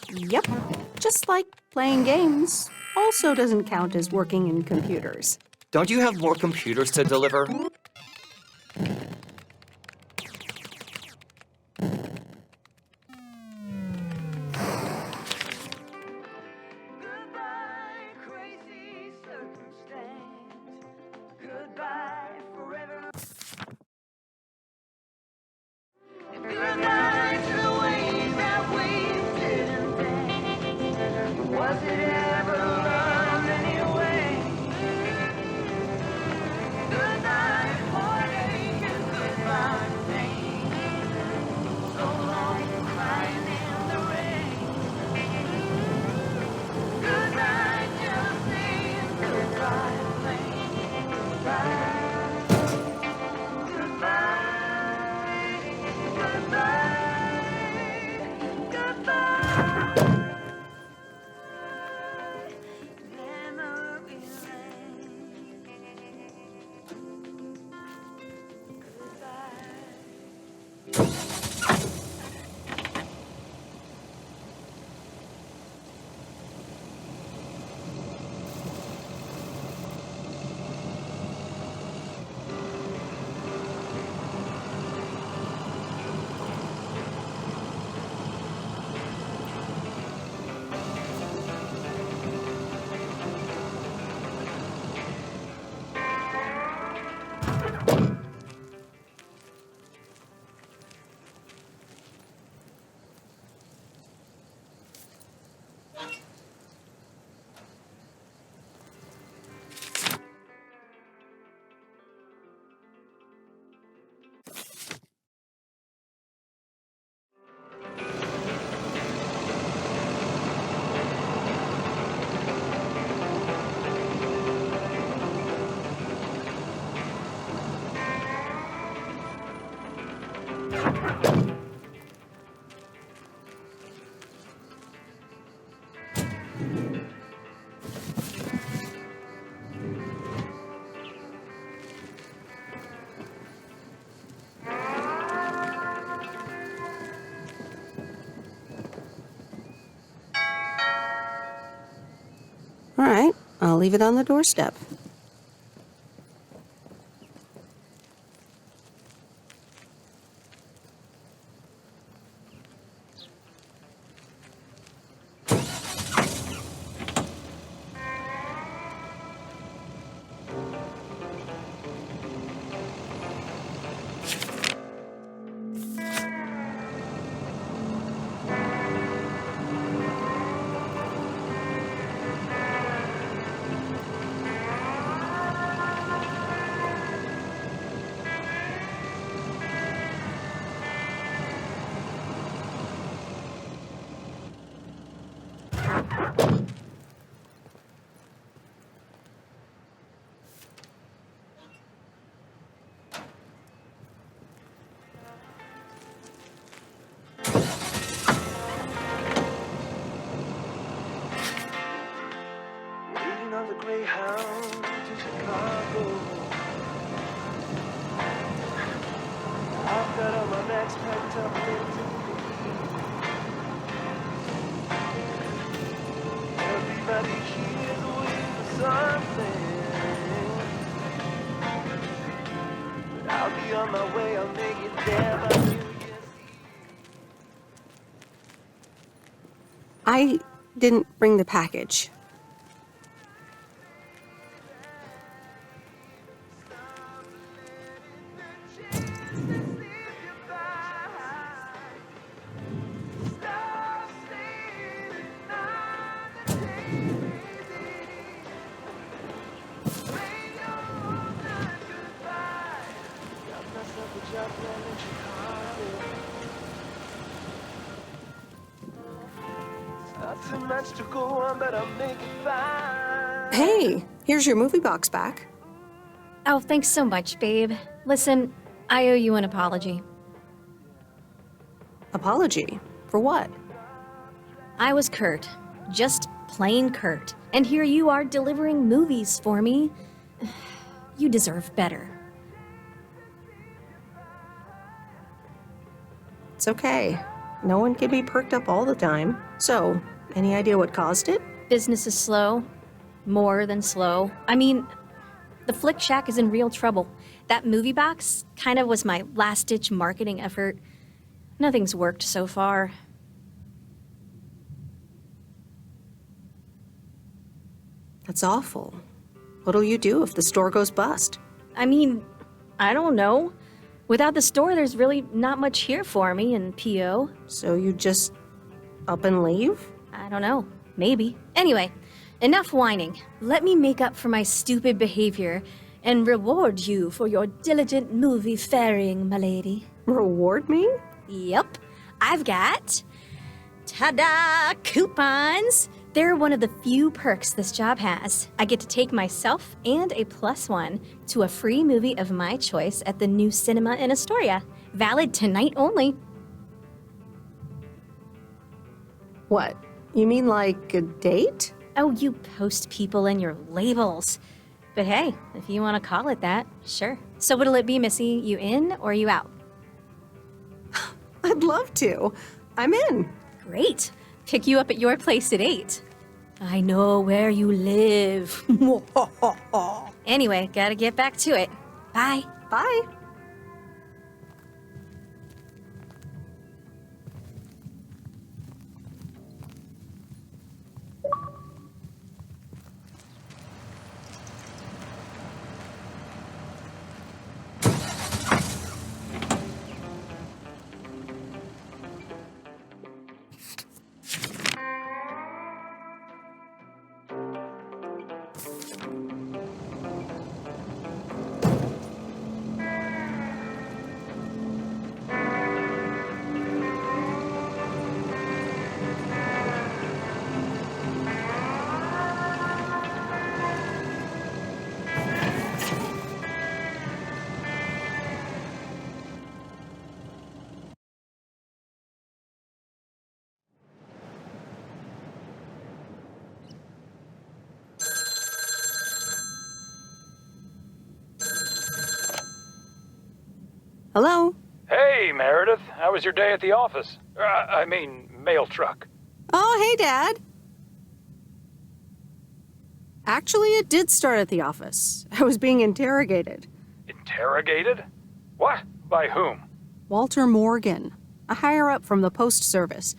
Yep. Just like playing games also doesn't count as working in computers. Don't you have more computers to deliver? All right, I'll leave it on the doorstep. Greyhound to Chicago. I've got all my bags packed up into everybody here's waiting for something. But I'll be on my way, I'll make it there by New Year's Eve. I didn't bring the package. To go on, but I'll make it fine. Hey, here's your movie box back. Oh, thanks so much, babe. Listen, I owe you an apology. Apology? For what? I was Kurt. Just plain Kurt. And here you are delivering movies for me. You deserve better. It's okay. No one can be perked up all the time. So, any idea what caused it? Business is slow. More than slow. I mean, the Flick Shack is in real trouble. That movie box kind of was my last-ditch marketing effort. Nothing's worked so far. That's awful. What'll you do if the store goes bust? I mean, I don't know. Without the store, there's really not much here for me in PO. So you just up and leave? I don't know. Maybe. Anyway, enough whining. Let me make up for my stupid behavior and reward you for your diligent movie faring, my lady. Reward me? Yep. I've got... ta-da! Coupons! They're one of the few perks this job has. I get to take myself and a +1 to a free movie of my choice at the new cinema in Astoria. Valid tonight only. What? You mean like a date? Oh, you post people and your labels. But hey, if you want to call it that, sure. So what'll it be, Missy? You in or you out? I'd love to. I'm in. Great. Pick you up at your place at 8. I know where you live. Anyway, gotta get back to it. Bye. Bye. Hello? Hey, Meredith. How was your day at the office? Mail truck. Oh, hey, Dad. Actually, it did start at the office. I was being interrogated. Interrogated? What? By whom? Walter Morgan, a higher-up from the Post Service.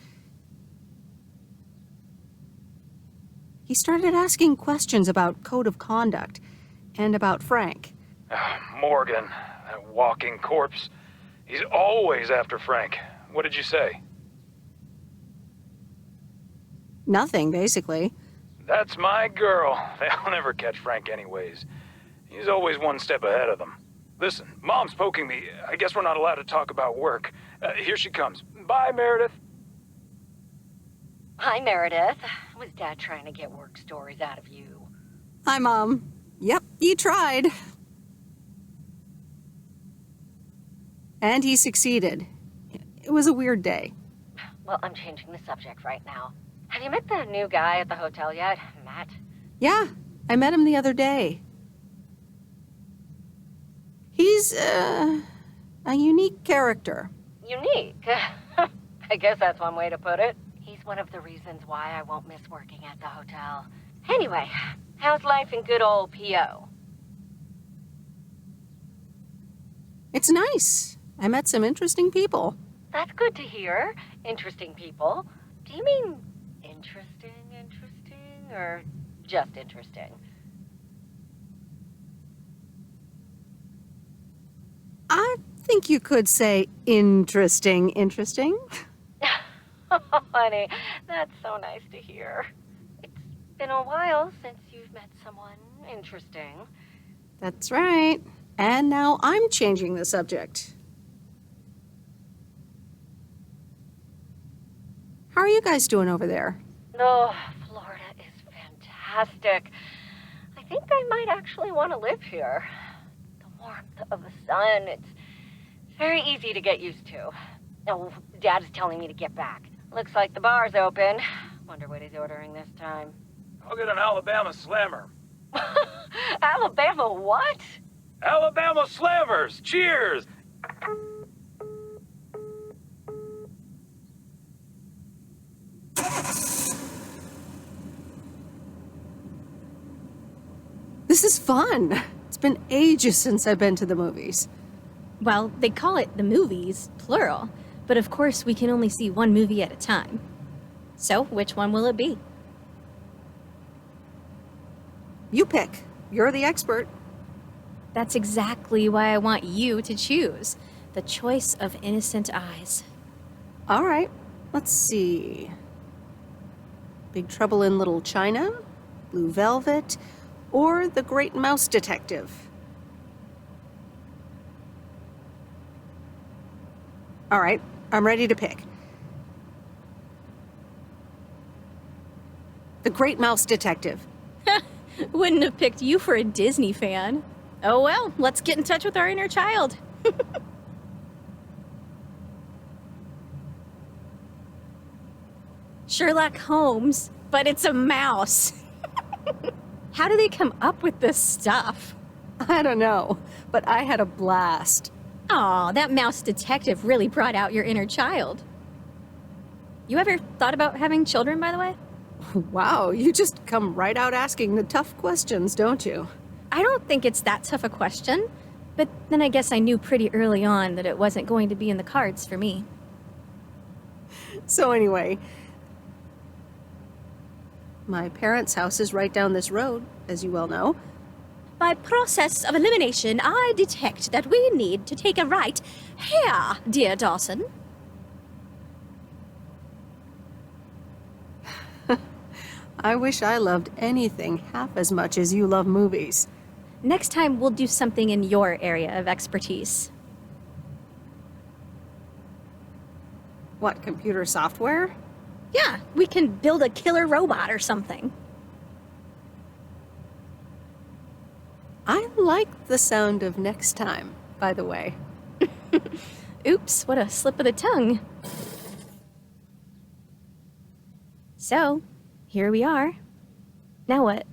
He started asking questions about code of conduct and about Frank. Morgan, that walking corpse. He's always after Frank. What did you say? Nothing, basically. That's my girl. They'll never catch Frank anyways. He's always one step ahead of them. Listen, Mom's poking me. I guess we're not allowed to talk about work. Here she comes. Bye, Meredith. Hi, Meredith. Was Dad trying to get work stories out of you? Hi, Mom. Yep, he tried. And he succeeded. It was a weird day. Well, I'm changing the subject right now. Have you met the new guy at the hotel yet, Matt? Yeah, I met him the other day. He's, a unique character. Unique? I guess that's one way to put it. He's one of the reasons why I won't miss working at the hotel. Anyway, how's life in good old P.O.? It's nice. I met some interesting people. That's good to hear. Interesting people. Do you mean interesting, or just interesting? I think you could say interesting. Oh, honey, that's so nice to hear. It's been a while since you've met someone interesting. That's right. And now I'm changing the subject. How are you guys doing over there? Oh, Florida is fantastic. I think I might actually want to live here. The warmth of the sun, it's very easy to get used to. Oh, Dad is telling me to get back. Looks like the bar's open. Wonder what he's ordering this time. I'll get an Alabama Slammer. Alabama what? Alabama Slammers! Cheers! This is fun. It's been ages since I've been to the movies. Well, they call it the movies, plural. But of course, we can only see one movie at a time. So, which one will it be? You pick. You're the expert. That's exactly why I want you to choose. The choice of innocent eyes. All right. Let's see. Big Trouble in Little China, Blue Velvet, or The Great Mouse Detective. All right, I'm ready to pick. The Great Mouse Detective. Wouldn't have picked you for a Disney fan. Oh well, let's get in touch with our inner child. Sherlock Holmes, but it's a mouse. How do they come up with this stuff? I don't know, but I had a blast. Aw, that mouse detective really brought out your inner child. You ever thought about having children, by the way? Wow, you just come right out asking the tough questions, don't you? I don't think it's that tough a question, but then I guess I knew pretty early on that it wasn't going to be in the cards for me. So anyway, my parents' house is right down this road, as you well know. By process of elimination, I detect that we need to take a right here, dear Dawson. I wish I loved anything half as much as you love movies. Next time, we'll do something in your area of expertise. What, computer software? Yeah, we can build a killer robot or something. I like the sound of next time, by the way. Oops, what a slip of the tongue. So, here we are. Now what?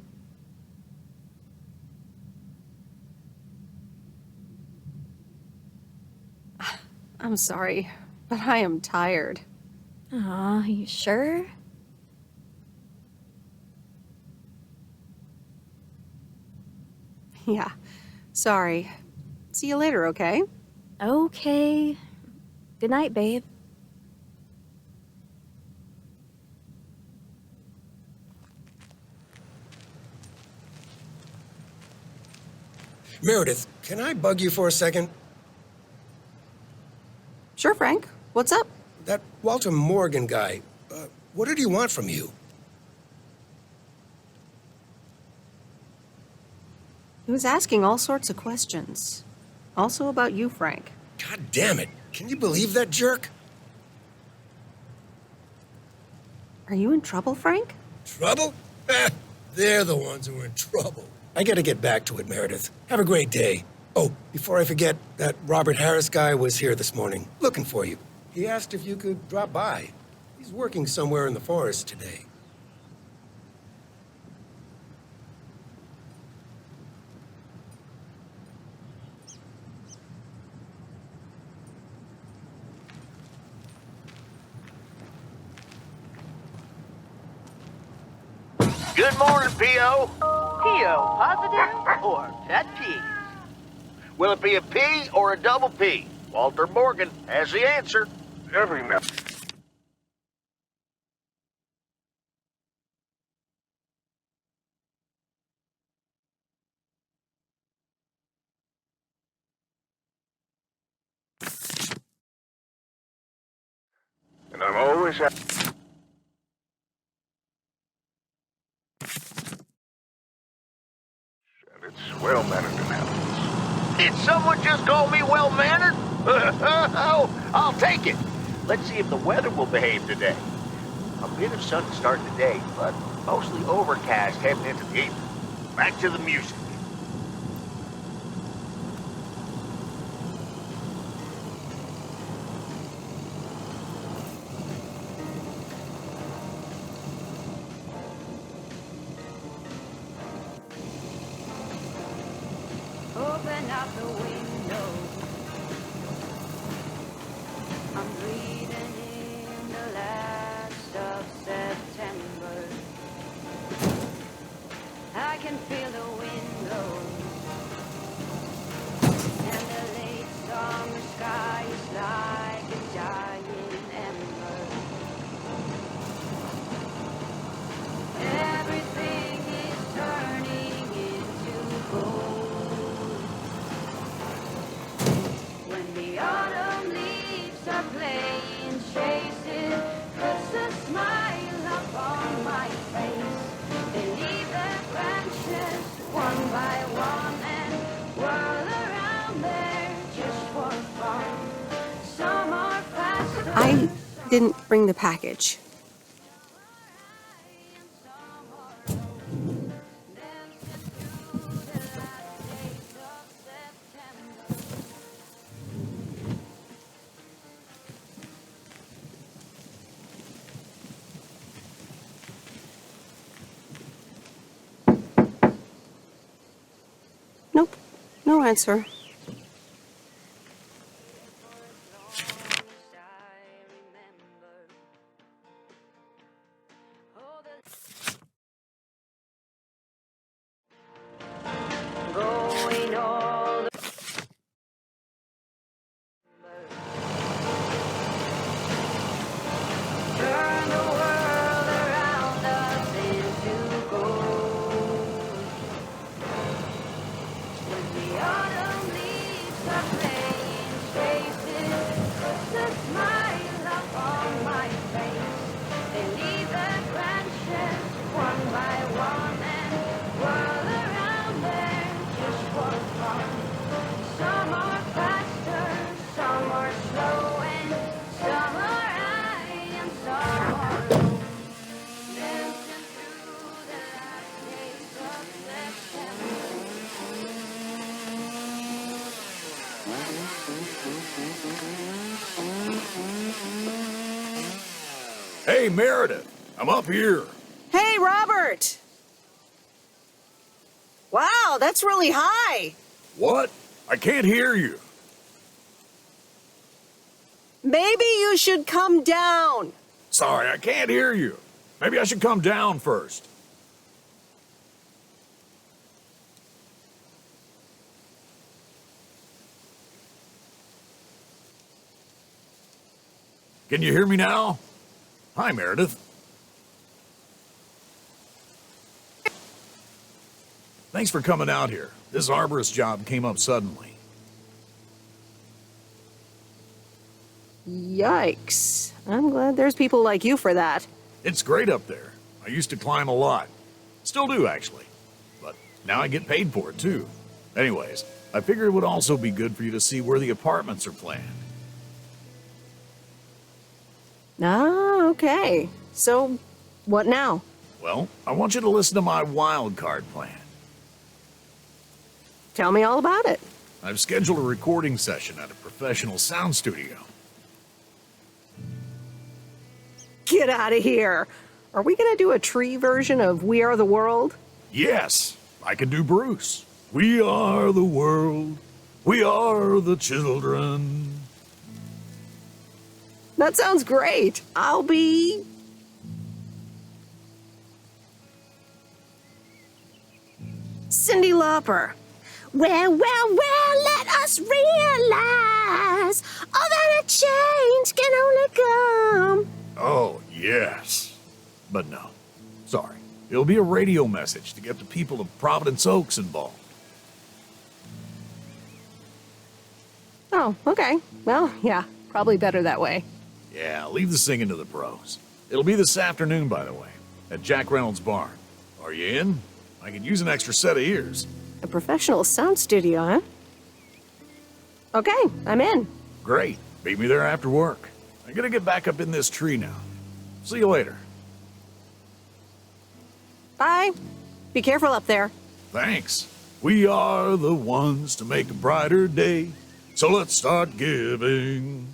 I'm sorry, but I am tired. Aw, you sure? Yeah, sorry. See you later, okay? Okay. Good night, babe. Meredith, can I bug you for a second? Sure, Frank. What's up? That Walter Morgan guy, what did he want from you? He was asking all sorts of questions. Also about you, Frank. God damn it. Can you believe that jerk? Are you in trouble, Frank? Trouble? They're the ones who are in trouble. I gotta get back to it, Meredith. Have a great day. Oh, before I forget, that Robert Harris guy was here this morning, looking for you. He asked if you could drop by. He's working somewhere in the forest today. Good morning, P.O. P.O. positive or pet peeve? Will it be a P or a double P? Walter Morgan has the answer. Every man. And I'm always at... And it's well-mannered inhabitants. Did someone just call me well-mannered? Oh, I'll take it. Let's see if the weather will behave today. A bit of sun to start the day, but mostly overcast heading into the evening. Back to the music. Open up the window. I'm breathing in the last of September. I can feel the windows and the late summer sky is like a giant ember. Everything is turning into gold. When the autumn leaves are playing chases, puts a smile up on my face. They leave their branches one by one and whirl around there just for fun. Some are faster. I didn't bring the package. Nope, no answer. Going all the turn the world around us into gold. When the autumn leaves are playing chases, puts a smile up on my face. They leave their branches one by one and whirl around there just for fun. Some are faster, some are slow, and some are high and some are low. Dancing through the last days of September. Hey, Meredith, I'm up here. Hey, Robert! Wow, that's really high. What? I can't hear you. Maybe you should come down. Sorry, I can't hear you. Maybe I should come down first. Can you hear me now? Hi, Meredith. Thanks for coming out here. This arborist job came up suddenly. Yikes. I'm glad there's people like you for that. It's great up there. I used to climb a lot. Still do, actually. But now I get paid for it, too. Anyways, I figured it would also be good for you to see where the apartments are planned. Ah, okay. So, what now? Well, I want you to listen to my wild card plan. Tell me all about it. I've scheduled a recording session at a professional sound studio. Get out of here. Are we gonna do a tree version of We Are the World? Yes, I can do Bruce. We are the world. We are the children. That sounds great. I'll be... Cyndi Lauper. Well, let us realize all that a change can only come. Oh, yes. But no. Sorry. It'll be a radio message to get the people of Providence Oaks involved. Oh, okay. Well, yeah, probably better that way. Yeah, leave the singing to the pros. It'll be this afternoon, by the way, at Jack Reynolds' barn. Are you in? I could use an extra set of ears. A professional sound studio, huh? Okay, I'm in. Great. Meet me there after work. I gotta get back up in this tree now. See you later. Bye. Be careful up there. Thanks. We are the ones to make a brighter day, so let's start giving.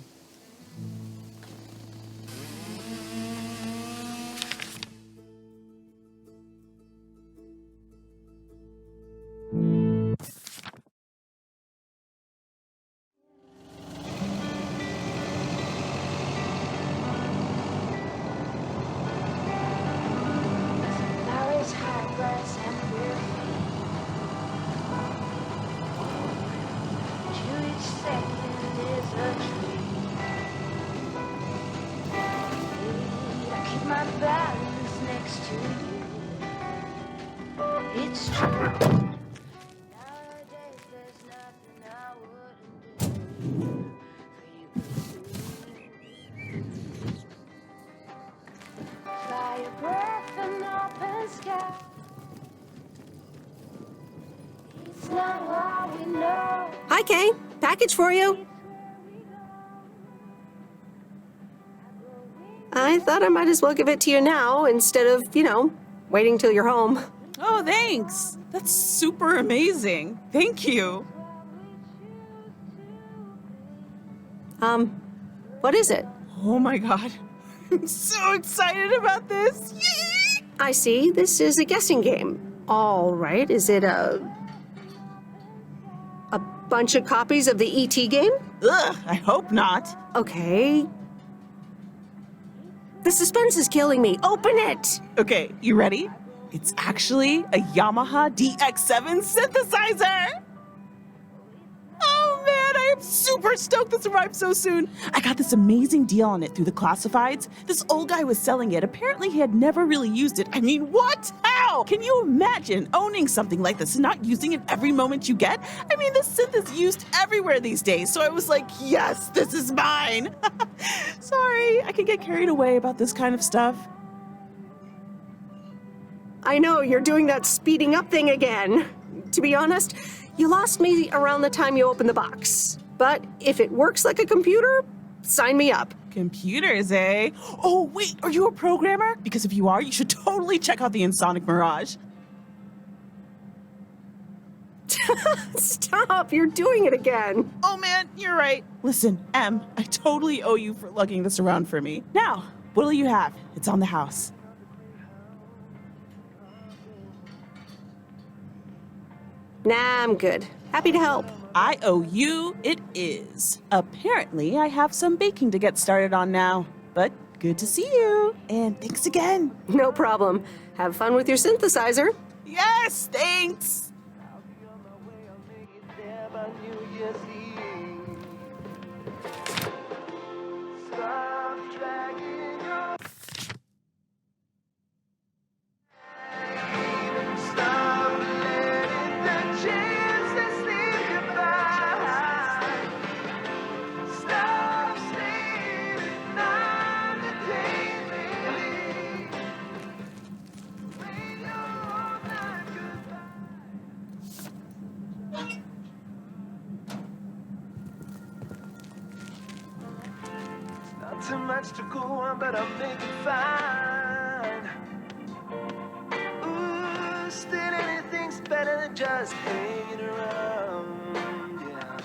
Hi, Kay. Package for you. I thought I might as well give it to you now instead of, waiting till you're home. Oh, thanks. That's super amazing. Thank you. What is it? Oh my god. I'm so excited about this. Yay! I see. This is a guessing game. All right. Is it a bunch of copies of the E.T. game? Ugh, I hope not. Okay. The suspense is killing me. Open it! Okay, you ready? It's actually a Yamaha DX7 synthesizer! Oh man, I am super stoked this arrived so soon. I got this amazing deal on it through the classifieds. This old guy was selling it. Apparently he had never really used it. I mean, what? How? Can you imagine owning something like this and not using it every moment you get? I mean, this synth is used everywhere these days, so I was like, yes, this is mine. Sorry, I can get carried away about this kind of stuff. I know, you're doing that speeding up thing again. To be honest, you lost me around the time you opened the box. But if it works like a computer, sign me up. Computers, eh? Oh, wait, are you a programmer? Because if you are, you should totally check out the Insonic Mirage. Stop, you're doing it again. Oh man, you're right. Listen, Em, I totally owe you for lugging this around for me. Now, what'll you have? It's on the house. Nah, I'm good. Happy to help. IOU it is. Apparently, I have some baking to get started on now. But good to see you. And thanks again. No problem. Have fun with your synthesizer. Yes, thanks. Not too much to go on, but I'll make it fine. Ooh, still anything's better than just hanging around, yeah.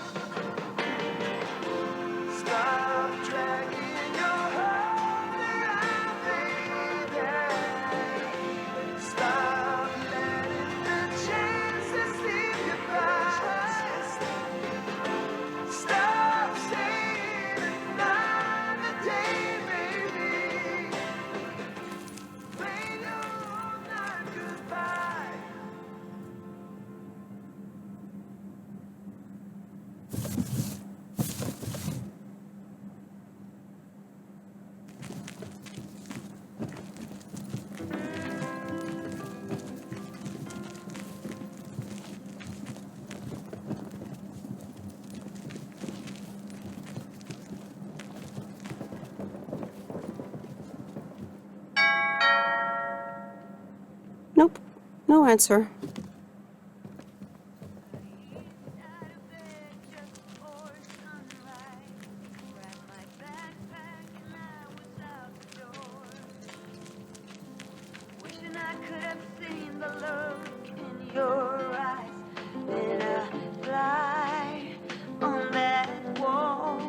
Stop dragging your heart around, baby. Stop letting the chances slip you by. Stop saying another day, baby. Play your own night goodbye. Nope. No answer. Wishing I could have seen the look in your eyes. Then I fly on that wall.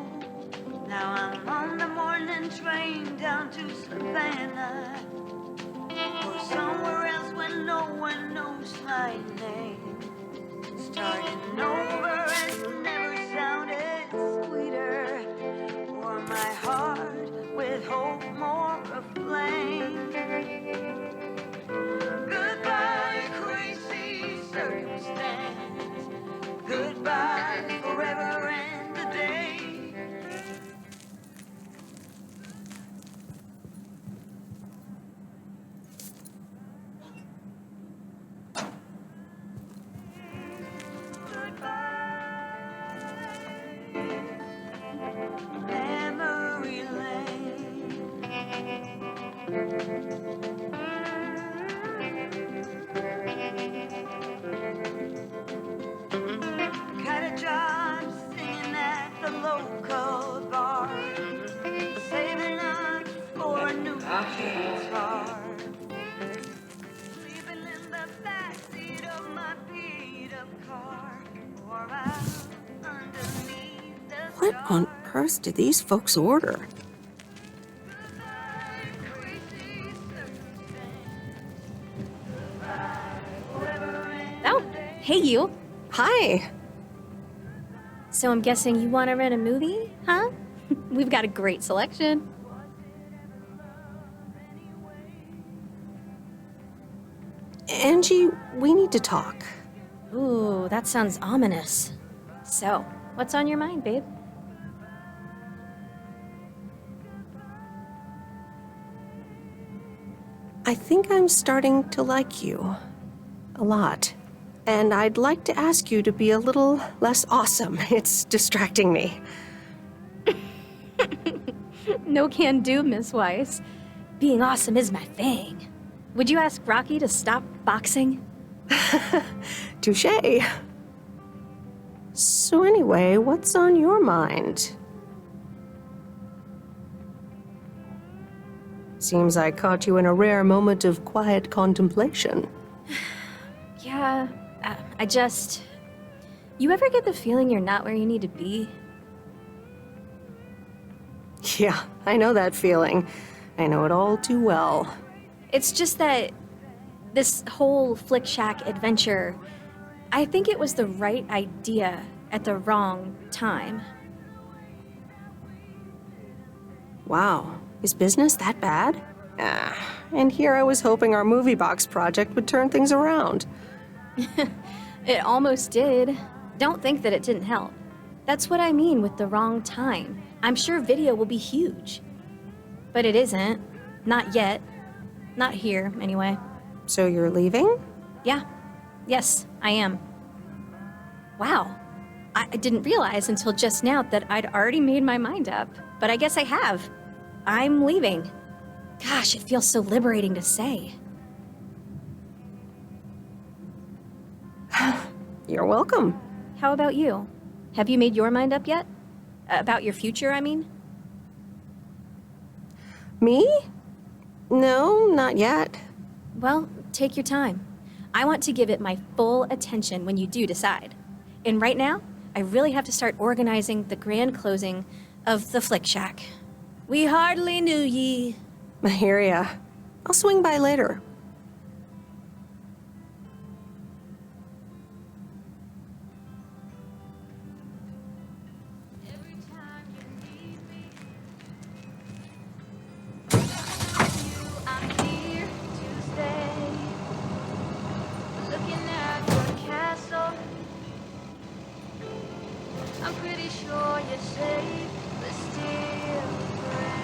Now I'm on the morning train down to Savannah, or somewhere else where no one knows my name. Starting over has never sounded sweeter, or my heart with hope more aflame. Goodbye, crazy circumstance. Goodbye, forever and a day. Memory lane. Got a job singing at the local bar, saving up for a new guitar. Sleeping in the backseat of my beat-up car, or out underneath the What on earth did these folks order? Oh, hey you. Hi. So I'm guessing you want to rent a movie, huh? We've got a great selection. Angie, we need to talk. Ooh, that sounds ominous. So, what's on your mind, babe? I think I'm starting to like you. A lot. And I'd like to ask you to be a little less awesome. It's distracting me. No can do, Miss Weiss. Being awesome is my thing. Would you ask Rocky to stop boxing? Touché. So anyway, what's on your mind? Seems I caught you in a rare moment of quiet contemplation. Yeah, I just... You ever get the feeling you're not where you need to be? Yeah, I know that feeling. I know it all too well. It's just that this whole Flick Shack adventure, I think it was the right idea at the wrong time. Wow, is business that bad? And here I was hoping our movie box project would turn things around. It almost did. Don't think that it didn't help. That's what I mean with the wrong time. I'm sure video will be huge. But it isn't. Not yet. Not here, anyway. So you're leaving? Yeah. Yes, I am. Wow. I didn't realize until just now that I'd already made my mind up. But I guess I have. I'm leaving. Gosh, it feels so liberating to say. You're welcome. How about you? Have you made your mind up yet? About your future, I mean? Me? No, not yet. Well, take your time. I want to give it my full attention when you do decide. And right now, I really have to start organizing the grand closing of the Flick Shack. We hardly knew ye. I hear ya. I'll swing by later. I'm pretty sure you're safe, but still afraid.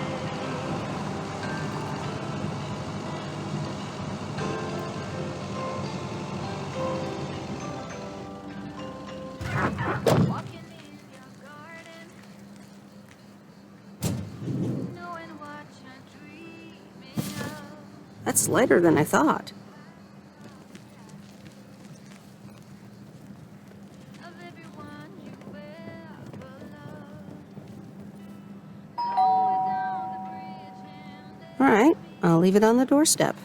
Walking in your garden, knowing what you're dreaming of. That's lighter than I thought. All right, I'll leave it on the doorstep.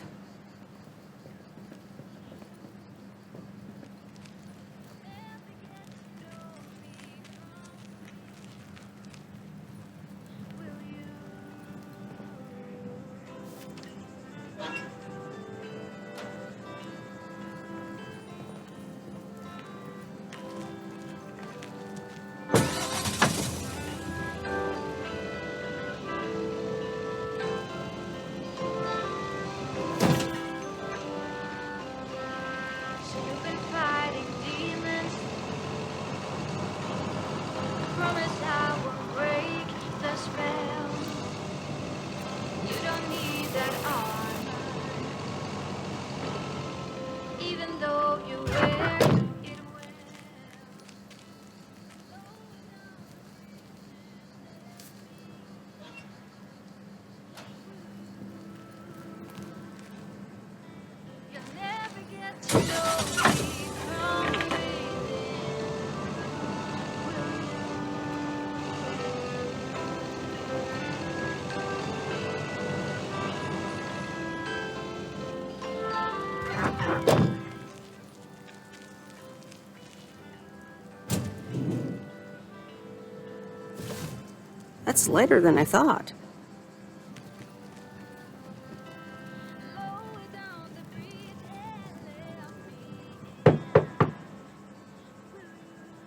That's lighter than I thought.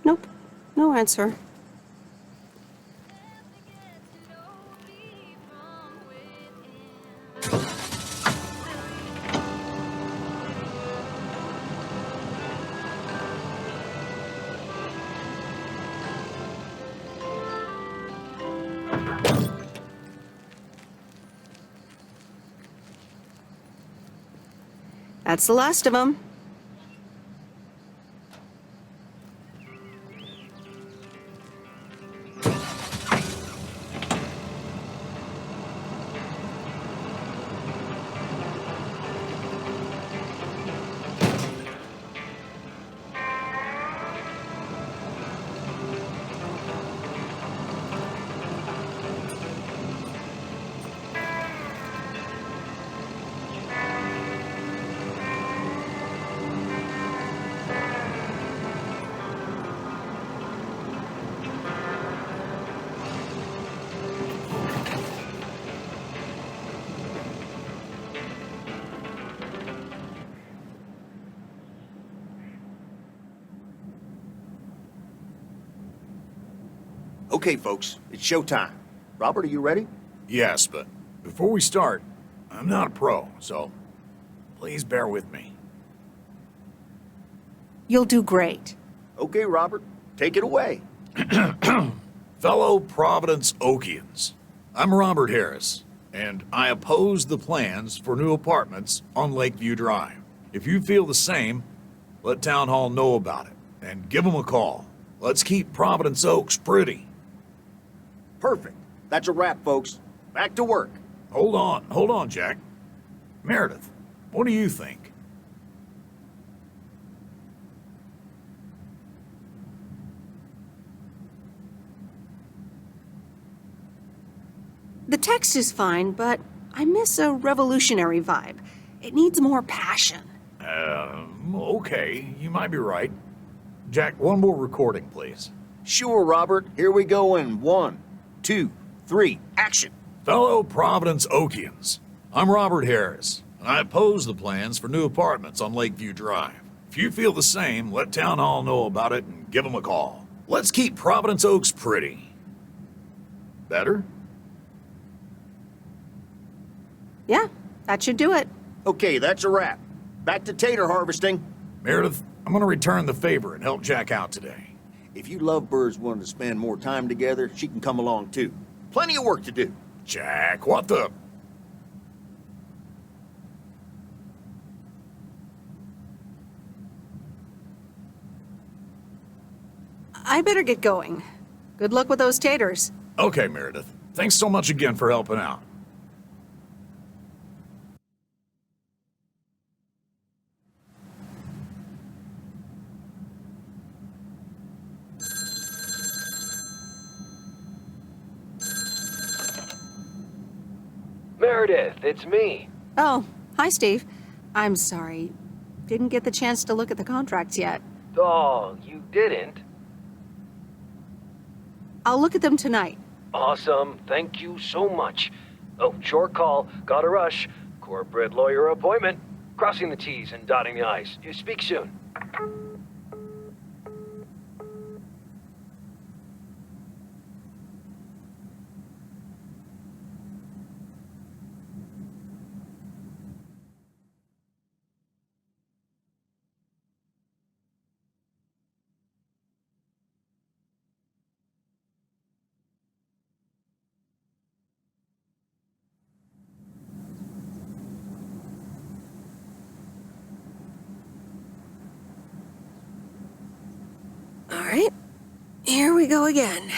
Nope, no answer. That's the last of them. Okay, folks, it's showtime. Robert, are you ready? Yes, but before we start, I'm not a pro, so please bear with me. You'll do great. Okay, Robert, take it away. Fellow Providence Oakians, I'm Robert Harris, and I oppose the plans for new apartments on Lakeview Drive. If you feel the same, let Town Hall know about it, and give them a call. Let's keep Providence Oaks pretty. Perfect. That's a wrap, folks. Back to work. Hold on, Jack. Meredith, what do you think? The text is fine, but I miss a revolutionary vibe. It needs more passion. Okay, you might be right. Jack, one more recording, please. Sure, Robert. Here we go in 1, 2, 3, action. Fellow Providence Oakians, I'm Robert Harris, and I oppose the plans for new apartments on Lakeview Drive. If you feel the same, let Town Hall know about it and give them a call. Let's keep Providence Oaks pretty. Better? Yeah, that should do it. Okay, that's a wrap. Back to tater harvesting. Meredith, I'm going to return the favor and help Jack out today. If you lovebirds want to spend more time together, she can come along too. Plenty of work to do. Jack, what the... I better get going. Good luck with those taters. Okay, Meredith. Thanks so much again for helping out. Meredith, it's me. Oh, hi, Steve. I'm sorry. Didn't get the chance to look at the contracts yet. Oh, you didn't? I'll look at them tonight. Awesome. Thank you so much. Oh, short call. Gotta rush. Corporate lawyer appointment. Crossing the T's and dotting the I's. You speak soon. All right, here we go again.